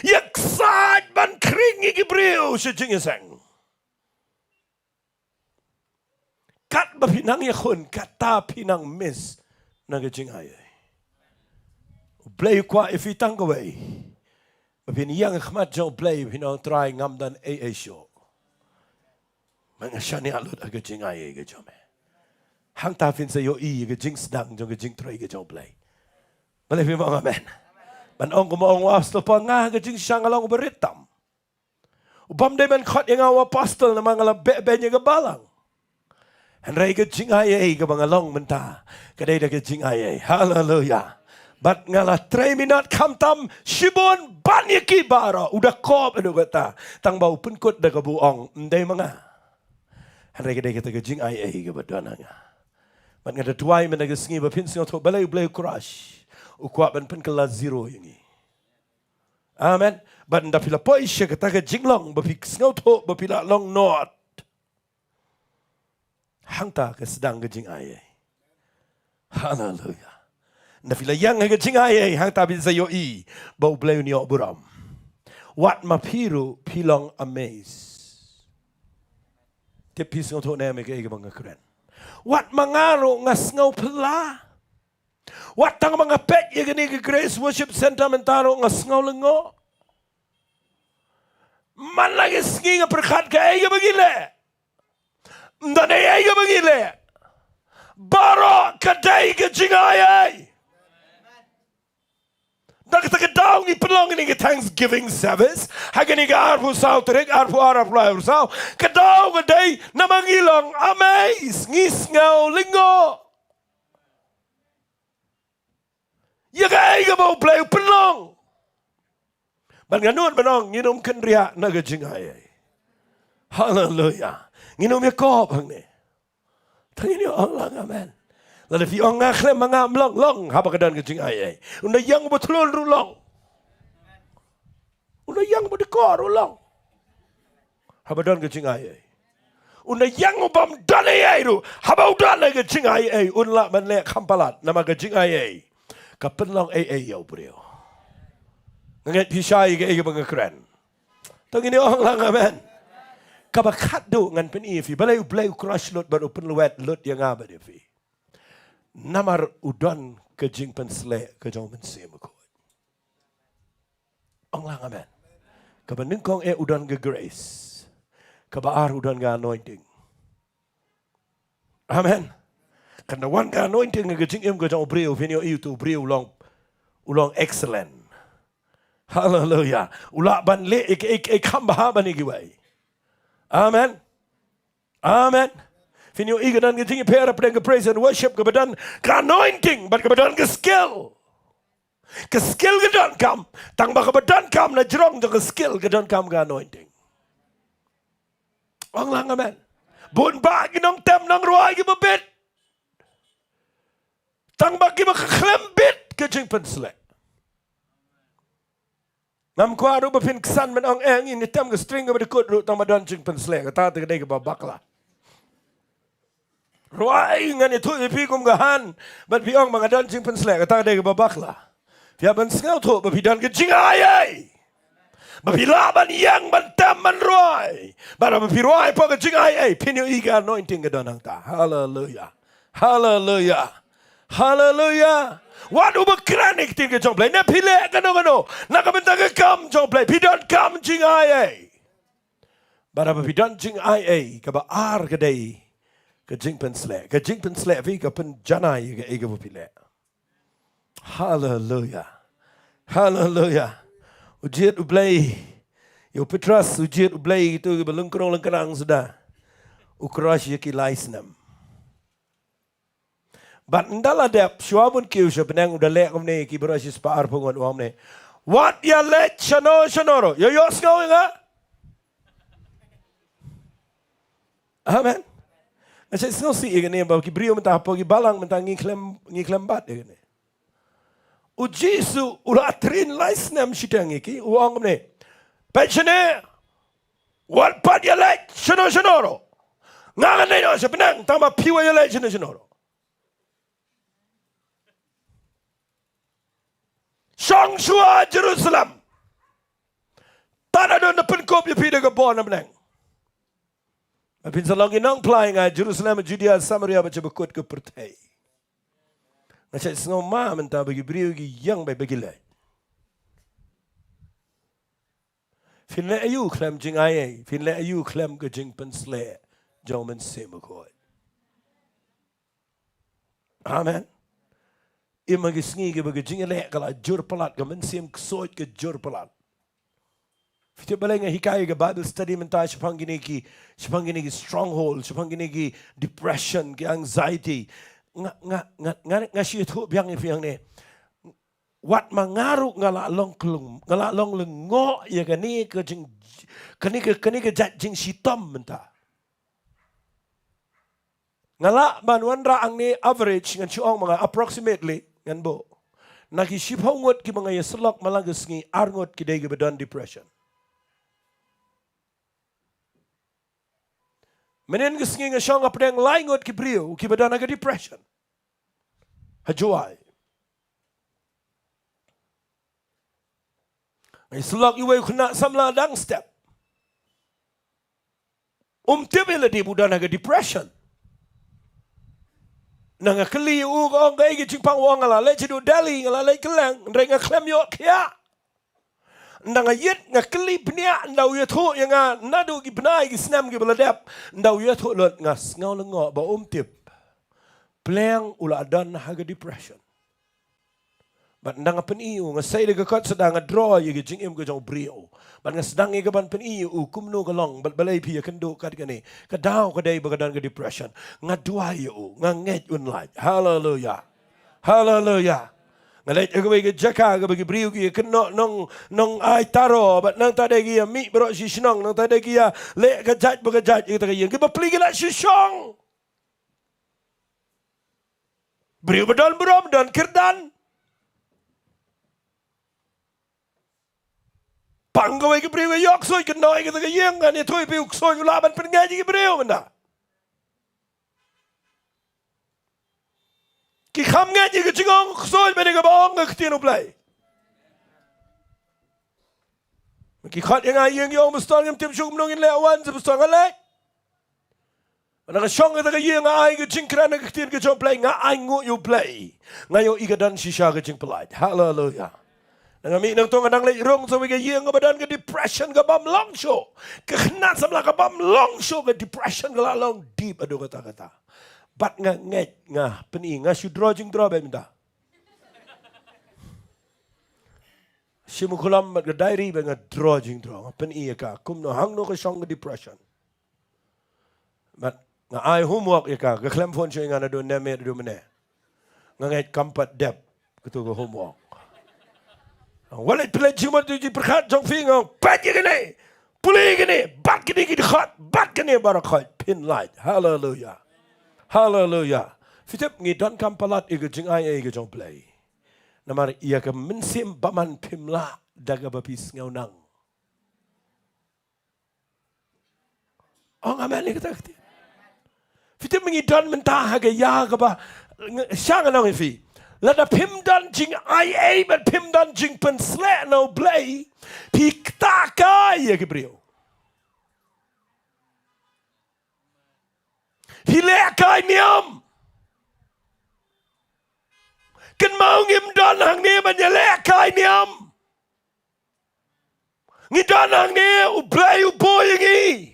Speaker 4: Ye sad ban kring ke beriwa se jing sang. Kat bapinang ye khon kata pinang miss. Naga jing Blei Kwah ifitang kawai. Mapin yang khmat jong Blei pinang try ngamdan show. Mga shani alut aga jing ke jome. Hang ta fin sa yo ke jing sedang jong ke jing try ke jong Blei. Malay fi mga amen. Manong kumaong apostol pa nga ke jing siyang alang uberitam. Ubam de man khat yang apostol na mga labe niya gabalang. Henry ke jing ke bangalong menta. Kadai da ke jing Hallelujah. Bat ngala 3 minit kamtam shibon banyak bara udah kop adu kata tang bau pun kot dah kebuong ndai manga hari kita kejing ai ke badananga bat ngada tuai men aga singi bapin sing to balai crash ukwa ban pen kala zero yangi amen bat nda pila poi she kata ke jinglong bapik sing to bapila long not hangta ke sedang kejing ai hallelujah na fila yang ke jing ai hang tabi zayo I bau Blei ni Burom wat ma piru pilong amaze te pisong to na me ke bang keren wat mangaro ngas ngau pela wat tang mga pet ye gani ke Grace Worship Center mentaro ngas ngau lengo man lagi singi perkat ke ai bagile ndane ai bagile baro kadai ke jing ai tak daw ni pelong ni Thanksgiving service hagani ga arpu sao trek arpu arap lai sao kadaw gaday na mangilong amaze ngis ngau lingo yagai ga bau Blei pelong ban ganun banong nginom kenria na gajing ai hallelujah nginom yakop hang ni tangini Allah amen lalu fi ong ngakhlem mangam long haba kadan kejing ai unda yang betul rulong unda yang bedekor ulong haba dan kejing ai unda yang bam dan ai ru haba udan kejing ai unla man le kampalat nama kejing ai kapenlong ai yau brio nget hisai ke bang keren tangini ong lang amen kabakat do ngan pen fi balai crush lot baru pen luet lot yang abade fi namar udon kejing pensle kejong mensim ko. Ang lang amen. Kabaning kong udon ke grace. Kabaar udon ga anointing. Amen. Kana wan ga anointing kejing kejong brio finyo itu brio ulong excellent. Hallelujah. Ulak ban le Khambniah ban igiwai. Amen. Amen. Finyo igadan ke tinggi pera pedang ke praise and worship ke badan ke anointing bat ke badan ke skill ke dan kam tang ba ke badan kam na jerong ke skill ke dan kam ke anointing ong lang amen bun ba ki nong tem nong ruai ki bebet tang ba ki ba klembit ke jing pensle nam Kwah ru bapin kesan men ong eng ini tem ke string ke bedekut ru tang badan jing pensle ke ta te ke babakla Ruai ngan itu ipi kum gahan, bat piong mangadan jing pensle kata ada ke babakla. Dia ban sengau tu bapidan ke jing ayai. Bapila ban yang ban tam ban ruai. Bara bapi ruai po ke jing ayai. Pinyo iga anointing ke danang ta. Hallelujah. Hallelujah. Hallelujah. Wadu bekranik tin ke jong Blei. Ne pile kano. Nak bentang ke kam jong Blei. Pidan kam jing ayai. Bara bapidan jing ayai. Kaba ar kedai. Kejing pensle vi ke pen janai ke ega bupile. Hallelujah. Hallelujah. Ujiat Blei. Yo Petras ujiat Blei itu ke belengkerang sudah. Ukrash ye ki laisnam. Bat ndala dep syuabun kiu sebenang udah lek omne ki berasis paar pungon omne. What ya let chanoro. Yo ngau nga. Amen. Saya senang si ini bahawa beliau mentah pergi balang mentah ngiklem bat ini. Ujisu ulatrin laisnam sidang iki uang ni. Pensione, wat pat ya lek senoro. Ngangan ni no sebenang tambah piwa ya lek senoro. Sang Shua Jerusalem. Tanah don depan kop ya pida ke bon benang. Apin salong inang play nga Jerusalem, Judea, Samaria baca bekut ke pertai. Macam sengaja mah mentah bagi beriu yang bagi leh. Finle ayu klem jing ayai, finle ayu klem ke jing pensle, jauh mensemukoi. Amen. Ima gisngi ke bagi jing leh kalau jur pelat ke mensem kesoj ke jur pelat. Kita balai dengan hikayat ke Bible study mentah sepang gini ki stronghold, sepang gini ki depression, ki anxiety. Ngasih tu biang ni. wat mangaruk ngalak long lengok ya kani ke jing kani ke jat jing sitom mentah. Ngalak banwan raang ni average ngan chuang mga approximately ngan bo. Naki siphawngot ki mga yaslok malagas ngi arngot ki dege bedan depression. Menen gisngi nga syong apdeng laingot ki brio ki bedan aga depression. Hajuai. Yaslok iwe kuna samla dang step. Tibila di budan aga depression. Nanga keli u ko ngai gi chingpang wong ala le chidu dali ala le kelang renga klem yo kya nanga yet nga keli pnia ndau ye tho yanga nadu gi bnai gi snam gi beladap ndau ye tho lot ngas ngau lengo ba tip pleng ula dan haga depression but nanga pen iu nga sai le kat sedang draw ye gi jing em go jong brio but nga sedang ye ban pen iu kumno galong bal balai pi kendo kat kani ka daw ka dai bagadan ga depression nga dua yo nga nget un lai hallelujah hallelujah nga let ga ga jaka ga bagi brio gi keno nong ai taro but nang ta dai gi mi bro si shnong nang ta dai gi le ga jaj baga jaj ga ta gi ba pli ga la si shong brio badal burom dan kirdan Panggawe ke beriu yok soy ke noi ke ta yeng kan ye thoi piu soy ula ban pen ngaji ke beriu menda. Ki kham ngaji ke jingong soy bene ke bong ke tien Blei. Ki khat yang ayeng yong mustang yam tim shuk mnongin le awan se mustang ale. Mana ke shong ke ta yeng ai ke jingkran ke tien ke jong Blei nga ai ngu yu Blei. Nga yo igadan shisha ke jing pelai. Hallelujah. Nangami nang tong nang le rong so wege yeng badan ke depression ke bam long show. Ke khna samla ke bam long show ke depression ke long deep ado kata-kata. Bat nga nget nga peni nga shu drawing draw ba minta. Simu kulam mat ke diary ba nga drawing draw peni ka kum no hang no ke song ke depression. Mat nga ai homework ka ke klem phone show nga na do neme do mene. Nga nget kampat dep ketu ke homework. Walit pilih cuma tu je perkat jong fingong, bat je kene, pulih kene, bat kene kita khat, bat kene barakat, pin light, hallelujah, hallelujah. Fitip ngidon kampalat ego jeng ay ego jong Blei. Namar ia ke mensim baman pimla daga bapis ngaunang. Oh ngamen ni kata kati. Fitip ngidon mentah ke ya ke ba, siang anong ifi. Lada pimdan jing ai but pimdan jing pen slet no Blei pi taka ya ke brio. Pi le kai niam. Ken mau ngim dan hang ni ban ya le kai niam. Ngi dan hang ni u Blei u boy ngi.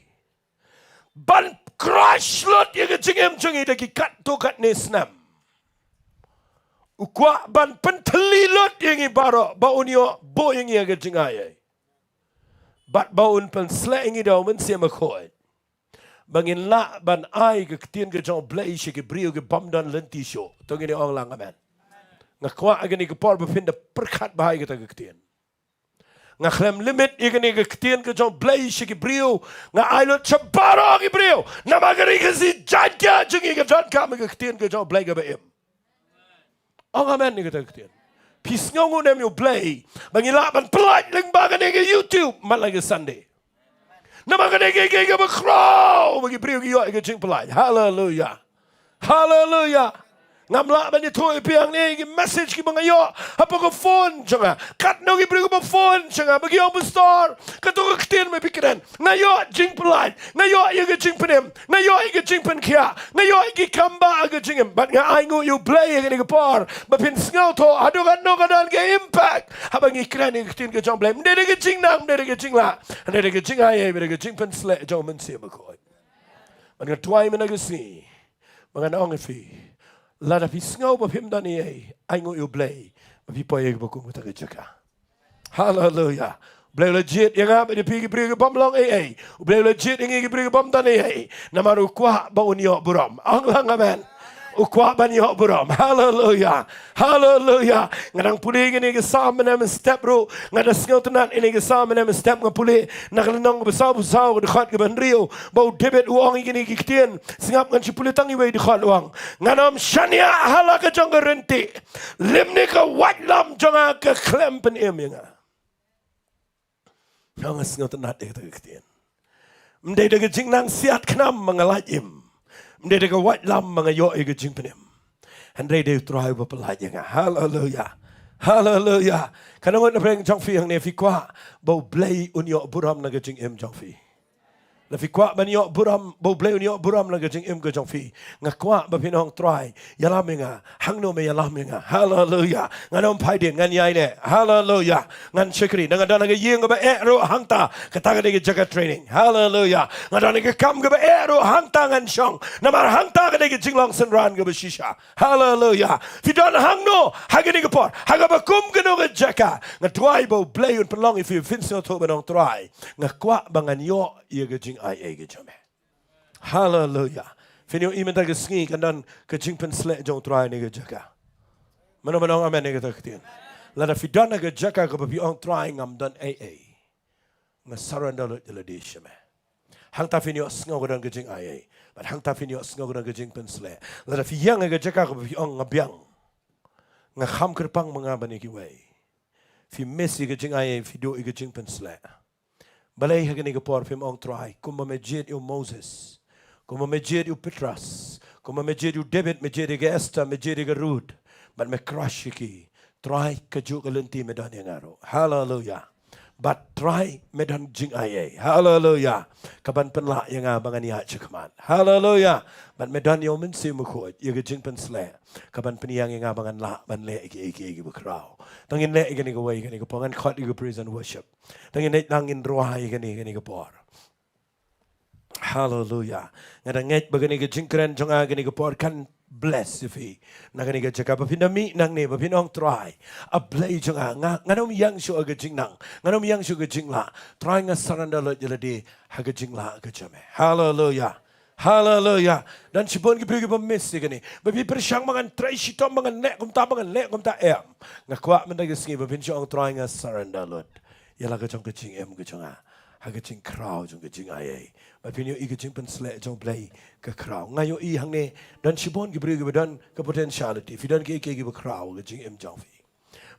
Speaker 4: Ban crash lot ya ke jing em jing i ki kat to kat ni snam. Kwah ban pentelilot yang ibaro baun yo bo yang ia ke jingai. Bat baun pen slek yang idau men sia makoi. Bangin la ban ai ke tien ke jong Blei she ke brio ke bam dan lenti show. Tong ini ong lang amen. Nga Kwah agani ke por bepinda perkat bahai ke ta ke tien. Nga klem limit igani ke tien ke jong Blei she ke brio nga ai lot chabaro ke brio. Namagari ke si jadja jingi ke jan kam ke tien ke jong Blei ke baim. Oh amen ni kata ketian. Pis ngau nem yo Blei. Bangila ban pelat leng bagan ke YouTube mat lagi Sunday. Nama kan ke bakro bagi brio yo ke jing pelat. Hallelujah. Hallelujah. Ngamla ban ni thoi piang ni message ki bangayo. Apa ko phone changa. Kat no ki brio ko phone changa bagi yo store. Katu ke ketian me pikiran. Ngayo jing pelat. Ngayo ye ke jing penem. Ngayo ye ke jing pen kia. Ngayo ye kamba ke jingem. Bat nga ai ngu yo Blei ke ni ke por. Ba pin ngau tho adu kan no kan ke impact. Habang ikran ni ketian ke jong Blei. Mde ke jing nam, mde ke jing la. Mde ke jing ai, mde ke jing pen sle jong men se makoi. Man nga twai men ke si. Mga naong fi. Lada pi ngau ba pim dan ai ngu yo Blei. Ba pi poye ke buku ta ke jaka. Hallelujah. Blei legit yang apa dia pergi beri ke bom long ai. Blei legit yang pergi beri ke bom dan ai. Namaru Kwah ba unio Burom. Ang lang amen. Kwah banyak Burom. Hallelujah. Hallelujah. Ngadang pulih gini ke sama nama step ro. Ngadang sengau tenan ini ke sama nama step ngapulih. Nakalenong besar-besar dekat ke Bandrio. Bau debit uang gini kiktian. Sengap ngan cipulih tangi wei dekat uang. Ngadam syania hala ke jong renti. Lim ni ke wat lam jong ke klem pen yang. Nang sengau tenan dia kiktian. Mendai dega jing nang siat kenam mengalaj im. Mendai dega wat lam mengayo ega jing penim. Handai dia try berpelaj yang. Hallelujah. Hallelujah. Kanangot na preng jong fi yang ne fi Kwah bau Blei unyo Burom na jing im jong fi. La fi Kwah banyo Burom bau Blei unyo Burom na jing im ke jong fi. Nga Kwah ba pinong try yalam nga hangno me yalam nga. Hallelujah. Nganom pai din ngan yai ne. Hallelujah. Ngan syukri nga dan nga yeng ba ero hangta kataga de jaga training. Hallelujah. Nga dan nga kam ga ba ero hangta ngan syong. Namar hangta ga de jinglong senran ga ba shisha. Hallelujah. Fi don hangno haga de por haga ba kum ga no ga jaka. Nga try bau Blei un pelong if you finso to ba nong try. Nga Kwah bangan yo ye ga jing ai ge jome. Hallelujah. Finyo imen ta gesngi kan dan ke jing pen sle jong try ni ge jaka. Manong amen ni ge taktin. Lada fi dan ge jaka ko bi on try ngam dan ai. Nga surrender lo de de sheme. Hang ta finyo sngo dan ge jing ai. But hang ta finyo sngo dan ge jing pen sle. Lada fi yang ge jaka ko bi on ngabyang. Nga kham kerpang mangabani ki wei. Fi messi ge jing ai fi do ge jing pen sle. Balay hagani ke por film ong try. Kuma mejid you Moses. Kuma mejid you Petras. Kuma mejid you David. Mejid you Esther. Mejid you Ruth. But me crush ki. Try kejuk kelenti medan yang aro. Hallelujah. But try medan jing aye. Hallelujah. Kaban penla yang abangan ya cekaman. Hallelujah. But medan yo men si mukut. Ia ke jing pen sle. Kaban peniang yang abangan la ban le iki bekrau. Tangin le ikani ke way ikani ke pongan khot ikani praise and worship. Tangin le langin roha ikani ke por. Hallelujah. Ngada nget bagani ke jingkren jonga ikani ke por kan bless ifi. Nagani ke jaka bapinami nang ne bapinong try. A Blei jonga nganom yang shu aga jingnang. Nganom yang shu ga jingla. Try nga surrender lo jeladi haga jingla aga jame. Hallelujah. Hallelujah. Dan sibon ki pergi pemis ikani. Babi persyang mangan try shitom mangan nek kum ta em. Nga Kwah mendag singi babin syong try nga surrender lo. Yala ga jong ke jing em ga jonga. Haga jing krau jong ke jing aye. Babi yo i ga jing pen sle jong Blei ke krau. Ngayo i hang ne dan sibon ki pergi dan ke potentiality. Fidan ki ki ba krau ga jing em jong fi.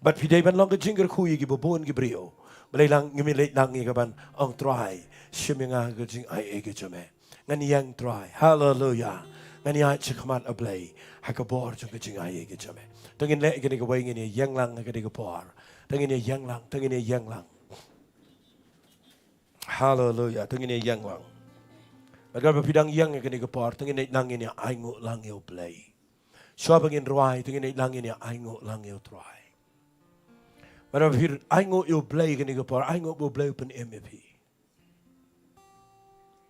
Speaker 4: But pidai ban long ke jing ker khui ki babon ki brio. Balai lang ngimi leit lang i ka ban ong try. Shiminga ga jing aye ga jome. Ngan yang try. Hallelujah. Ngan ya chikman a Blei. Haka bor jong ke jing aye ga jome. Tangin le ikani ka way ngini yang lang ka di ka por. Tangin yang lang. Tangin yang lang. Hallelujah. Tangin yang lang. Baga pidang yang ikani ka por. Tangin lang ini aingo lang yo Blei. Shwabangin ruai. Tangin lang ini aingo lang yo try. Baga pir aingo yo Blei ikani ka por. Aingo bo Blei pen MVP.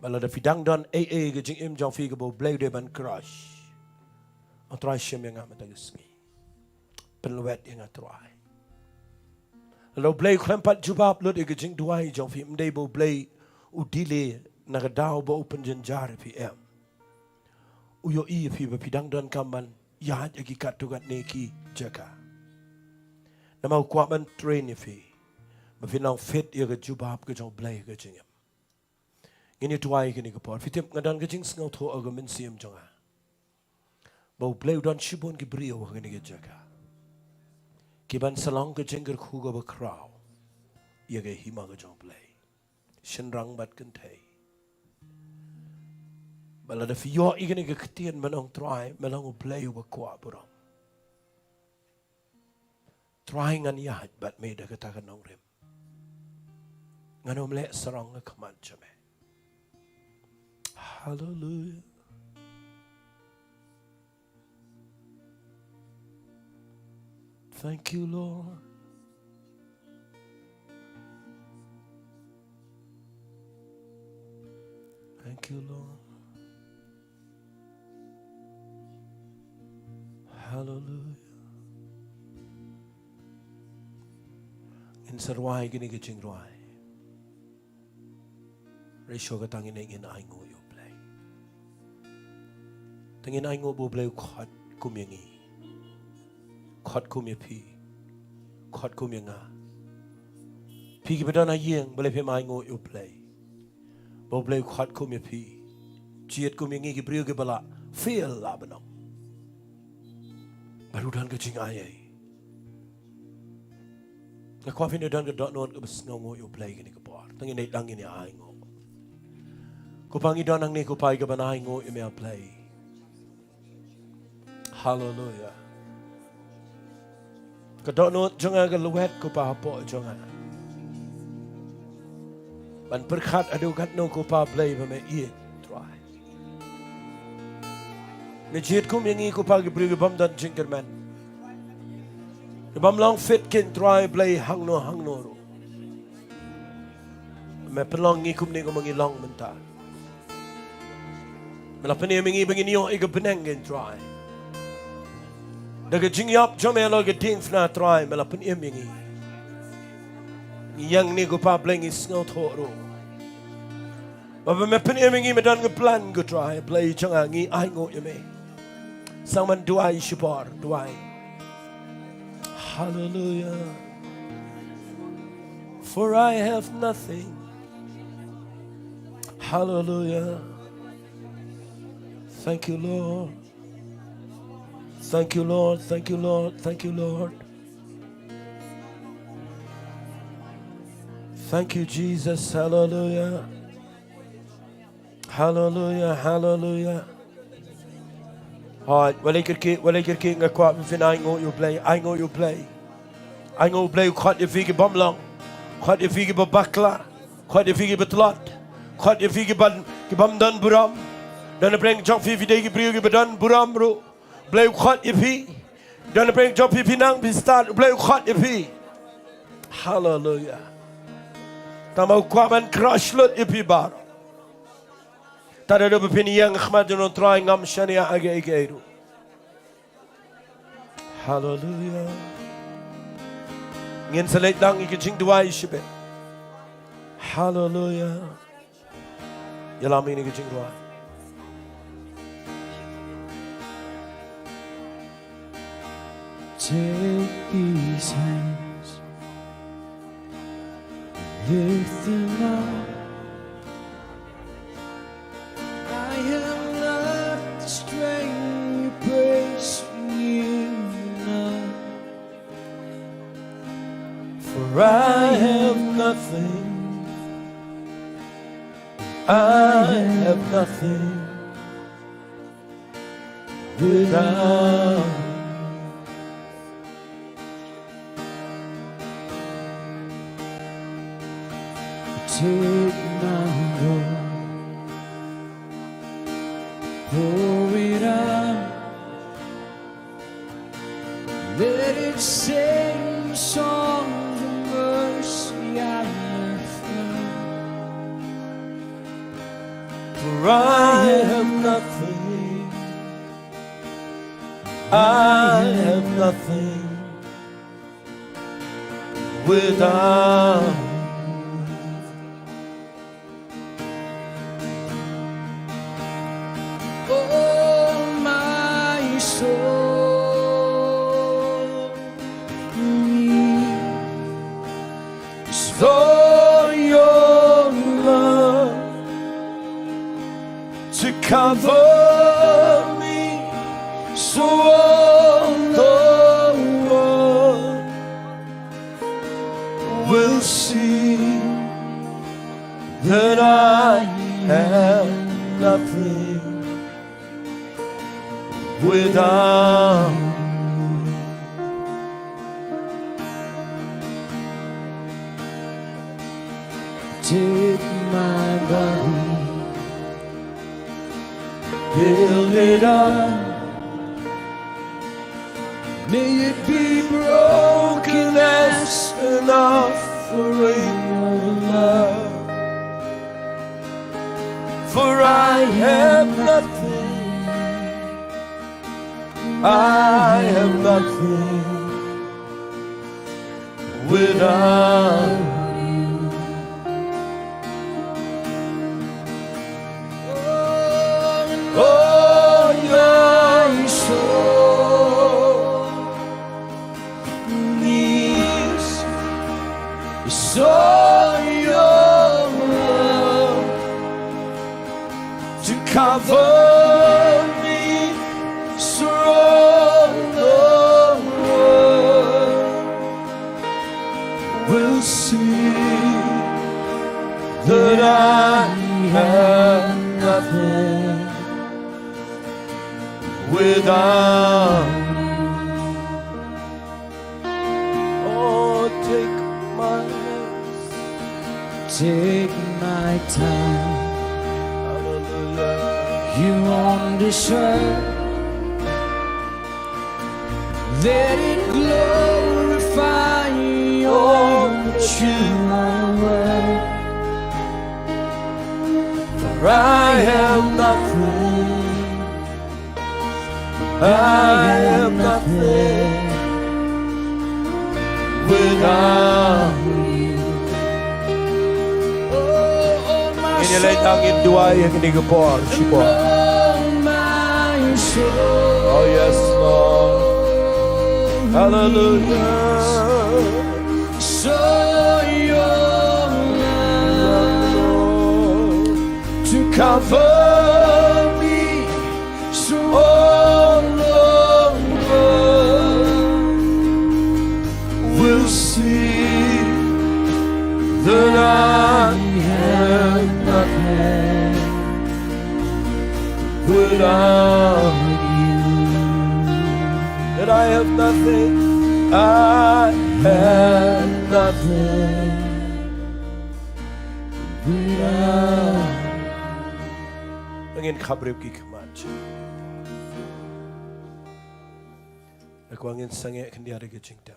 Speaker 4: Bala da fidang don AA ke jing im jong fi ke bo Blei de ban crush. O try shim yang amat agisngi. Penluet yang try. Lalu Blei klempat jubab lut ke jing duai jong fi mdei bo Blei udile nagadao bo open jenjar fi em. Uyo i fi ba fidang don kaman yahat agi katugat neki jaga. Nama Kwah ban train fi. Ba finang fit ya ke jubab ke jong Blei ke jing em. Ini tuai kini ke por. Fitim ngadan ke jing sengau tho agamen siam jonga. Bau Blei dan shibon ki brio kini ke jaga. Kiban salong ke jing ker khuga ba krau. Ia ke hima ke jong Blei. Shenrang bat kentai. Bala da fiyo ikini ke ketien menong try menong Blei ba Kwah Burom. Try ngan yahat bat me da katakan nong rim. Nganom le sarong ke kaman jame. Hallelujah. Thank you, Lord. Thank you, Lord. Hallelujah. In sarwai gini gijing ruai. Resyo katangin ingin aingo yo Blei. Tangin aingo bo Blei khat คุมยังงี้ขอดคุมยังพี่ขอดคุมยังงาพี่กิบดอนอาเยียงบ่เลยเพ่ไม้งูอยู่เพลย์บ่เพลย์ขอดคุมยังพี่เจียดคุมยังงี้กิบเรียวกิบละเฟียลลาบนองบรรลุดันก็จริงอายแล้วความฟินเดินก็ดอนนวลก็บสงงูอยู่เพลย์กันนี่ก็ปอดตั้งยังในดังยังในอายงูกูพังอีดอนนังนี่กูไปกับนายงูอยู่ไม่เอาเพลย์ฮาเลลูยาก็ดอนนวลจงอาก็ลูเวตกูป่าปอจงอามันประคัดอดูกัดโนกูป่าเพลย์ไปไม่เอียดทรายในชีวิตคุมยังงี้กูป่ากับปริกับบัมดันจิงกันแมนกับบัมลองฟิตกินทรายเพลย์หังโนรู้แม่เป็นลองงี้คุมนี่ก็มังงี้ลองมันตาเวลาเป็นยังงี้เป็นงี้อีกเป็นยังกินทรายดักจิงยับจอมเอลก็ทิ้งฟนาทรายเวลาเป็นยังงี้ยังนี่กูป่าเพลย์งี้สงทอรู้ว่าเป็นเป็นยังงี้ไม่ดันก็พลันก็ทรายเพลย์จังอ่ะงี้ไอ้งูยังไม่สังมันดูไอ้ชิบาร์ดูไอ้ Hallelujah for I have nothing Hallelujah thank you Lord thank you Lord thank you Lord thank you Lord thank you Jesus Hallelujah Hallelujah Hallelujah Alright, wale kirki nga kwa fin I know you play kwat ye figi bamlang kwat ye figi bakla kwat ye figi betlot kwat ye figi bam dan buram dan breng jok fi de gi briu gi badan buram ro play kwat ye fi dan breng jok fi nang bi start play kwat ye fi hallelujah tamau kwa man crush lot ye fi bar Tada do bepini yang khmad no trying ngam shania age Hallelujah. Ngin select dang ik jing duai shibe. Hallelujah. Yalami ni jing duai.
Speaker 1: Take these hands, lift them up. I am not the strength you praise you enough.
Speaker 4: For I have nothing. I have nothing without.
Speaker 1: Take my Lord. Pour it out, let it sing songs of mercy I have found.
Speaker 4: For I have nothing. I have nothing without.
Speaker 1: Oh, my soul needs
Speaker 4: For your love to cover me, so all the world will see that I have nothing without.
Speaker 1: Take my body,
Speaker 4: Build it up,
Speaker 1: may it be
Speaker 4: broken as an offering of love. For I have nothing. I have nothing without you. Oh, my soul cover me, surround the world will see that I have nothing without you. Oh, take my hands,
Speaker 1: Take my time.
Speaker 4: hallelujah.
Speaker 1: You understand. Let it glorify your true word.
Speaker 4: For I am nothing, I am nothing without you. Ini lentangin dua yang ini kepor, siapa? Oh yes, Lord. Hallelujah.
Speaker 1: So your love
Speaker 4: To cover me, so all the world will see that I have nothing without you. That I have nothing, I have nothing without. Angin kabrib ki kemanca. Aku angin sange kendiara ke Jingtip.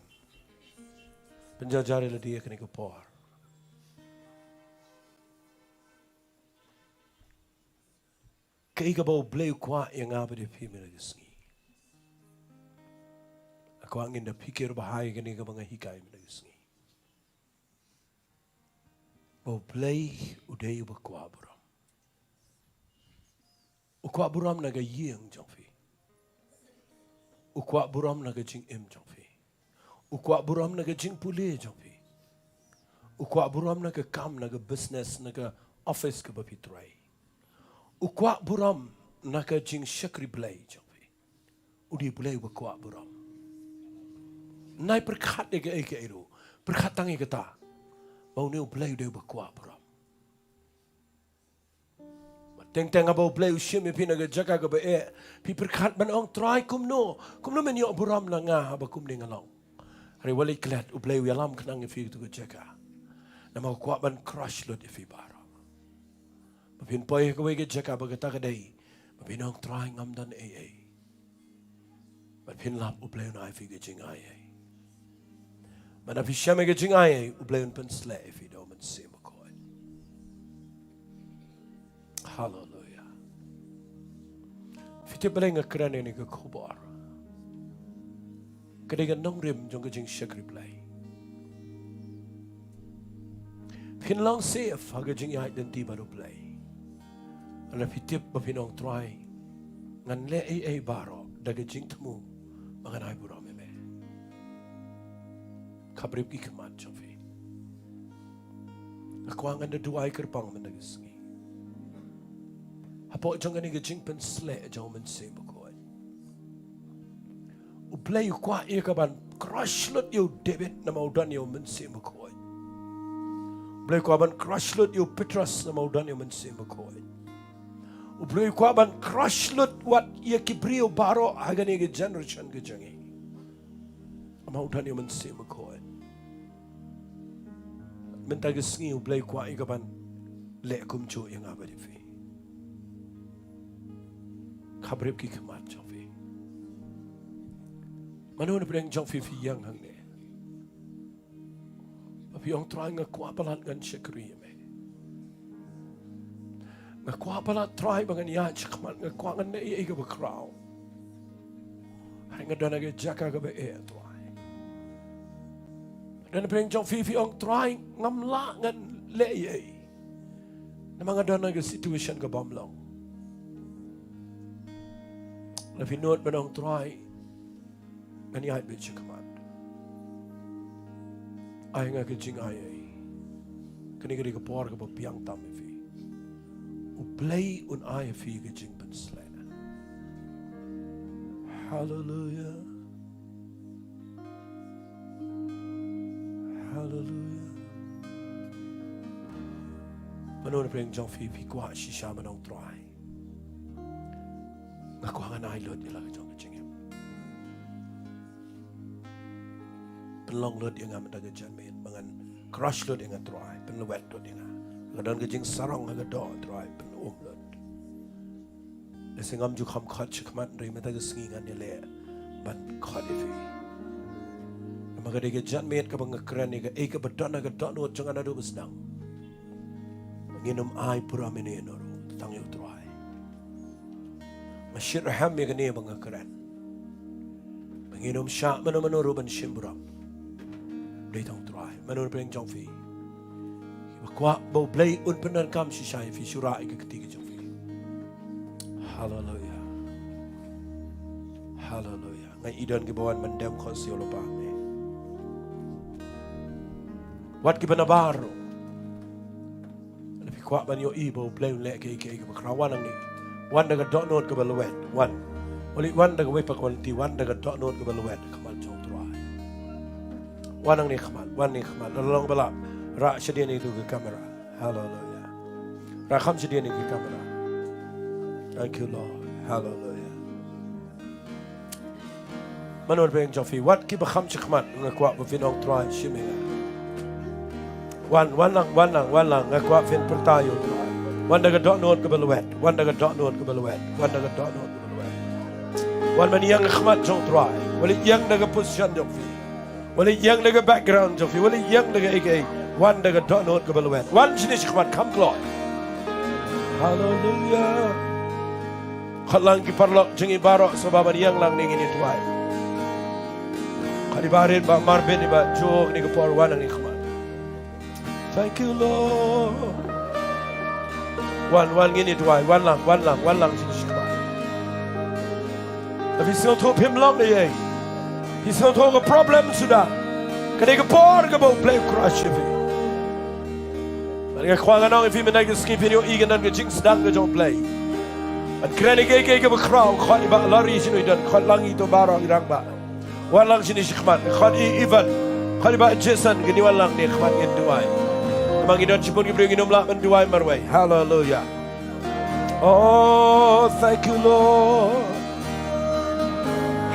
Speaker 4: Penjajari le dia kini kepor. Kaiga bau Blei Kwah yang apa di pimi lagi sengi. Aku angin dah pikir bahaya kini ke mga hikai lagi sengi. Bau Blei udai uba Kwah Burom. Kwah Burom naga Yeng jangfi. Kwah Burom naga Jing Im jangfi. Kwah Burom naga Jing Pule jangfi. Kwah Burom naga kam naga business naga office ke bapitrai. Kwah Burom naga Jing Shakri Blei jangfi. Udi Blei uba Kwah Burom. Nai perkat dega eke itu. Perkat tangi kata. Bau ni Blei udah uba Kwah Burom. Teng-teng abau Blei usia mi pina ke jaga ke bae. Pi perkat ban ong try kumno men yo Burom na nga aba kum ni ngalong. Hari wali klet u Blei yalam kenang fi tu ke jaga. Nama Kwah ban crush lot fi baro. Mapin poi ke we ke jaga ba kata ke dai. Mapin ong try ngam dan ai. Mapin lap u Blei na fi ke jing ai. Mana fi syame ke jing ai u Blei un pen sle fi do men sim. Hallelujah. Fiti beleng kerana ini ke kubar. Kedai Nonglum jong kejing Shakri Blei. Fin long safe haga jing identity baru Blei. Ana fitip bapinong try ngan le ai baro daga jing temu manganai Burom me. Kabrib ki kemat jofi. Aku angan da duai kerpang menagis. Apa jangan ni kejing pen selek jauh mensi berkuat. Blei Kwah ia kaban crush lot you David nama udan you mensi berkuat. Blei Kwah ban crush lot you Petrus nama udan you mensi berkuat. Blei Kwah ban crush lot what ia kibrio baro hagan ia generation kejangi. Nama udan you mensi berkuat. Bynta kesengi Blei Kwah ia kaban lek kumcu yang apa di fi. Kabrib ki kemat jangfi. Mana ni pedang jangfi fi yang hang ni. Tapi orang try ngaku apalat ngan syakri me. Ngaku apalat try bangan ya cakmat ngaku ngan ni ia ke berkrau. Hari ngadan lagi jaka ke be try. Dan pedang jangfi fi orang try ngamla ngan le ia. Namang ngadan lagi situation ke bamlang. Lafi note benang try ngani ai be chikamat ai nga ke jing ai kini ke por ke piang tam fi u Blei und I fige Jingpen Slä. Hallelujah. Hallelujah. Manon preng jong fi Kwah shisha manong try. Ngaku hangan ai lot ila jong jingem. Penlong lot yang am daga janmen mangan crush lot yang try, penlewet lot yang. Ngadon ke jing sarong ga do try pen lot. Desingam ju kham khat chikmat ri mata ga singi ngan le ban khat ifi. Maka dia janmet ke bangakran ni ke eka bedana ke dot no jangan ada besnang. Nginum ai Burom ini noru tang yo try. Masyir ham ya kene bangakran. Nginum syak mano ban shim Burom. Blei tang try. Mano peng jong fi. Kwah bau Blei un penan kam shisai fi syura ke ketiga jong fi. Hallelujah. Hallelujah. Ngai idan ke bawan mendam khosio lo bang ni. Wat ki baru. Lebih kuat ban yo ibo Blei lek ke bakrawan ni. Wan daga dot note ke balwet. Wan. Oli wan daga wepa quality wan daga dot note ke balwet kamal jong try. Wan ni kamal, wan ni kamal. Long balap. Ra shadian itu ke kamera. Hallelujah. Ra kham shadian ke kamera. Thank you Lord. Hallelujah. Manor beng jofi wat ki bakham chikmat ngakwa bu finong try shiminga. Wan lang ngakwa fin pertayo. Wan daga dot note ke balwet. Wan daga dot note ke balwet. Wan daga dot note ke balwet. Wan man yang khmat jong try. Wali yang daga position jofi. Wali yang daga background jofi. Wali yang daga aka. Wan daga dot note ke balwet. Wan jenis khmat kam kloy. Hallelujah. Khalang ki parlok jengi barok sebab yang lang ni ngini tuai. Kali barin ba marbin ni ba jog ni ke por wan ni khmat. Thank you Lord. Wan ngini tuai, wan lang jenis khmat. Tapi sino thop him long ni ye. He sino thop a problem sudah. Kani ke por ke bau Blei crush fi. Mari Kwah nganong fi menai ke skip ni o igen dan ke jing sedang ke jong Blei. An krani ke bekrau khani ba lari sino idan khan lang itu barang irang ba. Wan lang sini khmat khani even khani ba Jason gini wan lang ni khmat ngin duai. Mang idan cipun ki bring lak men duai marwai. Hallelujah. Oh, thank you Lord.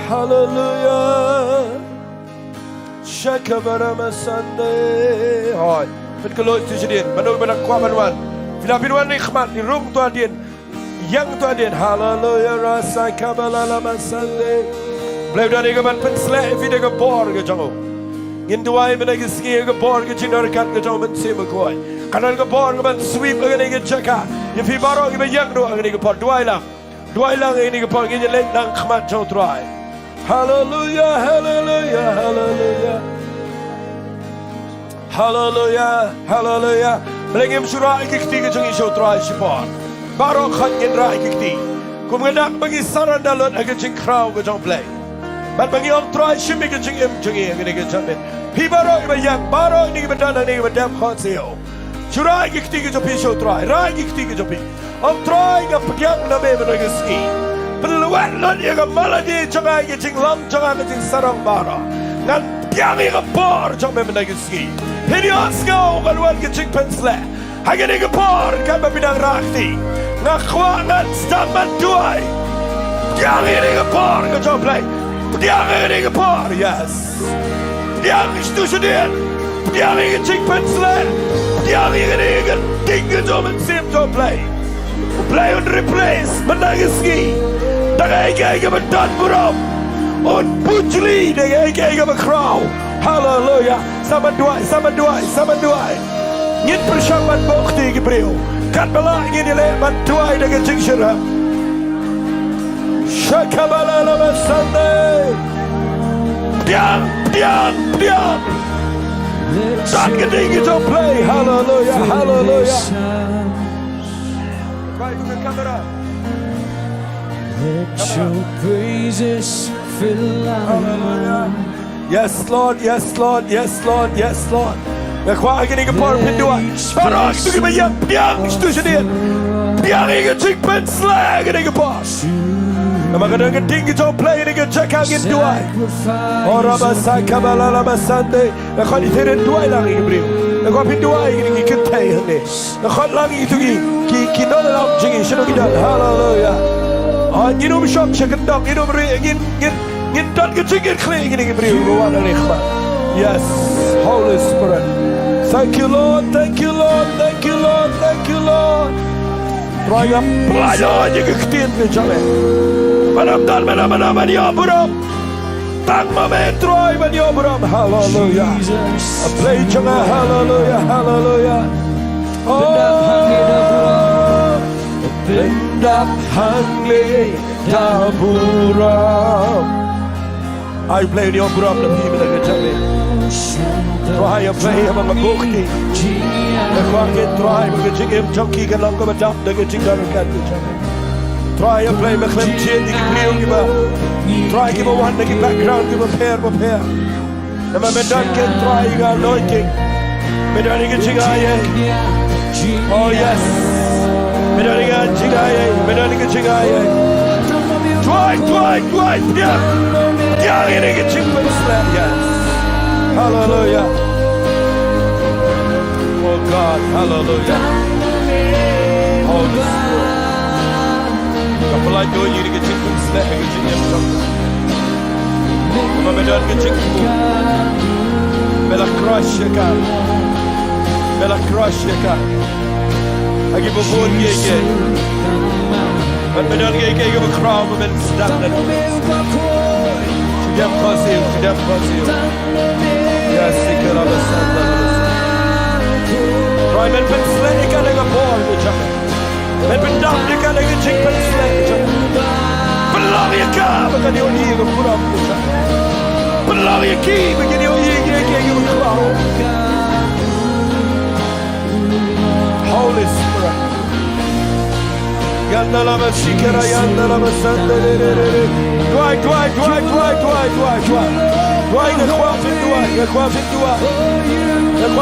Speaker 4: Hallelujah. Shakabarama Sunday. Hoi. Pen keloi tu sedin. Manoi banak Kwah banwan. Filapin wan ni khmat ni rung tu adin. Yang tu adin. Hallelujah. Rasa kabalala Sunday. Blei dan ega man pen slek fi de bor ke jango. Ngin duai men ega ski ke bor ke jinar kat ke jango men sema koi. Kanal ke bor ke man sweep ke ega jaka. Ye fi baro ke yang do ke por duai lang. Duai lang ini ke por ngin lek lang khmat jong try. Hallelujah, hallelujah, hallelujah. Hallelujah, hallelujah. Melengim surah ikikti ke jungi show try shipor. Barok khat ngin ra ikikti. Kum ngadak bagi saran dalot age jing kraw ke jong Blei. Bat bagi om try shimi ke jing im jungi ngene ke jamin. Pi barok ba yak barok ni ke badana ni ke badam khat seo. Surah ikikti ke jopi show try. Ra ikikti ke jopi. Om try ke pyak na be ke ski. Peluat lot yang maladi jangan ke jing lam jangan ke jing sarang bara. Ngan piang ke bor jangan be ke ski. Hini askau kalwan ke jing pensle. Hagani ke bor kan be bidang rakti. Ngakhwa ngan staman duai. Piang ke bor ke jong Blei. Piang ke bor yes. Piang itu sedih. Piang ke jing pensle. Piang ke ding ke jong sim jong Blei. Blei und replace menangisi. Daga ega bedan Burom. On Bujli daga ega bekrau. Hallelujah. Sama duai. Ngin persamaan bukti Gibril. Kan belak ngin ile bantuai daga jingshira. Shakabala lama Sunday. Piang. Dan geding itu Blei. Hallelujah. Baik ke kamera.
Speaker 1: Let your praises fill our mouth.
Speaker 4: Yes, Lord. Kwah gini ke por pindua. Barang itu ke bayang piang itu sedih. Yang ingin cik pen slag ingin bos. Nama kadang geding kita play ingin cek angin dua. Orang bahasa kabala lama sande. Nak kau diterin dua lagi beri. Nak kau pin dua ingin kita ini. Nak kau lagi itu ki nol dalam cik seno kita. Hallelujah. Ingin shop cekendok ingin beri ingin dan kecik ingin beri. Bawa dari khmat. Yes, Holy Spirit. Thank you Lord, thank you Lord, thank you Lord, thank you Lord. Raya pelajar je ketin ke jalan. Menamdan mana dia Burom. Tang mame Troy dia Burom. Hallelujah. Blei jangan hallelujah, hallelujah. Oh, bendap hangle da Burom. I play dia Burom lebih pada jalan. Try play sama bukti. Lekwakin try mengejikim joki kan lang kebedak dengan jinggarukan kejalan. Try play maklum cien di beliau kita. Try kita wan di background kita prepare. Nama medan kan try kan anointing. Medan ini jingaya. Oh yes. Medan ini jingaya. Medan ini jingaya. Try. Dia ini jingpan slam yes. Hallelujah. Oh God, hallelujah. Holy Spirit. Kapalay do you get chicken slap and get chicken. Come on, get chicken. Bella crush you can. Bella crush you can. I give a board gay. But me don't get give a crown and stand it. She dem cause you. Yes, he could understand that. Right, men been slaying a nigga boy, which I men been dumb, they got a chick pen slaying. But love your car, but can you hear the put up the time? But love your key, but can you hear you crown? Holy Spirit. Yandalama Shikara, Yandalama Sunday. Dwai. Dwai the Kwah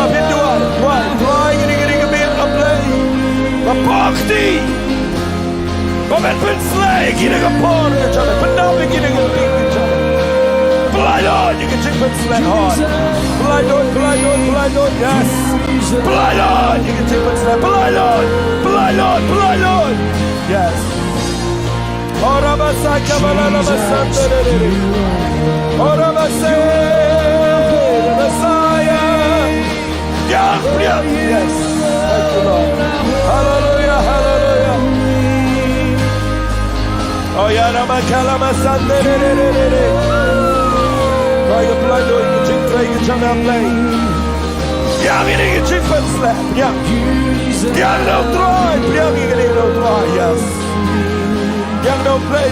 Speaker 4: Bynta. Dwai getting a bit of Blei. A party. But men been slaying getting a pawn in each other. But now we're getting a big each other. Blind on, you can take men slay hard. Blind on, yes. Blind on, you can take men slay. Blind on, yes. Orabasa kabala masandere. Orabasa Messiah. Yeah, yes. Thank you, Lord. Hallelujah. Oh yeah, namakala masandere. Try your blood, you can drink, try your chana play. Yeah, you can drink but slap. Yeah, no try. Yes. Yang no play,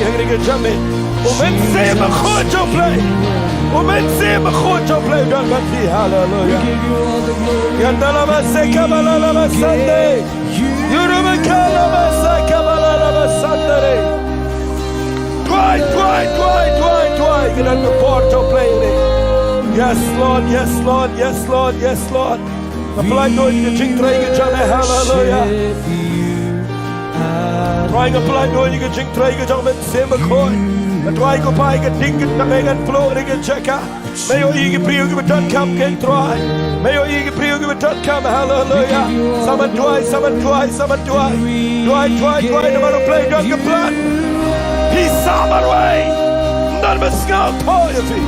Speaker 4: yang ingin jamin. Moment se me goed op play, dan gaat die hallelujah. Yandalama se kabalama Sunday. Yuruma kalama se kabalama Sunday. Twy. Get on the board to play it. Yes, Lord. The flight going to ching trying to jump hallelujah. Trying to fly going to ching trying to jump and same a coin. Try go by get ding it and flow and check out. May you eat pre give don't come can try. May you eat pre give don't come hallelujah. Someone twice. Try no matter play don't get blood. He's summer way. None but scout poetry.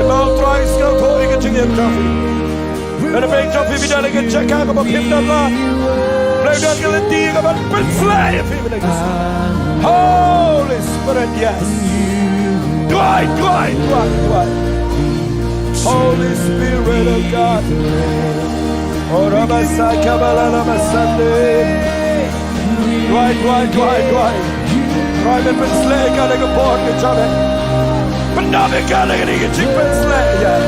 Speaker 4: About try scout poetry to get coffee. And a big coffee be done again check out about him the blood. Play don't get a dig about slay if even like this. Holy Spirit, yes. Dwight. Holy Spirit of God. Oh, Ramasai Kabbalah Sunday. Dwight. Try to put slay, got a board to jump it. But now they got a chick put slay, yes.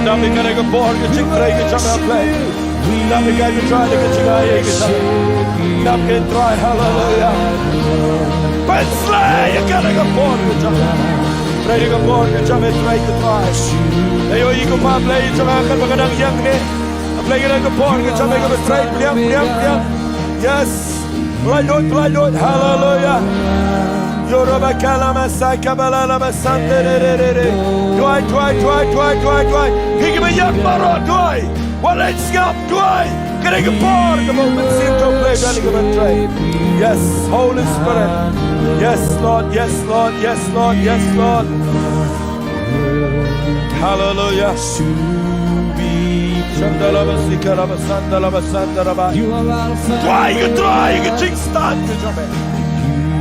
Speaker 4: Now they got a board to chick play, jump and play. Now we got to try to get you guys. Now we can try, hallelujah. But slay, you got to go forward with jump. Try to go forward with jump and try to try. Hey, you go for play, jump and go down young. play it like a pork, it's a make of a straight, yes, blind Lord, hallelujah. Yoruba kalama sakabala lama sante. Dwight. Give me your maro, Dwight. Well, let's go, Dwight. Get a pork, the moment seem to play, running of a train. Yes, Holy Spirit. Yes, Lord. Hallelujah. Try, you can start to jump in.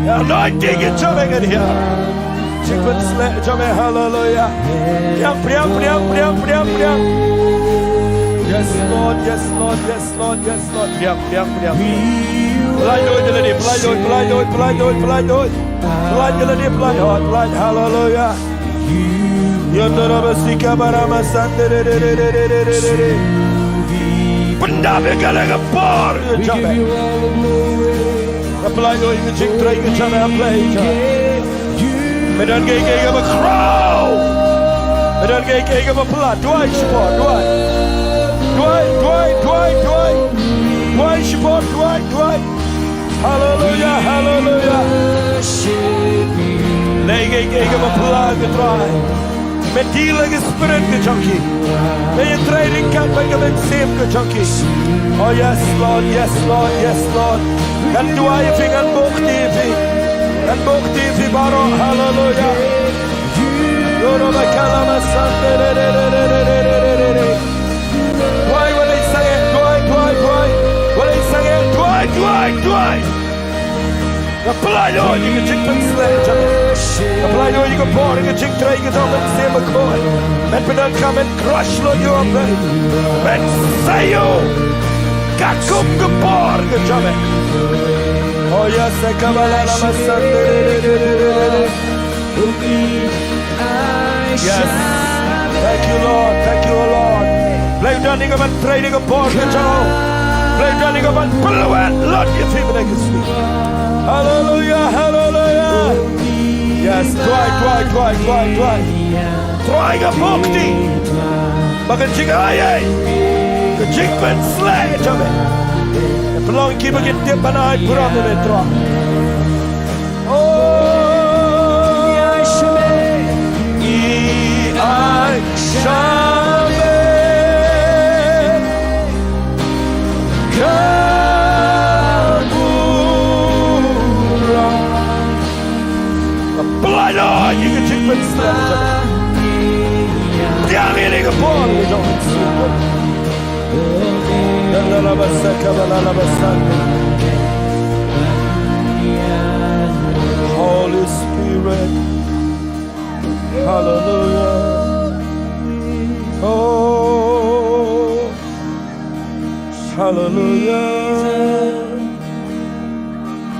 Speaker 4: Anointing is jumping in here. Chicken slat, jumping, hallelujah. Priam. Yes, Lord. Priam. Blind, hallelujah. Yondarabasika barama sandere. Pendabe galega por jabe. Apply your imaging tray to jabe apply. Medan gege of a crow. Medan gege of a blood. Dwight support. Dwight support. Hallelujah. Lege of a blood to try. Medilag spirit ke junkie. May you trading cat make a save ke junkie. Oh yes Lord. And do I think and book TV baro hallelujah. Yoruba kalama sante. Why when they say it? When they say it? Dwight. Apply Lord, you can drink and sledge. Apply Lord, you can pour, you can drink, try, you can talk and say a coin. Men will come and crush Lord, you are ready. Men say you. Got come to pour, good job. Oh yes, I come along my Sunday. Yes. Thank you, Lord. Blei running of and trading a pork, good job. Blei running of and pull away, Lord, you feel like a sweet. Hallelujah. Yes, Dwight. Trying a bhakti. Bagan chigaye. The chickman slay to me. The belong keep a get dip and I put on the metro. Oh, I shall Lord, you can take but stand. Down here, a ball, we don't see. Holy Spirit, hallelujah. Oh, hallelujah.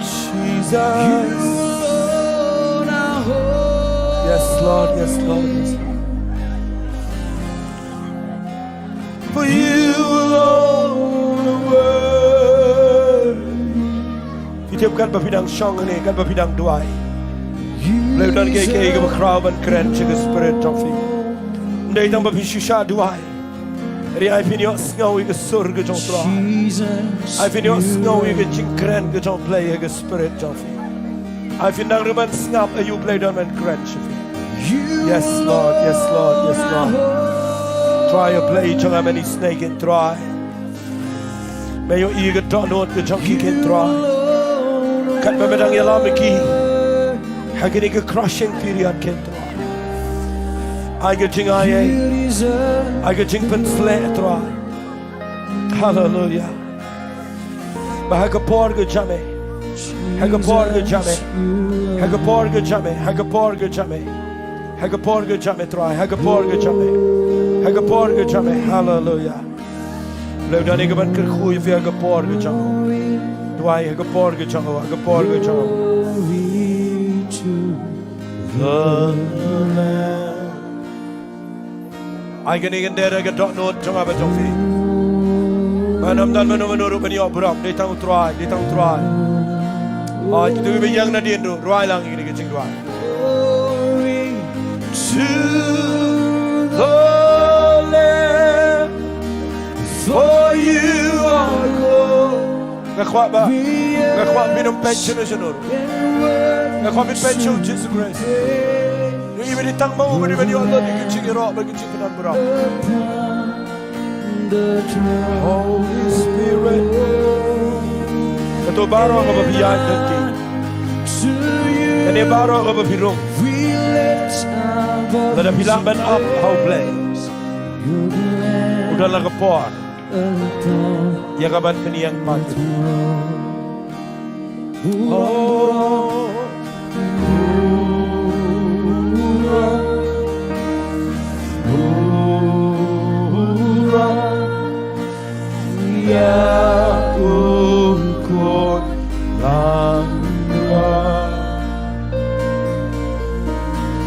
Speaker 4: Jesus. Yes, Lord. For you alone the world. Kita bukan bapidang song ini, kan bapidang doai. Lalu dan keke ke crowd and keren cega spirit tofi. Ndai tang bapishisha doai. Ri ai pinyo sngawi ke surga jong tra. Ai pinyo sngawi ke jingkren ke jong play ke spirit tofi. Ai pinang ruman snap ayu play dan man keren tofi. Yes, Lord. Try a play, jong how many snake can try. May your eager don't know the junkie can try. Can't remember the alamiki. How can a crushing period can try. I get jing I get jing pen slay try. Hallelujah. But I can pour good jammy. Hagaporga jame try. Hagaporga jame. Hallelujah. Lew dan ik ben kergoeie via hagaporga jame. Dwai hagaporga jame. I can even dare get don't know jama betofi. Manam dan menurut penyo Burom. Dia tahu try. Oh, itu lebih yang na Diengdoh. Ruai lang ini kecing ruai. To the Lamb, For you are Lord. Ngakwah ba? Ngakwah minum pension na siya nun. Ngakwah min pension Jesus Christ. Yung iba ditang mau ba di Allah di kucing irok bagi kucing penan Burom. Holy Spirit. Ito baro ka mabiyaan nanti. Kani baro ka mabirong. Lada bilaban up how blessed. Udah lah kepor. Ya kaban peniyang mati. Oh, ya ukun langgar.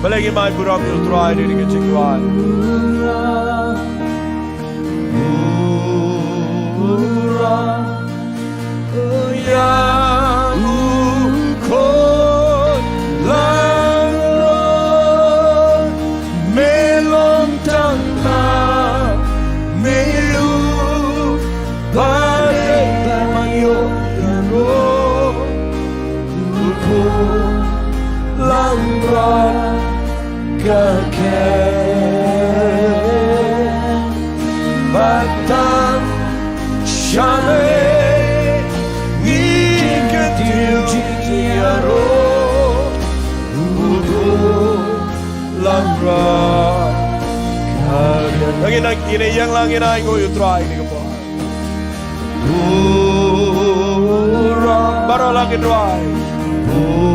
Speaker 4: Balagi main Burom you'll try to get you right. Batang Shame Ngikat Diengdoh Burom Langrat Langit ini yang langit ay ngoyo try ni ko. Burom baro langit try. Burom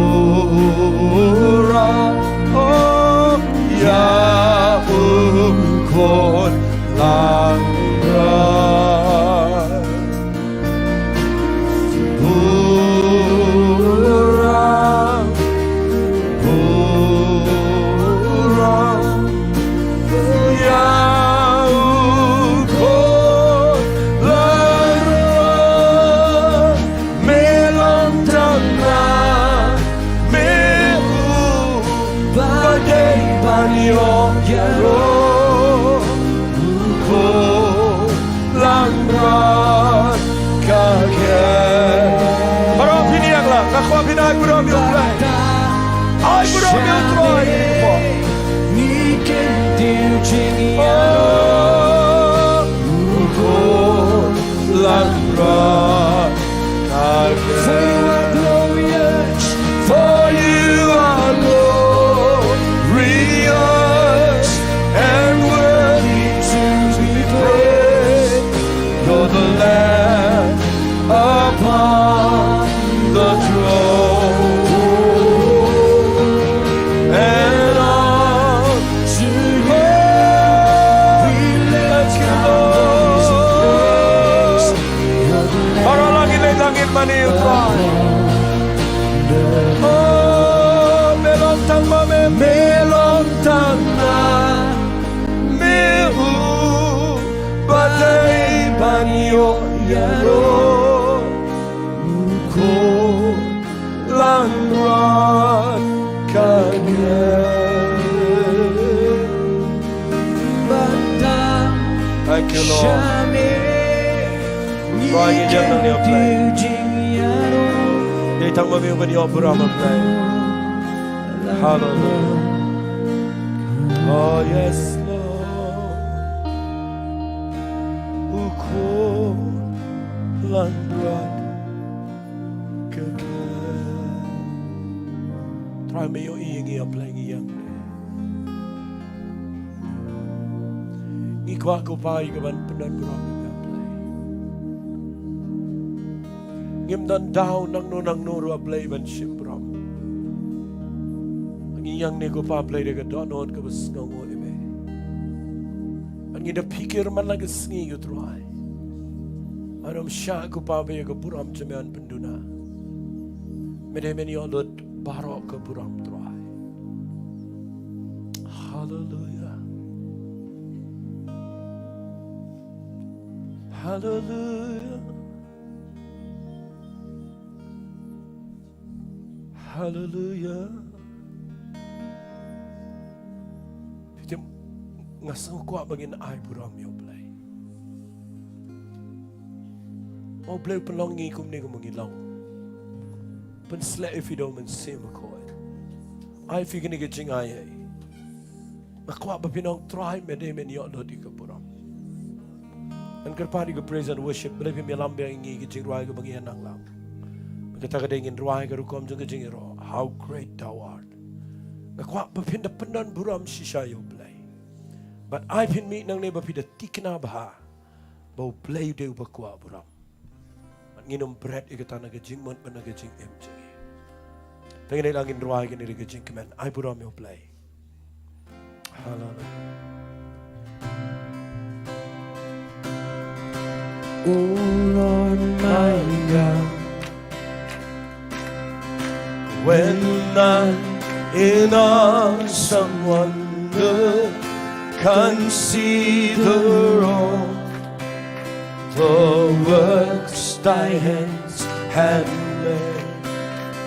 Speaker 4: oh ya ukon langrat. Burom Burom ya ukon langrat. Melong tanah meu badai banyo yaro. Langrat kakek. Baru piniang lah, ngakwah pinai Burom yung Blei. Ay Burom yung Troy. Oh, langrat kakek. For you are glorious and worthy to be praised. You're the Lamb upon the throne, and on to you we lift up. Para langit mani utrai. Oh, melong tang mame, melong tang na, meu badai banyo yaro, uko langrat kakek. Thank you, Lord. Crying again on your plane. They talk about me when you're Burom of Blei. Hallelujah. Oh, yes, Lord. Uko langrat kakek. Try me your eating here playing young. Ikwah ko pa ikaban penan Burom of Blei. Ngimdan daw nang nuru a Blei ban Burom. Ang iyang ni ko pa Blei daga donon ka bas ngongo ibe. Ang ida pikir man lagi sngi ko try. Anam sya ko pa ba ka Burom cemean penduna. Meni olot barok ka Burom try. Hallelujah. Hallelujah. Hallelujah. Piti ngasang kuha bagin ay Burom yung Blei. Mau Blei pelong ngi kum ni kum ngi long. Pen sle if you don't see me koi. I figure ni ke jing ai. Kwah ba pinong try me de men yo lo di ke Burom. And kerpani ke praise and worship Blei pim yalam be ngi ke jing ruai ke bangi Nonglum. Kita ka dengin ruai ke rukom jeng ke jing ro. How great thou art. Kwah ba pin da penan Burom shisha yo Blei. But I pin meet nang ne ba pida tikna bah. Bau Blei de ba Kwah Burom. Nginum bread ikatana ke jing mon pana ke jing em jing. Tengin langin ruai ke ni ke jing kemen. I Burom yo Blei. Hallelujah. Oh Lord my God, when none in awesome wonder consider all the works thy hands have made.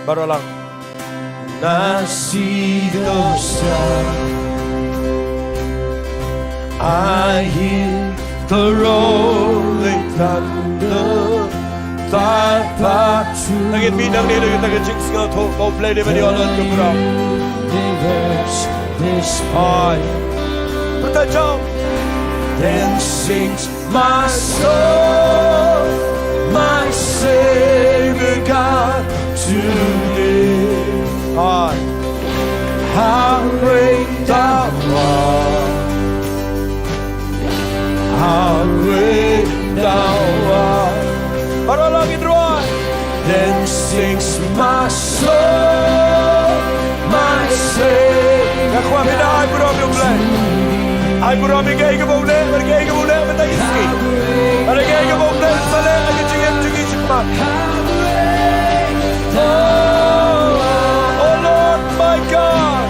Speaker 4: Barolang. I see the sun, I hear the rolling thunder, thy power. Naging minang nila yung naging nga to, mau Blei di ba di olon ka Burom? This I, bertajam. Then sings my soul, my Savior God, to thee. How great thou art, how great thou art. Paralangin ruai. Then sings my soul, my Savior. Kwah bina ay Burom yung Blei. Ay Burom igay ka mo ulit, marigay ka mo ulit, matay iski. Marigay ka mo ulit, sali, naging sikman. Oh Lord my God,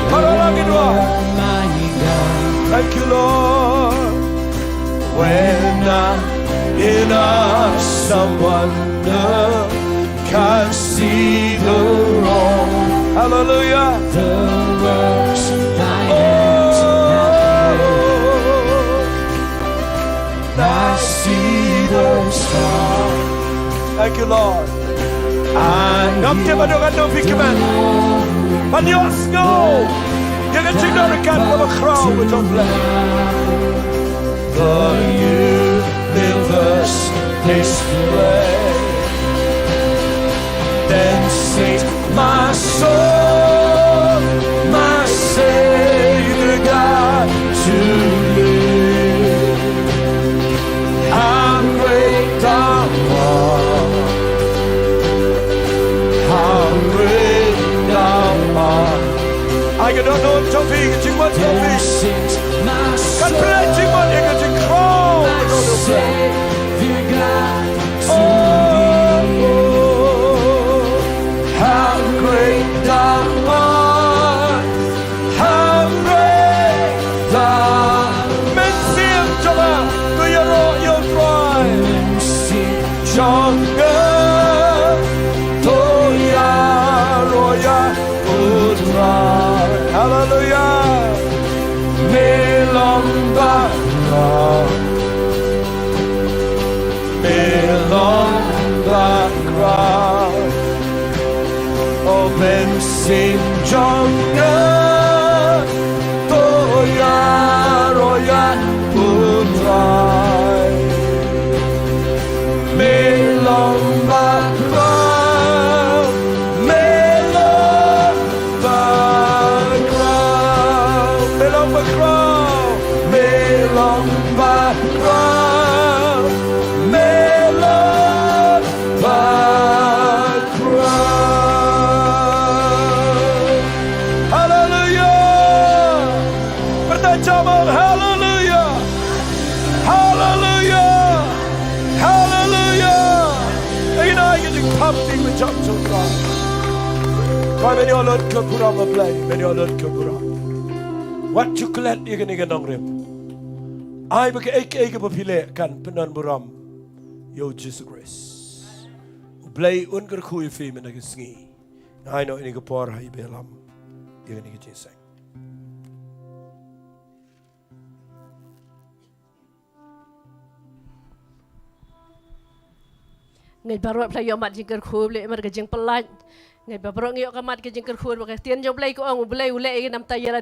Speaker 4: paralangin ruai. Thank you Lord. When I in awesome wonder consider all, hallelujah, the works thy hands have made. I see the stars. Thank you Lord. Namte madogan no pikaman. Panyos no. You can sing the record for the crowd with your Blei. The universe display. Then sings my soul, my Savior God, to live. How great thou art, how great thou art. I don't know what to be, it's what to be. Kan pledging what you can sing crown. Savior God, to thee. How great thou art, how great thou art. Men sim jama, to your cry. Men sim jama, to roya utrai. Hallelujah. Melong bakra, melong bakra. Oh men sim jonga, toya roya utrai. Melong bakra, melong bakra, melong bakra, melong bakra, melong bakra. Hallelujah. Bertajam, hallelujah. Hallelujah. Hallelujah. Ingin ay kajing pamting macam sukra. Kau meni olot ke Burom Blei, meni olot ke Burom. What you collect you can Nonglum. I bagi ek bapile kan penan Burom. Yo Jesus Christ. Blei unker kui fi menagisngi. I know ini kepor hai belam. You can jinseng.
Speaker 2: ngai barot play yo mat jingker khu le mar ga jing pelat ngai barot ngai kamat ga jingker khu ba tian jo Blei ko ang Blei ule ge nam ta yala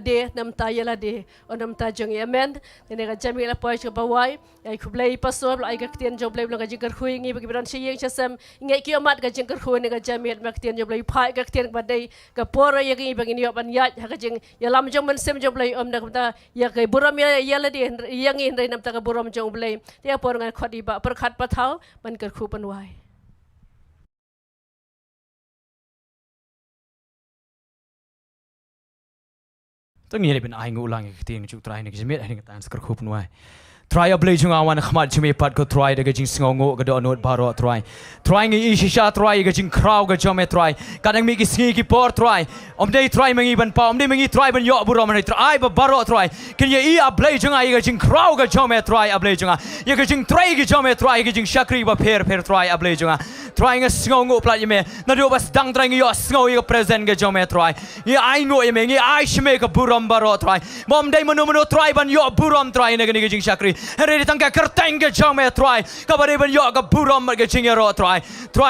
Speaker 2: de on nam ta jong amen ne ga jami la poy ko bawai ai khu Blei pasor ai ga tian jo Blei ga jingker khu ngi ba giran shiyeng chasam ngai ki mat ga jingker khu ne ga jami ma tian jo Blei phai ga tian ba dei ga por ya gi ba gi ban ya ga jing ya lam jong man sem jo Blei om da ta ya ga buram ya yala de yang in re nam ta ga buram jong Blei te por ngai khodi ba per khat pa thau ban ker khu pan wai
Speaker 6: Tang ni ben ai ngulang ke ting chu try ni ke met ai tan skar khup nuai try a Blei chung awan khmat chimi pat ko try de ke jing sngongo ke do not baro try ngi i shisha try ke jing kraw ke jome try kadang mi ki sngi ki por try om dei try mangi ban pa om dei mangi try ban yo burom ni try ba baro try ken ye i a Blei chung ai ke jing kraw ke jome try a Blei chung ye ke jing try ke jome try ke jing shakri ba per try a Blei chung try ngi sngongo plat ye me na do bas dang try ngi yo sngo ye present ke jome try ye ai ngo ye me ngi ai shme ke burom baro try mom dei mano try ban yo burom try ne ke jing shakri Hari tangga kerteng ke jame try kabare ban yo ke burom ke jingero try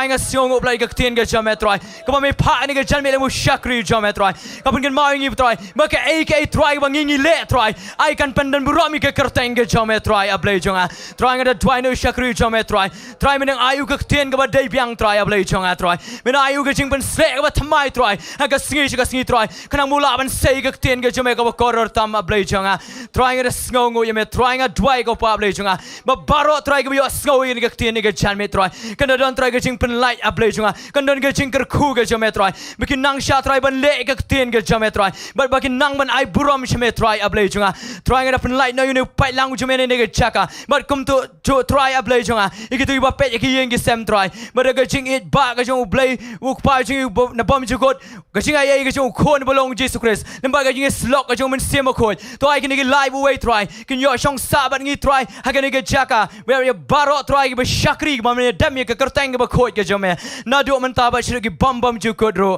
Speaker 6: nga siong uplai ke tien ke jame try kabame pha ni ke jalme le mu shakri jame try kabun gen mau ngi try maka ak try bang ngi le try ai kan pandan burom ke kerteng ke jame try a Blei jonga try nga try no shakri jame try menang ayu ke tien ke ba dei biang try a Blei jonga try men ayu ke jing ban se ke ba thamai try ka singi try kanang mula ban sei ke tien ke jame ke ba koror tam a Blei jonga try nga sngongo ye me try nga dwai ko pa Blei jonga ba baro try ke yo sngo ye ke tien ke jalme try kan don try ke jing pen light a Blei jonga kan don ke jing ker khu ke jame try bikin nang sha try ban le ke tien ke jame try ba bakin nang ban ai burom shme try a Blei jonga try nga pen light no you pai lang jame ne ke chaka but come to try a Blei jonga ikitu ba pe ke yeng ke sem try ba ke jing it ba ke jong Blei uk pa jing na bom jugot ke jing ai ke jong khon bolong Jesus Christ nem ba ke jing slok ke jong men sem khon to ai ke ni live away try kin yo shong sa ban ngi try ha ke ni ke chaka where you baro try ke ba shakri ba men dam ye ke kerteng ke ba khoi ke jome na do men ta ba shri ke bom jugot ro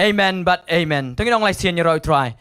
Speaker 6: amen but amen tang nong lai sien ye roi try